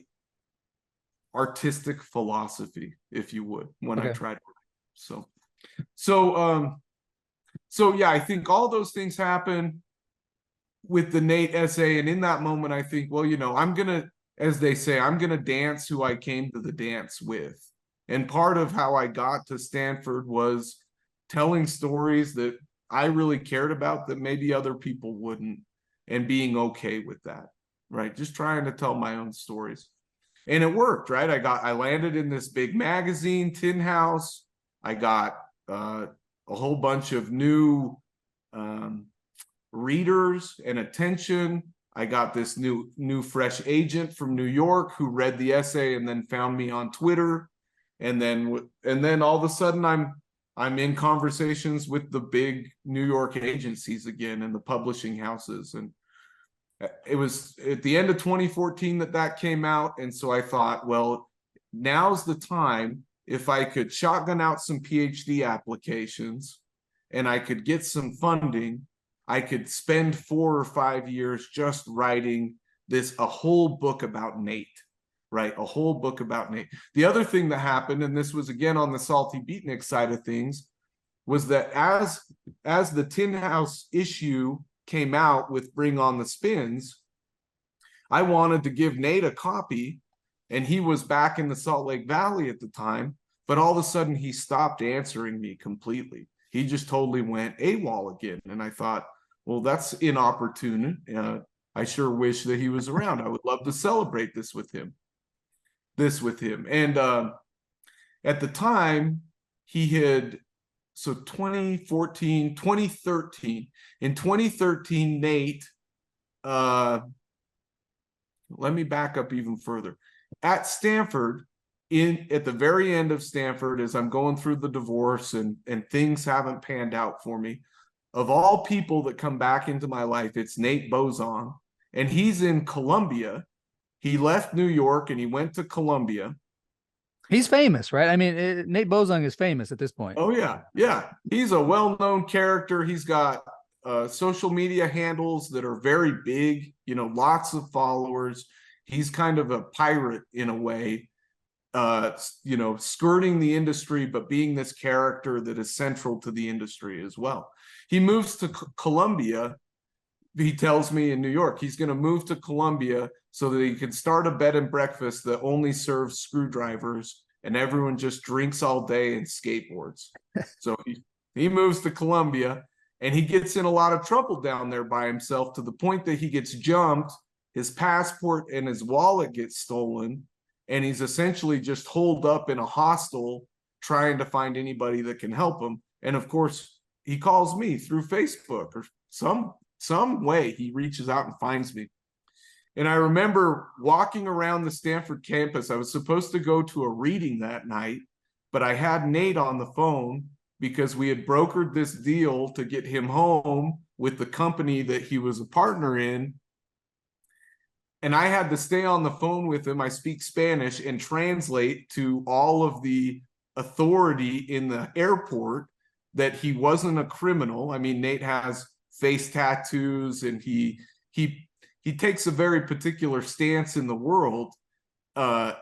artistic philosophy, if you would, when I try to write. So yeah, I think all those things happen with the Nate essay, and in that moment I think, well, I'm gonna, as they say, I'm gonna dance who I came to the dance with. And part of how I got to Stanford was telling stories that I really cared about that maybe other people wouldn't, and being okay with that, right? Just trying to tell my own stories. And it worked, right? I landed in this big magazine, Tin House. I got a whole bunch of new readers and attention. I got this new fresh agent from New York who read the essay and then found me on Twitter. And then all of a sudden I'm in conversations with the big New York agencies again and the publishing houses. And it was at the end of 2014 that came out. And so I thought, well, now's the time. If I could shotgun out some PhD applications and I could get some funding, I could spend 4 or 5 years just writing a whole book about Nate, right? A whole book about Nate. The other thing that happened, and this was again on the Salty Beatnik side of things, was that as the Tin House issue came out with Bring on the Spins, I wanted to give Nate a copy, and he was back in the Salt Lake Valley at the time, but all of a sudden he stopped answering me completely. He just totally went AWOL again. And I thought, well, that's inopportune. I sure wish that he was around. I would love to celebrate this with him. And at the time, he had, so 2014, 2013. In 2013, Nate, let me back up even further. At Stanford, at the very end of Stanford, as I'm going through the divorce and things haven't panned out for me, of all people that come back into my life, it's Nate Bozon, and he's in Columbia. He left New York and he went to Columbia. He's famous, right? I mean, Nate Bozon is famous at this point. Oh yeah. He's a well-known character. He's got social media handles that are very big, lots of followers. He's kind of a pirate in a way, skirting the industry, but being this character that is central to the industry as well. He moves to Columbia. He tells me in New York, he's going to move to Columbia so that he can start a bed and breakfast that only serves screwdrivers and everyone just drinks all day and skateboards. So he moves to Columbia and he gets in a lot of trouble down there by himself, to the point that he gets jumped, his passport and his wallet gets stolen, and he's essentially just holed up in a hostel trying to find anybody that can help him. And of course, he calls me through Facebook or some way. He reaches out and finds me. And I remember walking around the Stanford campus. I was supposed to go to a reading that night, but I had Nate on the phone because we had brokered this deal to get him home with the company that he was a partner in. And I had to stay on the phone with him. I speak Spanish and translate to all of the authority in the airport that he wasn't a criminal. I mean, Nate has face tattoos and he takes a very particular stance in the world that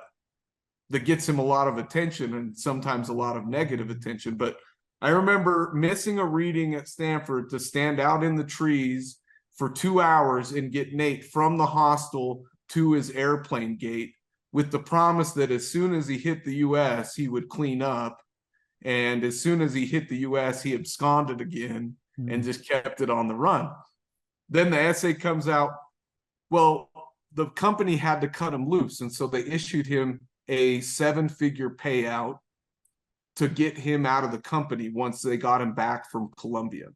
gets him a lot of attention and sometimes a lot of negative attention. But I remember missing a reading at Stanford to stand out in the trees for 2 hours and get Nate from the hostel to his airplane gate with the promise that as soon as he hit the US, he would clean up. And as soon as he hit the US, he absconded again and just kept it on the run. Then the essay comes out. Well, the company had to cut him loose. And so they issued him a 7-figure payout to get him out of the company once they got him back from Columbia.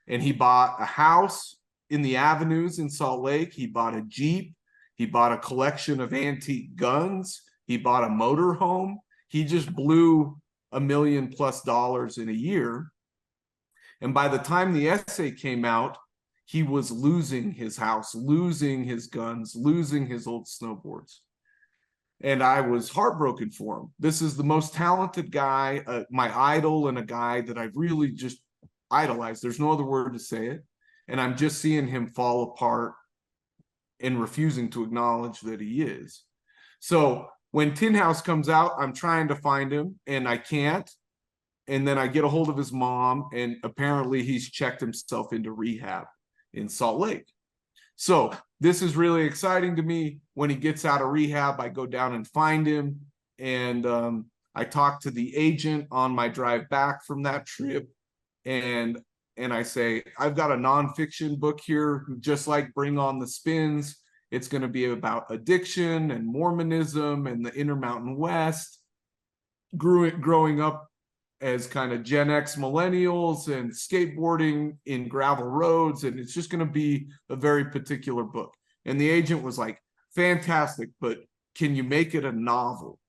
And he bought a house in the avenues in Salt Lake. He bought a Jeep. He bought a collection of antique guns. He bought a motorhome. He just blew $1 million+ in a year. And by the time the essay came out, he was losing his house, losing his guns, losing his old snowboards. And I was heartbroken for him. This is the most talented guy, my idol, and a guy that I've really just idolized. There's no other word to say it. And I'm just seeing him fall apart and refusing to acknowledge that he is. So when Tin House comes out, I'm trying to find him and I can't. And then I get a hold of his mom, and apparently he's checked himself into rehab in Salt Lake. So this is really exciting to me. When he gets out of rehab, I go down and find him. And I talk to the agent on my drive back from that trip. And I say, I've got a nonfiction book here, just like Bring on the Spins. It's going to be about addiction and Mormonism and the Intermountain West, growing up as kind of Gen X millennials and skateboarding in gravel roads. And it's just going to be a very particular book. And the agent was like, fantastic, but can you make it a novel?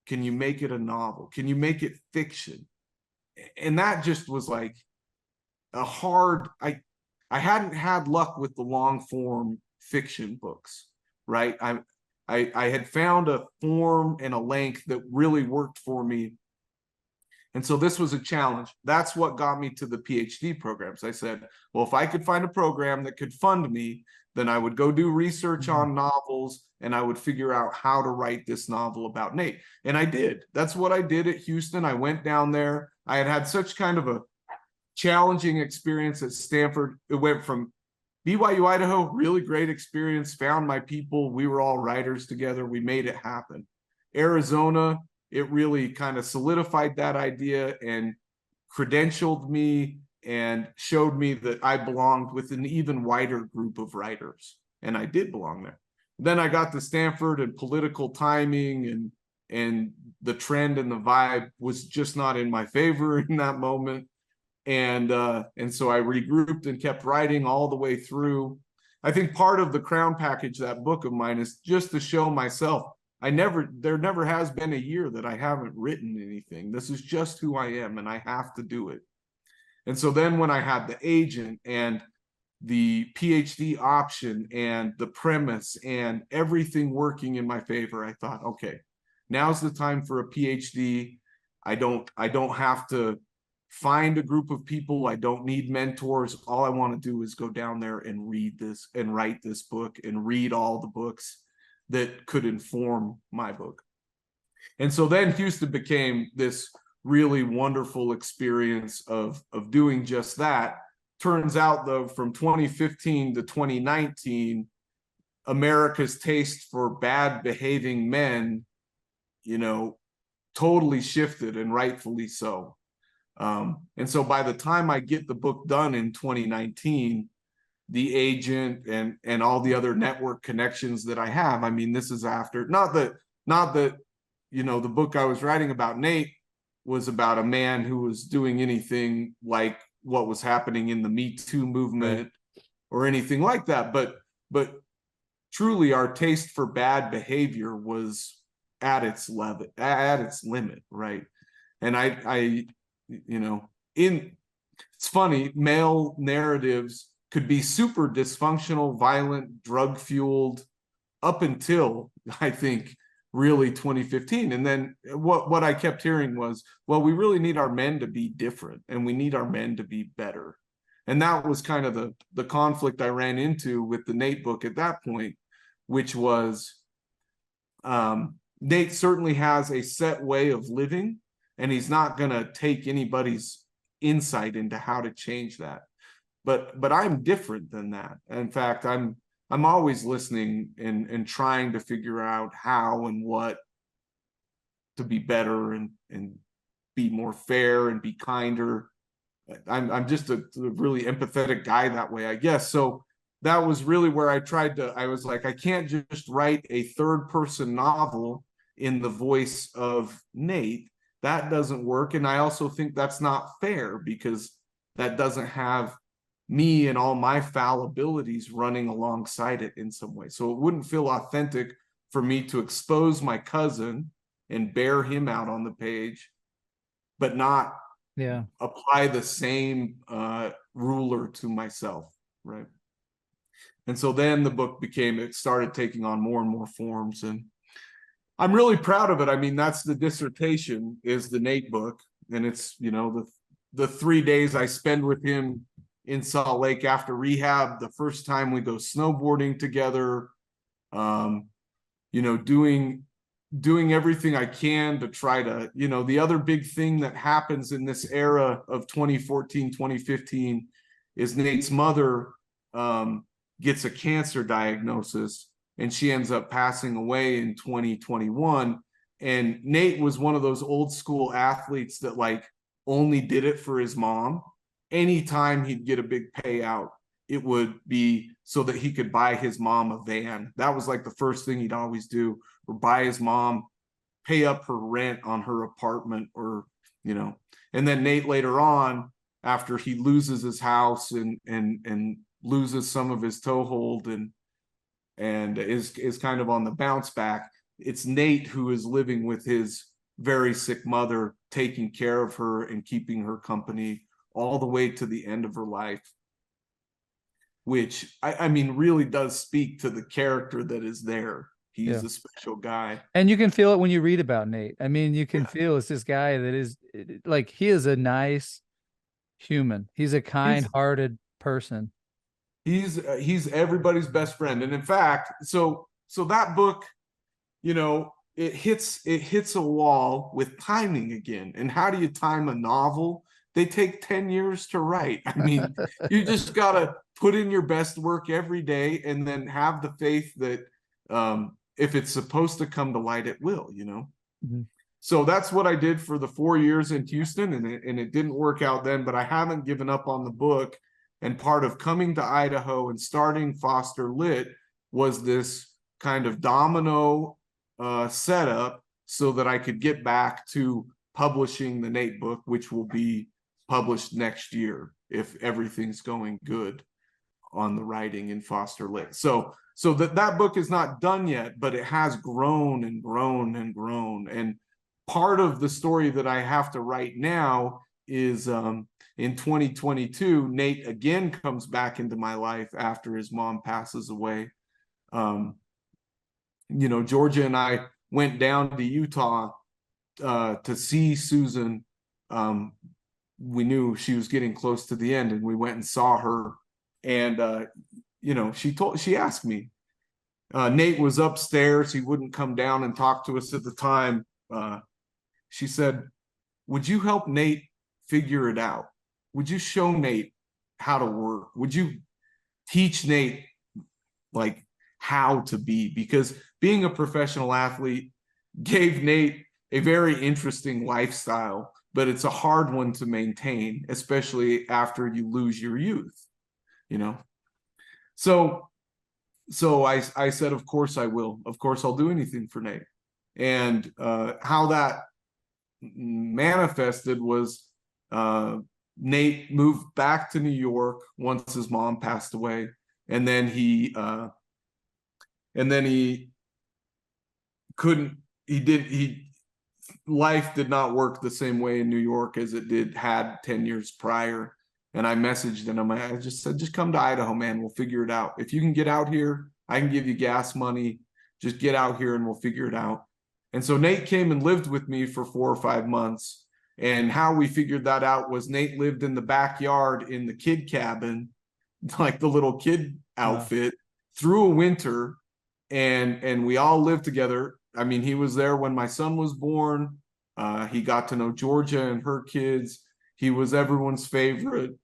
Can you make it a novel? Can you make it fiction? And that just was like a hard, I hadn't had luck with the long form fiction books, right? I had found a form and a length that really worked for me. And so this was a challenge. That's what got me to the PhD programs. I said, well, if I could find a program that could fund me, then I would go do research on novels and I would figure out how to write this novel about Nate. And I did. That's what I did at Houston. I went down there. I had had such kind of a challenging experience at Stanford. It went from BYU Idaho, really great experience, found my people. We were all writers together. We made it happen. Arizona, it really kind of solidified that idea and credentialed me and showed me that I belonged with an even wider group of writers. And I did belong there. Then I got to Stanford, and political timing and the trend and the vibe was just not in my favor in that moment. And so I regrouped and kept writing all the way through. I think part of the crown package, that book of mine, is just to show myself there never has been a year that I haven't written anything. This is just who I am, and I have to do it. And so then when I had the agent and the PhD option and the premise and everything working in my favor, I thought, okay, now's the time for a PhD. I don't have to find a group of people. I don't need mentors. All I want to do is go down there and read this and write this book and read all the books that could inform my book. And so then Houston became this really wonderful experience of doing just that. Turns out, though, from 2015 to 2019, America's taste for bad behaving men, totally shifted, and rightfully so. And so by the time I get the book done in 2019, the agent and all the other network connections that I have, I mean, this is after, not that the book I was writing about Nate was about a man who was doing anything like what was happening in the Me Too movement or anything like that. But truly our taste for bad behavior was at its limit, right? And it's funny, male narratives could be super dysfunctional, violent, drug-fueled up until, I think, really 2015. And then what I kept hearing was, well, we really need our men to be different, and we need our men to be better. And that was kind of the conflict I ran into with the Nate book at that point, which was Nate certainly has a set way of living, and he's not going to take anybody's insight into how to change that. But I'm different than that. In fact, I'm always listening and trying to figure out how and what to be better and be more fair and be kinder. I'm just a really empathetic guy that way, I guess. So that was really where I was like, I can't just write a third person novel in the voice of Nate. That doesn't work. And I also think that's not fair, because that doesn't have me and all my fallibilities running alongside it in some way. So it wouldn't feel authentic for me to expose my cousin and bear him out on the page, but not apply the same ruler to myself, right? And so then the book it started taking on more and more forms, and I'm really proud of it. I mean, that's the dissertation, is the Nate book, and it's, you know, the 3 days I spend with him in Salt Lake after rehab, the first time we go snowboarding together, you know, doing everything I can to try to, you know, the other big thing that happens in this era of 2014, 2015 is Nate's mother gets a cancer diagnosis, and she ends up passing away in 2021. And Nate was one of those old school athletes that like only did it for his mom. Anytime he'd get a big payout, it would be so that he could buy his mom a van. That was like the first thing he'd always do, or buy his mom, pay up her rent on her apartment, or, you know. And then Nate later on, after he loses his house and loses some of his toehold and is kind of on the bounce back, it's Nate who is living with his very sick mother, taking care of her and keeping her company all the way to the end of her life, which I mean really does speak to the character that is there. He's a special guy. And you can feel it when you read about Nate. I mean, you can feel it's this guy that is like, he is a nice human. He's a kind-hearted person. He's everybody's best friend. And in fact, so that book, you know, it hits a wall with timing again. And how do you time a novel? They take 10 years to write. I mean, you just gotta put in your best work every day, and then have the faith that if it's supposed to come to light, it will, you know. So that's what I did for the 4 years in Houston, and it didn't work out then, but I haven't given up on the book. And part of coming to Idaho and starting Foster Lit was this kind of domino setup so that I could get back to publishing the Nate book, which will be published next year if everything's going good on the writing in Foster Lit. So that book is not done yet, but it has grown and grown and grown. And part of the story that I have to write now is in 2022, Nate again comes back into my life after his mom passes away. You know, Georgia and I went down to Utah to see Susan. We knew she was getting close to the end, and we went and saw her. And you know, she asked me. Nate was upstairs. He wouldn't come down and talk to us at the time. She said, "Would you help Nate figure it out? Would you show Nate how to work? Would you teach Nate like how to be?" Because being a professional athlete gave Nate a very interesting lifestyle, but it's a hard one to maintain, especially after you lose your youth, you know? So I said, of course I will. Of course I'll do anything for Nate. And how that manifested was Nate moved back to New York once his mom passed away, and then he life did not work the same way in New York as it had 10 years prior. And I messaged him. I just said, just come to Idaho, man. We'll figure it out. If you can get out here, I can give you gas money. Just get out here and we'll figure it out. And so Nate came and lived with me for 4 or 5 months. And how we figured that out was Nate lived in the backyard in the kid cabin, like the little kid outfit, through a winter. And we all lived together. I mean, he was there when my son was born. He got to know Georgia and her kids. He was everyone's favorite.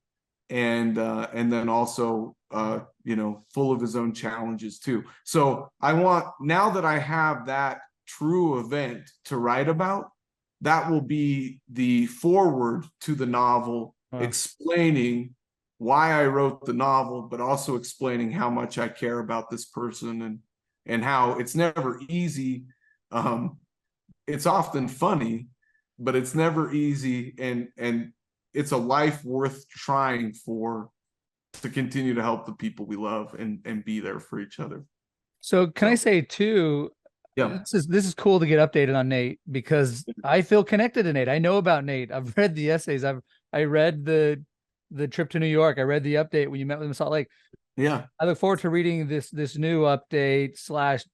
And then also, you know, full of his own challenges too. So I want, now that I have that true event to write about, that will be the forward to the novel, explaining why I wrote the novel, but also explaining how much I care about this person and how it's never easy. It's often funny, but it's never easy, and it's a life worth trying for to continue to help the people we love and be there for each other. So can I say too, Yeah. this is cool to get updated on Nate, because I feel connected to Nate. I know about Nate. I've read the essays. I read the trip to New York. I read the update when you met with him in Salt Lake. Yeah. I look forward to reading this new update slash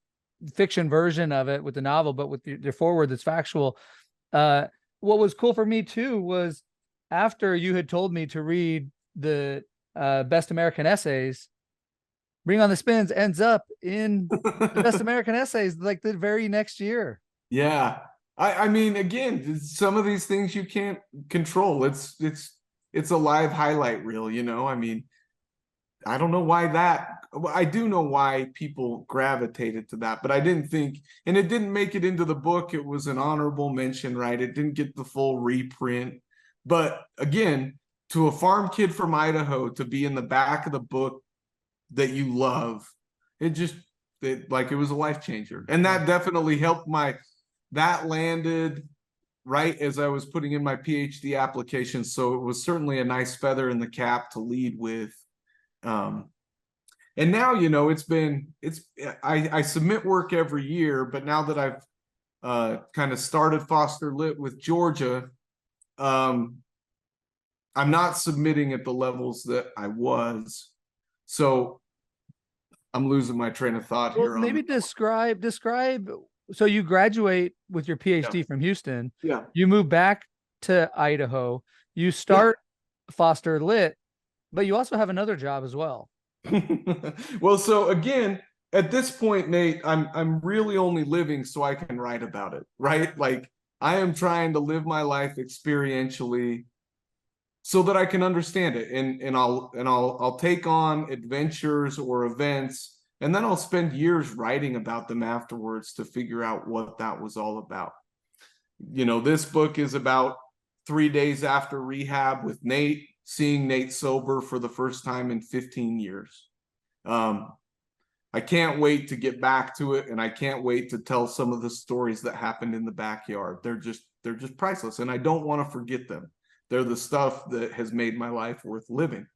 fiction version of it with the novel, but with your foreword that's factual. What was cool for me too was after you had told me to read the Best American Essays, Bring on the Spins ends up in the Best American Essays like the very next year. Yeah. I mean, again, some of these things you can't control. It's a live highlight reel, you know. I mean, I don't know why that. I do know why people gravitated to that, but I didn't think, and it didn't make it into the book. It was an honorable mention, right? It didn't get the full reprint. But again, to a farm kid from Idaho to be in the back of the book that you love, it was a life changer. And that definitely helped that landed right as I was putting in my PhD application. So it was certainly a nice feather in the cap to lead with. And now, you know, I submit work every year, but now that I've kind of started Foster Lit with Georgia, I'm not submitting at the levels that I was. So I'm losing my train of thought here. Maybe describe. So you graduate with your PhD from Houston. Yeah. You move back to Idaho. You start Foster Lit, but you also have another job as well. Well, so again, at this point, Nate, I'm really only living so I can write about it, right? Like I am trying to live my life experientially so that I can understand it. And I'll take on adventures or events, and then I'll spend years writing about them afterwards to figure out what that was all about. You know, this book is about 3 days after rehab with Nate, seeing Nate sober for the first time in 15 years. I can't wait to get back to it, and I can't wait to tell some of the stories that happened in the backyard. They're just priceless, and I don't want to forget them. They're the stuff that has made my life worth living.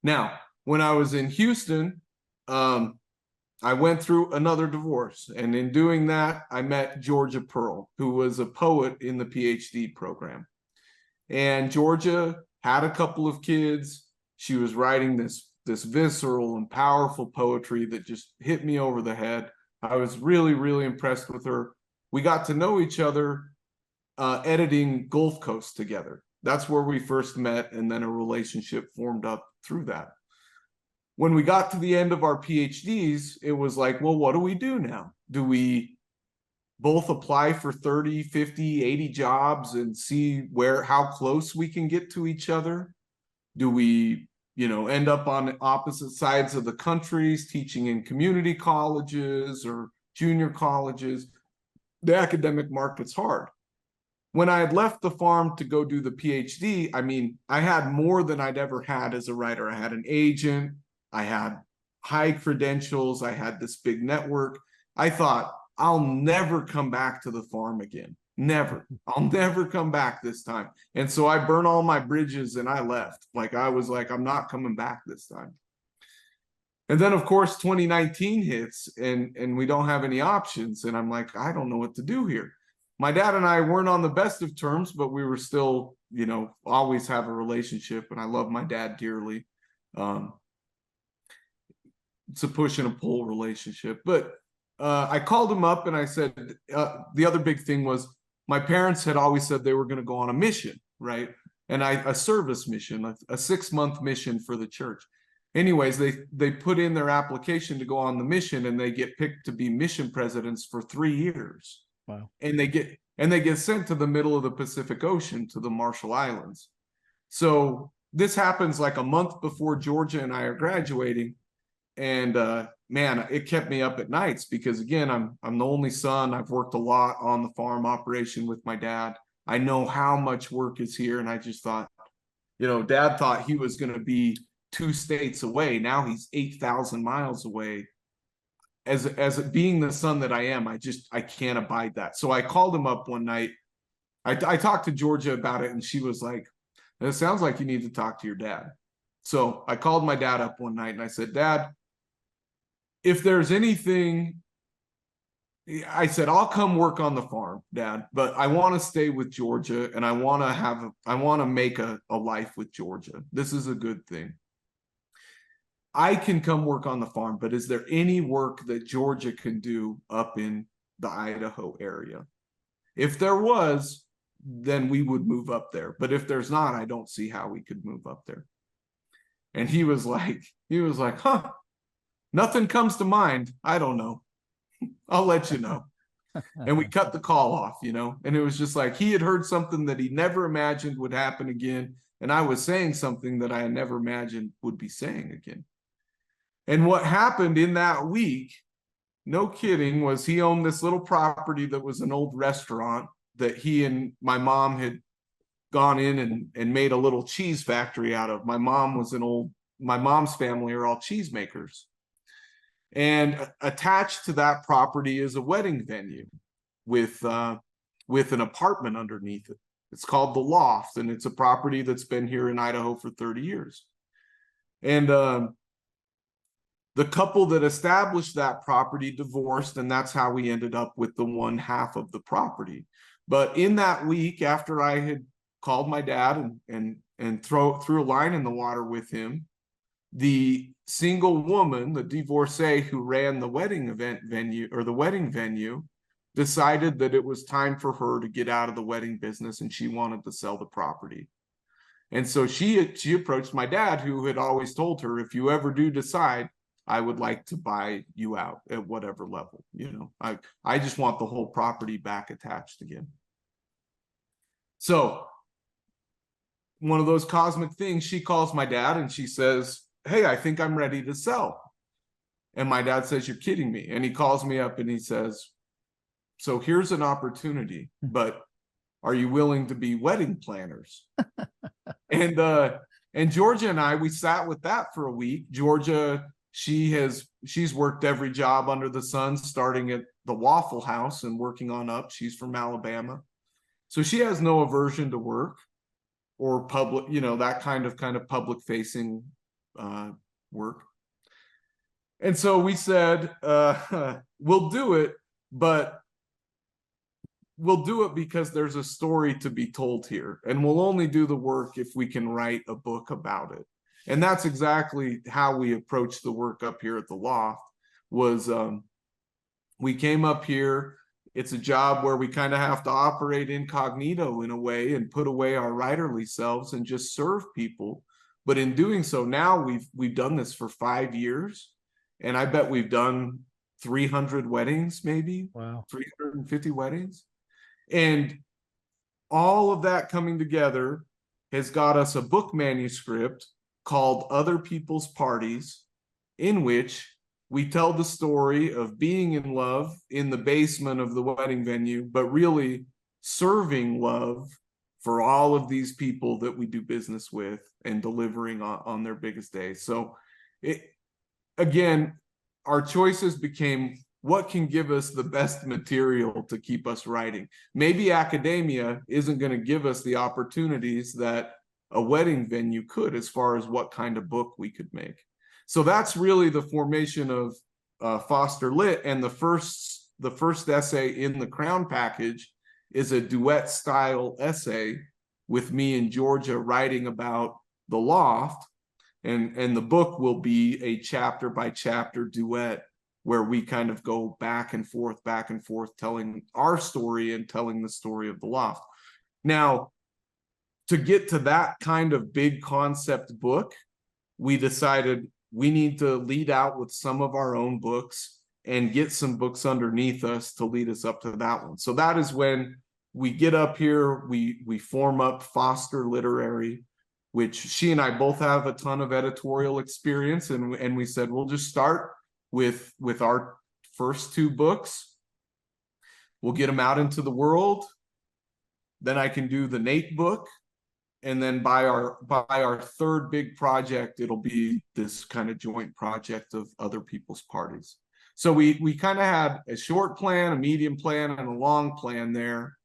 Now, when I was in Houston, I went through another divorce, and in doing that, I met Georgia Pearle, who was a poet in the PhD program. And Georgia had a couple of kids. She was writing this visceral and powerful poetry that just hit me over the head. I was really, really impressed with her. We got to know each other editing Gulf Coast together. That's where we first met, and then a relationship formed up through that. When we got to the end of our PhDs, it was like, well, what do we do now? Do we both apply for 30, 50, 80 jobs and see how close we can get to each other? Do we, you know, end up on opposite sides of the countries, teaching in community colleges or junior colleges? The academic market's hard. When I had left the farm to go do the PhD, I mean, I had more than I'd ever had as a writer. I had an agent, I had high credentials, I had this big network. I thought, I'll never come back to the farm again. Never. I'll never come back this time. And so I burned all my bridges and I left. Like I was like, I'm not coming back this time. And then of course 2019 hits and we don't have any options. And I'm like, I don't know what to do here. My dad and I weren't on the best of terms, but we were still, you know, always have a relationship, and I love my dad dearly. It's a push and a pull relationship. But I called him up and I said, the other big thing was my parents had always said they were going to go on a mission, right? And a service mission, a 6-month mission for the church. Anyways, they put in their application to go on the mission, and they get picked to be mission presidents for 3 years. Wow. And they get sent to the middle of the Pacific Ocean, to the Marshall Islands. So this happens like a month before Georgia and I are graduating. And man, it kept me up at nights because again, I'm the only son. I've worked a lot on the farm operation with my dad. I know how much work is here. And I just thought, you know, Dad thought he was going to be 2 states away. Now he's 8,000 miles away. As being the son that I am, I can't abide that. So I called him up one night. I talked to Georgia about it, and she was like, "It sounds like you need to talk to your dad." So I called my dad up one night and I said, Dad, if there's anything, I said, I'll come work on the farm, Dad, but I want to stay with Georgia and I want to make a life with Georgia. This is a good thing. I can come work on the farm, but is there any work that Georgia can do up in the Idaho area? If there was, then we would move up there. But if there's not, I don't see how we could move up there. And he was like, huh, nothing comes to mind. I don't know. I'll let you know. And we cut the call off, and it was just like he had heard something that he never imagined would happen again. And I was saying something that I had never imagined would be saying again. And what happened in that week, no kidding, was he owned this little property that was an old restaurant that he and my mom had gone in and made a little cheese factory out of. My mom's family are all cheesemakers. And attached to that property is a wedding venue with an apartment underneath it. It's called The Loft, and it's a property that's been here in Idaho for 30 years. And the couple that established that property divorced, and that's how we ended up with the one half of the property. But in that week, after I had called my dad and threw a line in the water with him, the single woman, the divorcee who ran the wedding venue, decided that it was time for her to get out of the wedding business and she wanted to sell the property. And so she approached my dad, who had always told her, if you ever do decide, I would like to buy you out at whatever level, I just want the whole property back attached again. So one of those cosmic things, she calls my dad and she says, hey, I think I'm ready to sell. And my dad says, you're kidding me. And he calls me up and he says, so here's an opportunity, but are you willing to be wedding planners? And Georgia and I, we sat with that for a week. Georgia, she's worked every job under the sun, starting at the Waffle House and working on up. She's from Alabama. So she has no aversion to work or public, that kind of public facing work. And so we said, we'll do it, but we'll do it because there's a story to be told here, and we'll only do the work if we can write a book about it. And that's exactly how we approached the work up here at the Loft. Was we came up here. It's a job where we kind of have to operate incognito in a way and put away our writerly selves and just serve people. But in doing so, now we've done this for 5 years, and I bet we've done 300 weddings, maybe. Wow. 350 weddings. And all of that coming together has got us a book manuscript called Other People's Parties, in which we tell the story of being in love in the basement of the wedding venue, but really serving love for all of these people that we do business with and delivering on their biggest days. So again, our choices became, what can give us the best material to keep us writing? Maybe academia isn't going to give us the opportunities that a wedding venue could, as far as what kind of book we could make. So that's really the formation of Foster Lit. And the first essay in the Crown package is a duet style essay with me and Georgia writing about the Loft. And the book will be a chapter by chapter duet where we kind of go back and forth, telling our story and telling the story of the Loft. Now, to get to that kind of big concept book, we decided we need to lead out with some of our own books and get some books underneath us to lead us up to that one. So that is when we get up here, we form up Foster Literary, which she and I both have a ton of editorial experience. And we said, we'll just start with our first 2 books. We'll get them out into the world. Then I can do the Nate book. And then by our third big project, it'll be this kind of joint project of Other People's Parties. So we kind of had a short plan, a medium plan, and a long plan there,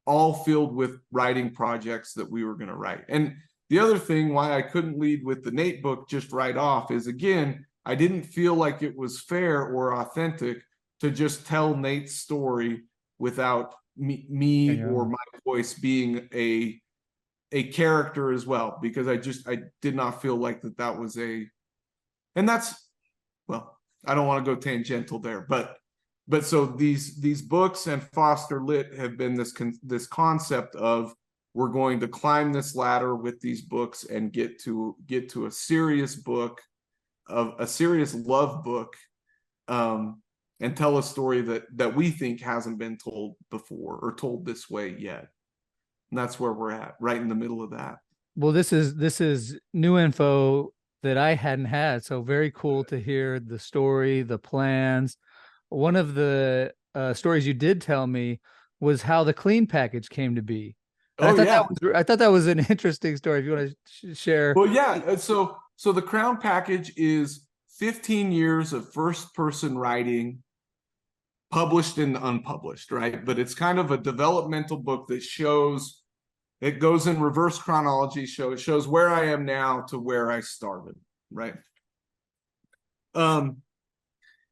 all filled with writing projects that we were going to write. And the other thing why I couldn't lead with the Nate book just right off is, again, I didn't feel like it was fair or authentic to just tell Nate's story without me or my voice being a character as well, because I did not feel like that was and that's, well, I don't want to go tangential there, but so these books and Foster Lit have been this concept of, we're going to climb this ladder with these books and get to a serious book, of a serious love book, and tell a story that we think hasn't been told before or told this way yet. And that's where we're at, right in the middle of that. Well, this is new info that I hadn't had. So very cool to hear the story, the plans. One of the stories you did tell me was how the clean package came to be. And I thought that was an interesting story. If you want to share. Well, yeah. So the Crown package is 15 years of first-person writing, published and unpublished, right? But it's kind of a developmental book that shows, it goes in reverse chronology, it shows where I am now to where I started, right?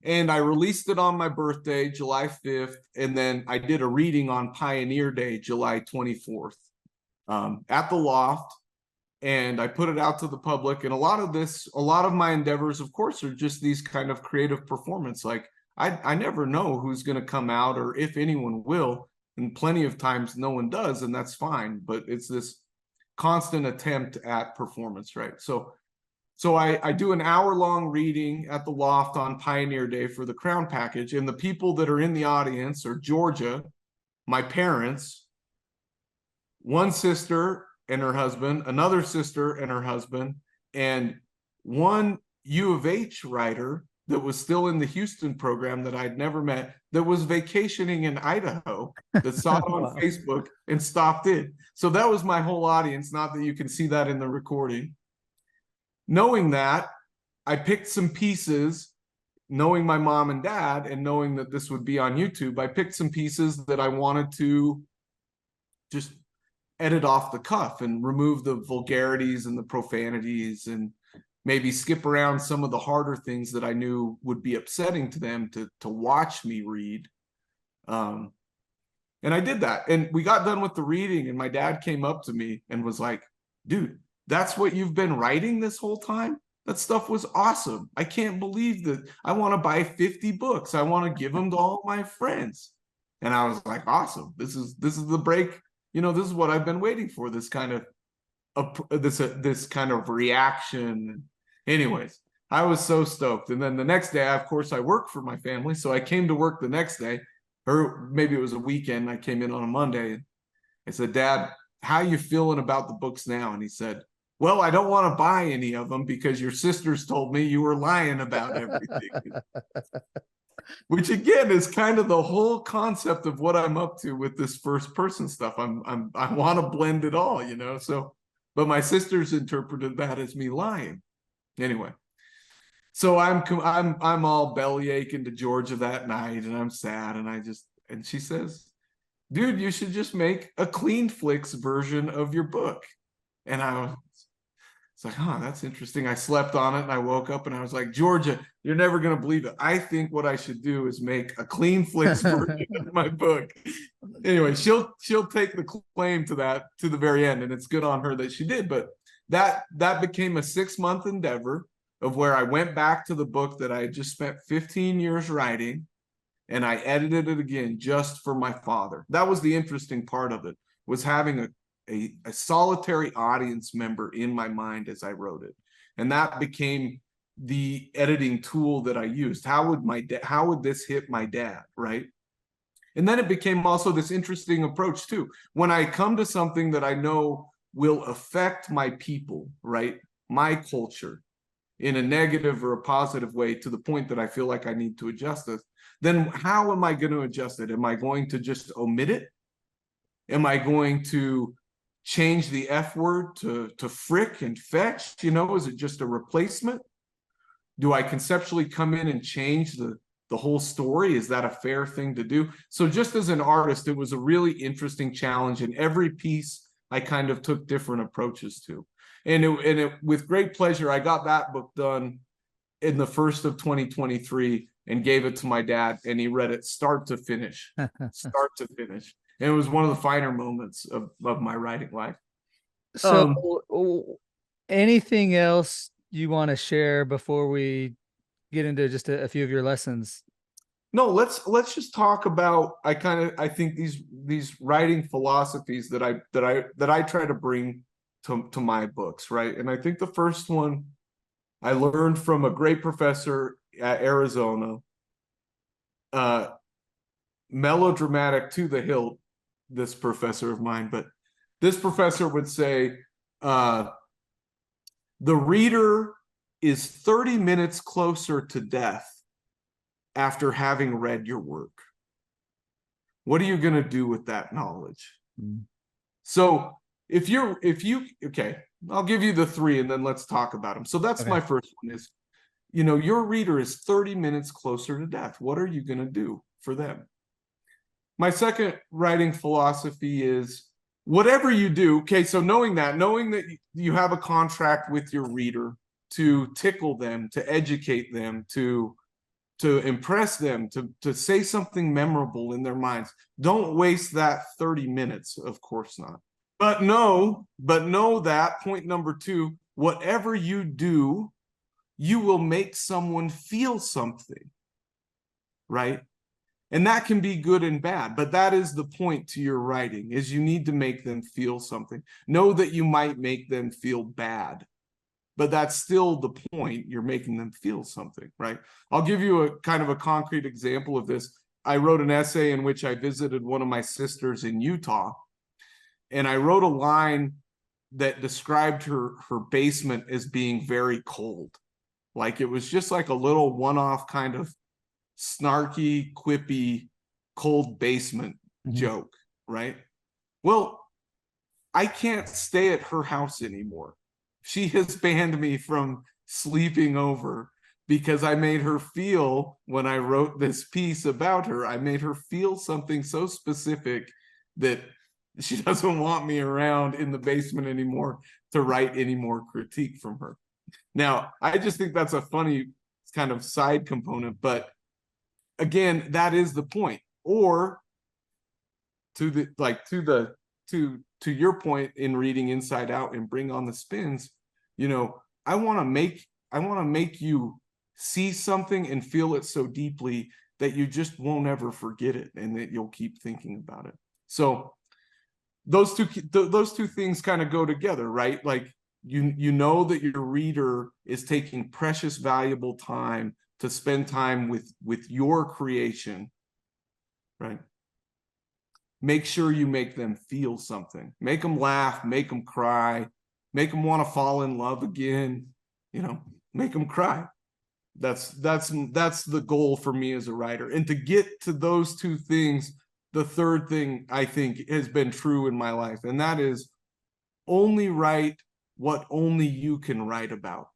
And I released it on my birthday, July 5th, and then I did a reading on Pioneer Day, July 24th, at the Loft, and I put it out to the public. And a lot of my endeavors, of course, are just these kind of creative performance. Like, I never know who's going to come out or if anyone will, and plenty of times no one does, and that's fine. But it's this constant attempt at performance, right? So I do an hour-long reading at the Loft on Pioneer Day for the Crown package, and the people that are in the audience are Georgia, my parents, one sister and her husband, another sister and her husband, and one U of H writer that was still in the Houston program that I'd never met, that was vacationing in Idaho, that saw it on Facebook and stopped in. So that was my whole audience, not that you can see that in the recording. Knowing that, I picked some pieces, knowing my mom and dad and knowing that this would be on YouTube, I picked some pieces that I wanted to just edit off the cuff and remove the vulgarities and the profanities, and maybe skip around some of the harder things that I knew would be upsetting to them to watch me read. And I did that. And we got done with the reading, and my dad came up to me and was like, dude, that's what you've been writing this whole time? That stuff was awesome. I can't believe that. I want to buy 50 books. I want to give them to all my friends. And I was like, awesome. This is the break. This is what I've been waiting for, this kind of this kind of reaction. Anyways, I was so stoked. And then the next day, of course, I work for my family. So I came to work the next day, or maybe it was a weekend. I came in on a Monday. And I said, Dad, how are you feeling about the books now? And he said, well, I don't want to buy any of them because your sisters told me you were lying about everything. Which again is kind of the whole concept of what I'm up to with this first person stuff. I want to blend it all, So, but my sisters interpreted that as me lying. Anyway, so I'm all belly aching to Georgia that night, and I'm sad, and she says, dude, you should just make a clean flicks version of your book. And it's like, oh, that's interesting. I slept on it, and I woke up and I was like, Georgia, you're never going to believe it. I think what I should do is make a clean flicks version of my book. Anyway, she'll take the claim to that to the very end, and it's good on her that she did. But that became a 6-month endeavor of where I went back to the book that I had just spent 15 years writing, and I edited it again just for my father. That was the interesting part of it, was having a solitary audience member in my mind as I wrote it. And that became the editing tool that I used. How would this hit my dad, right? And then it became also this interesting approach too. When I come to something that I know will affect my people, right? My culture in a negative or a positive way, to the point that I feel like I need to adjust it, then how am I going to adjust it? Am I going to just omit it? Am I going to change the F word to frick and fetch? Is it just a replacement? Do I conceptually come in and change the whole story? Is that a fair thing to do? So just as an artist, it was a really interesting challenge, and every piece I kind of took different approaches to. And with great pleasure, I got that book done in the first of 2023 and gave it to my dad, and he read it start to finish, start to finish. And it was one of the finer moments of my writing life. So anything else you want to share before we get into just a few of your lessons? No, let's just talk about, I think these writing philosophies that I try to bring to my books, right? And I think the first one I learned from a great professor at Arizona, melodramatic to the hilt, this professor of mine, but this professor would say, the reader is 30 minutes closer to death after having read your work. What are you going to do with that knowledge? So okay, I'll give you the three and then let's talk about them. So that's my first one is, your reader is 30 minutes closer to death. What are you going to do for them? My second writing philosophy is whatever you do. Okay, so knowing that you have a contract with your reader to tickle them, to educate them, to impress them, to say something memorable in their minds. Don't waste that 30 minutes, of course not. But know that point number two, whatever you do, you will make someone feel something, right? And that can be good and bad, but that is the point to your writing, is you need to make them feel something. Know that you might make them feel bad, but that's still the point. You're making them feel something, right? I'll give you a kind of a concrete example of this. I wrote an essay in which I visited one of my sisters in Utah, and I wrote a line that described her basement as being very cold. Like it was just like a little one-off kind of snarky, quippy, cold basement joke, right? Well, I can't stay at her house anymore. She has banned me from sleeping over because I made her feel, when I wrote this piece about her, I made her feel something so specific that she doesn't want me around in the basement anymore to write any more critique from her. Now, I just think that's a funny kind of side component, but again, that is the point. Or to your point in reading Inside Out and Bring on the Spins, I want to make you see something and feel it so deeply that you just won't ever forget it and that you'll keep thinking about it. So those two things kind of go together, right? Like you know that your reader is taking precious, valuable time to spend time with your creation, right? Make sure you make them feel something. Make them laugh, make them cry, make them want to fall in love again, make them cry. That's the goal for me as a writer. And to get to those two things, the third thing I think has been true in my life, and that is only write what only you can write about.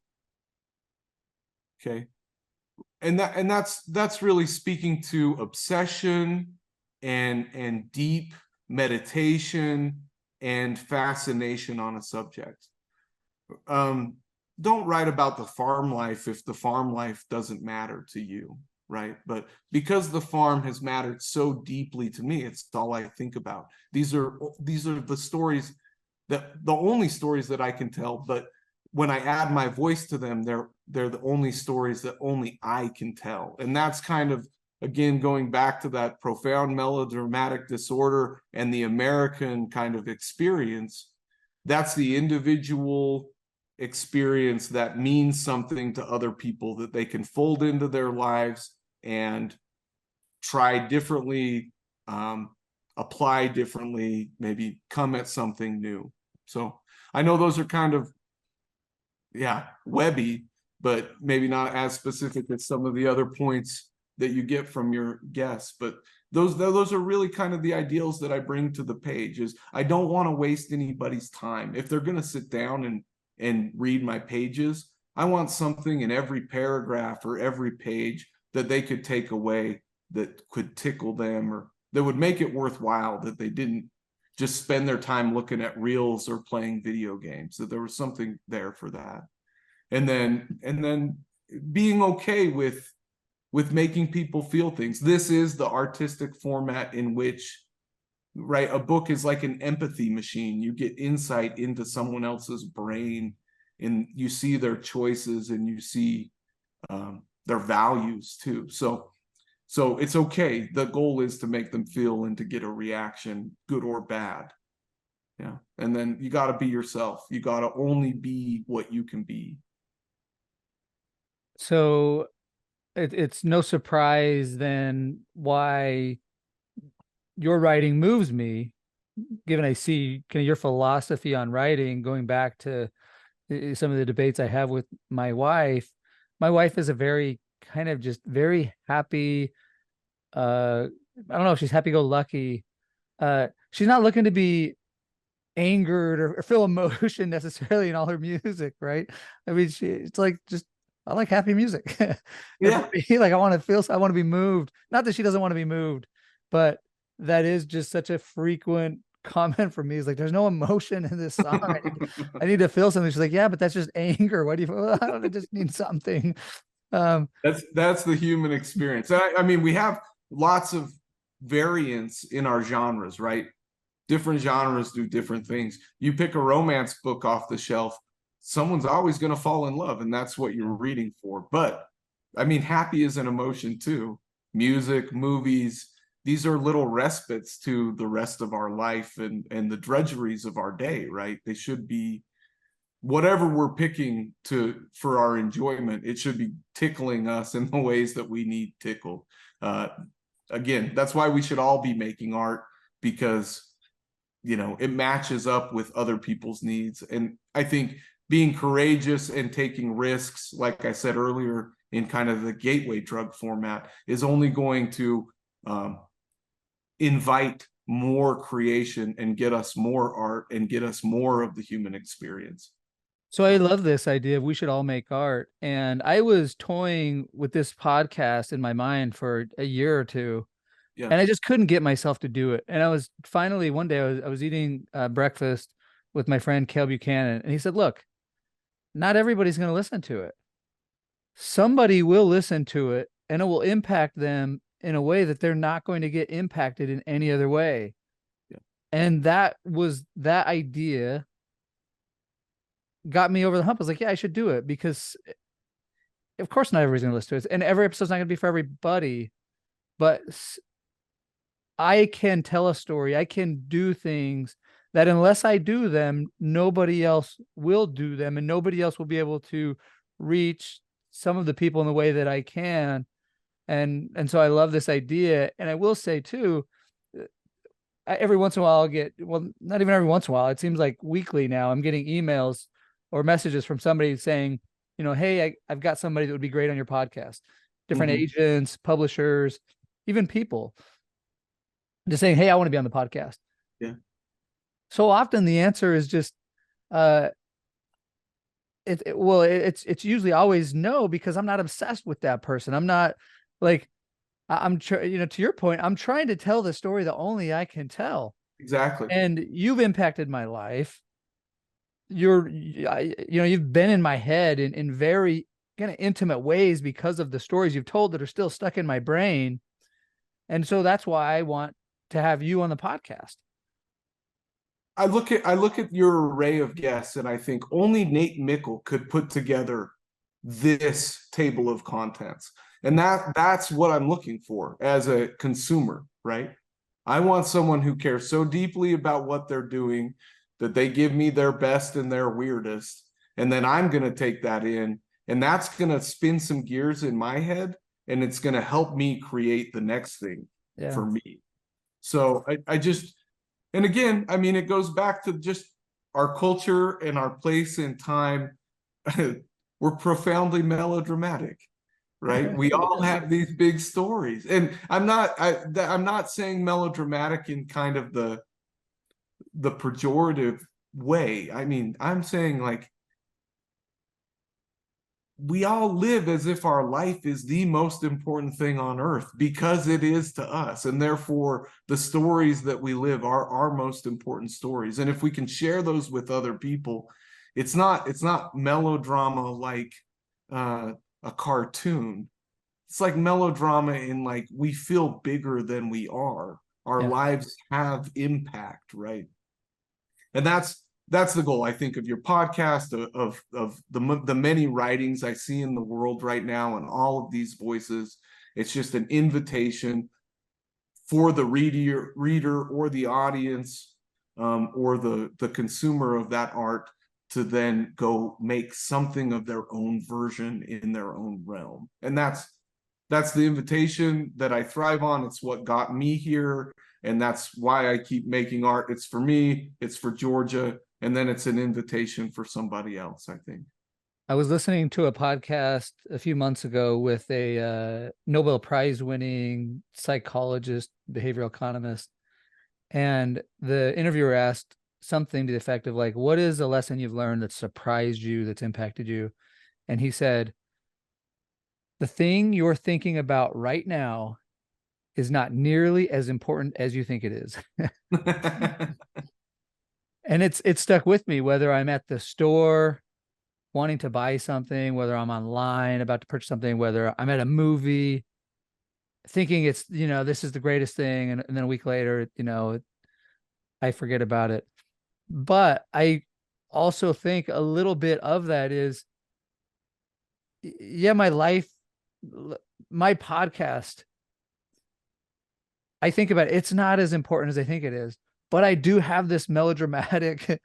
Okay. And that's really speaking to obsession and deep meditation and fascination on a subject. Don't write about the farm life if the farm life doesn't matter to you, right? But because the farm has mattered so deeply to me, it's all I think about. These are the stories, the only stories that I can tell, but when I add my voice to them, they're the only stories that only I can tell. And that's kind of, again, going back to that profound melodramatic disorder and the American kind of experience. That's the individual experience that means something to other people, that they can fold into their lives and try differently, apply differently, maybe come at something new. So I know those are kind of, webby, but maybe not as specific as some of the other points that you get from your guests. But those are really kind of the ideals that I bring to the page. Is I don't want to waste anybody's time. If they're going to sit down and read my pages, I want something in every paragraph or every page that they could take away that could tickle them or that would make it worthwhile, that they didn't just spend their time looking at reels or playing video games, that there was something there for that. And then being okay with making people feel things. This is the artistic format in which, right, a book is like an empathy machine. You get insight into someone else's brain, and you see their choices, and you see their values too. So it's okay. The goal is to make them feel and to get a reaction, good or bad. Yeah. And then you got to be yourself. You got to only be what you can be. So it's no surprise then why your writing moves me, given I see kind of your philosophy on writing, going back to some of the debates I have with my wife. My wife is a very kind of just very happy. I don't know if she's happy-go-lucky. She's not looking to be angered or feel emotion necessarily in all her music, right? I mean, it's like just I like happy music. And Yeah. for me, like I want to be moved. Not that she doesn't want to be moved, but that is just such a frequent comment from me. Is like, there's no emotion in this song. I need to feel something. She's like, yeah, but that's just anger. What do you? Well, I don't. I just need something. That's the human experience. I mean, we have lots of variance in our genres, right? Different genres do different things. You pick a romance book off the shelf, someone's always going to fall in love, and that's what you're reading for. But I mean, happy is an emotion too. Music, movies, these are little respites to the rest of our life and the drudgeries of our day, right? They should be, whatever we're picking for our enjoyment, it should be tickling us in the ways that we need tickled. Again, that's why we should all be making art, because it matches up with other people's needs. And I think being courageous and taking risks, like I said earlier, in kind of the gateway drug format, is only going to invite more creation and get us more art and get us more of the human experience. So I love this idea of we should all make art. And I was toying with this podcast in my mind for a year or two. Yeah. And I just couldn't get myself to do it. And I was finally one day I was eating breakfast with my friend Cale Buchanan, and he said, "Look, not everybody's going to listen to it. Somebody will listen to it, and it will impact them in a way that they're not going to get impacted in any other way." Yeah. And that idea got me over the hump. I was like, yeah, I should do it, because of course not everybody's going to listen to it, and every episode's not going to be for everybody, but I can tell a story. I can do things that unless I do them, nobody else will do them, and nobody else will be able to reach some of the people in the way that I can. And so I love this idea. And I will say too, every once in a while I'll get, well, not even every once in a while, it seems like weekly now, I'm getting emails or messages from somebody saying, hey, I've got somebody that would be great on your podcast. Different agents, publishers, even people just saying, hey, I want to be on the podcast. Yeah. So often the answer is just, it's usually always no, because I'm not obsessed with that person. I'm not like, to your point, I'm trying to tell the story that only I can tell. Exactly. And you've impacted my life. You've been in my head in very kind of intimate ways because of the stories you've told that are still stuck in my brain. And so that's why I want to have you on the podcast. I look at your array of guests, and I think only Nate Mickle could put together this table of contents. And that's what I'm looking for as a consumer, right? I want someone who cares so deeply about what they're doing that they give me their best and their weirdest. And then I'm going to take that in, and that's going to spin some gears in my head, and it's going to help me create the next thing for me. So I just, and again, I mean, it goes back to just our culture and our place in time. We're profoundly melodramatic, right? We all have these big stories, and I'm not saying melodramatic in kind of the pejorative way. I mean, I'm saying like we all live as if our life is the most important thing on earth, because it is to us. And therefore, the stories that we live are our most important stories. And if we can share those with other people, it's not melodrama like a cartoon. It's like melodrama in like we feel bigger than we are. Our lives have impact, right? And that's the goal, I think, of your podcast, of the many writings I see in the world right now, and all of these voices. It's just an invitation for the reader or the audience, or the consumer of that art, to then go make something of their own version in their own realm. And that's the invitation that I thrive on. It's what got me here, and that's why I keep making art. It's for me, it's for Georgia, and then it's an invitation for somebody else, I think. I was listening to a podcast a few months ago with a Nobel Prize winning psychologist, behavioral economist, and the interviewer asked something to the effect of like, what is a lesson you've learned that surprised you, that's impacted you? And he said, the thing you're thinking about right now is not nearly as important as you think it is. And it stuck with me, whether I'm at the store wanting to buy something, whether I'm online about to purchase something, whether I'm at a movie thinking it's, this is the greatest thing. And then a week later, I forget about it. But I also think a little bit of that is, my life, my podcast, I think about it, it's not as important as I think it is, but I do have this melodramatic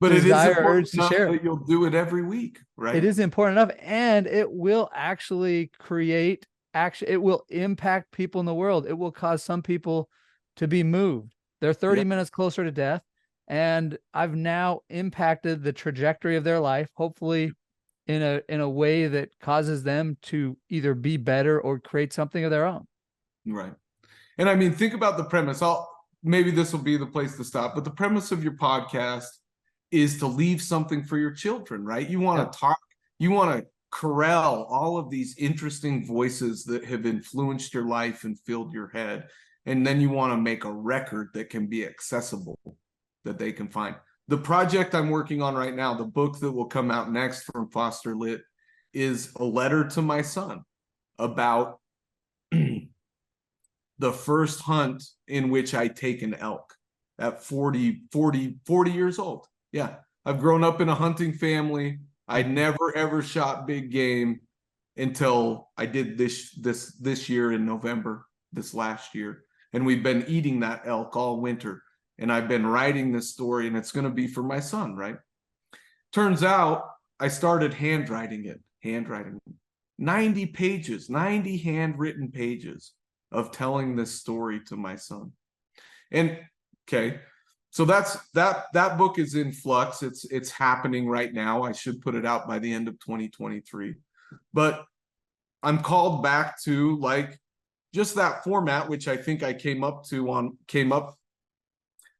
but it is urge to enough share. that you'll do it every week, right? It is important enough, and it will actually create action. It will impact people in the world. It will cause some people to be moved. They're 30 minutes closer to death, and I've now impacted the trajectory of their life, hopefully in a way that causes them to either be better or create something of their own. Right. And I mean, think about the premise. Maybe this will be the place to stop, but the premise of your podcast is to leave something for your children, right? You want to talk, you want to corral all of these interesting voices that have influenced your life and filled your head. And then you want to make a record that can be accessible, that they can find. The project I'm working on right now, the book that will come out next from Foster Lit, is a letter to my son about the first hunt in which I take an elk at 40 years old. Yeah, I've grown up in a hunting family. I never ever shot big game until I did this year in November, this last year. And we've been eating that elk all winter. And I've been writing this story, and it's going to be for my son, right? Turns out I started handwriting it. 90 pages, 90 handwritten pages of telling this story to my son. And okay, so that book is in flux. It's happening right now. I should put it out by the end of 2023. But I'm called back to like just that format, which I think I came up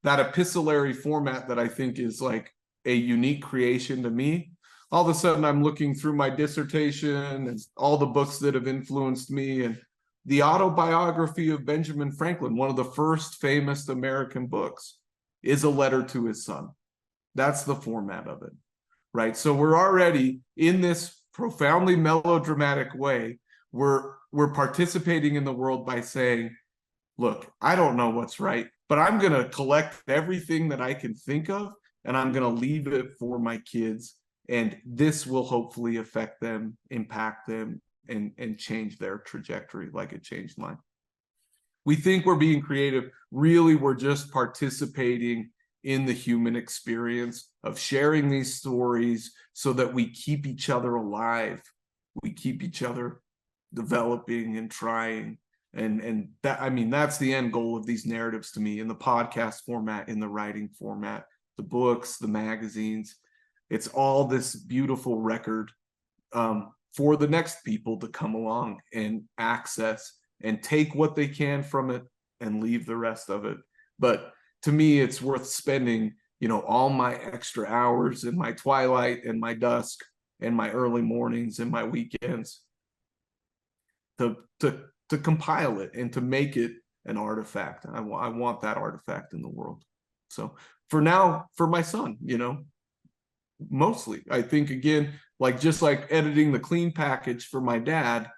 that epistolary format that I think is like a unique creation to me. All of a sudden I'm looking through my dissertation and all the books that have influenced me, and the autobiography of Benjamin Franklin, one of the first famous American books, is a letter to his son. That's the format of it, right? So we're already in this profoundly melodramatic way. We're participating in the world by saying, look, I don't know what's right, but I'm going to collect everything that I can think of, and I'm going to leave it for my kids. And this will hopefully affect them, impact them, and change their trajectory like it changed mine. We think we're being creative. Really, we're just participating in the human experience of sharing these stories so that we keep each other alive. We keep each other developing and trying. And that, I mean, that's the end goal of these narratives to me, in the podcast format, in the writing format, the books, the magazines. It's all this beautiful record for the next people to come along and access and take what they can from it and leave the rest of it. But to me, it's worth spending, all my extra hours in my twilight and my dusk and my early mornings and my weekends to compile it and to make it an artifact. I want that artifact in the world. So for now, for my son, mostly, I think, again, like just like editing the clean package for my dad,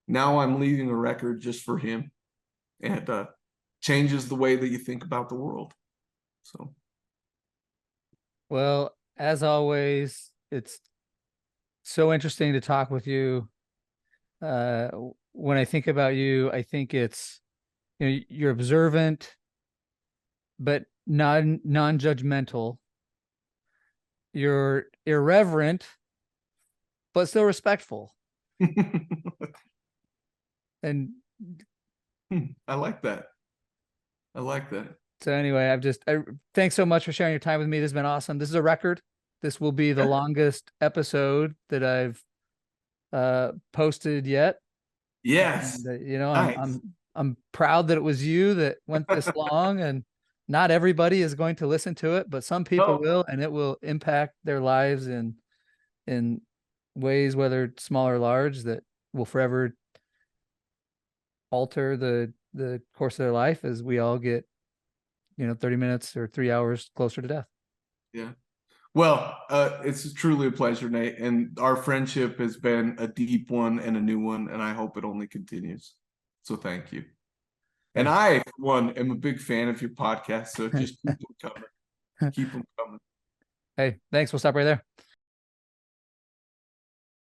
now I'm leaving a record just for him, and changes the way that you think about the world. So, Well, as always, it's so interesting to talk with you. When I think about you, I think it's, you're observant, but non-judgmental. You're irreverent, but still respectful. And I like that. I like that. So anyway, thanks so much for sharing your time with me. This has been awesome. This is a record. This will be the longest episode that I've posted yet. Yes. And, Nice. I'm proud that it was you that went this long, and not everybody is going to listen to it, but some people will, and it will impact their lives in ways, whether small or large, that will forever alter the course of their life as we all get 30 minutes or 3 hours closer to death. Yeah. Well, it's truly a pleasure, Nate. And our friendship has been a deep one and a new one, and I hope it only continues. So thank you. And I, for one, am a big fan of your podcast. So just keep them coming. Keep them coming. Hey, thanks. We'll stop right there.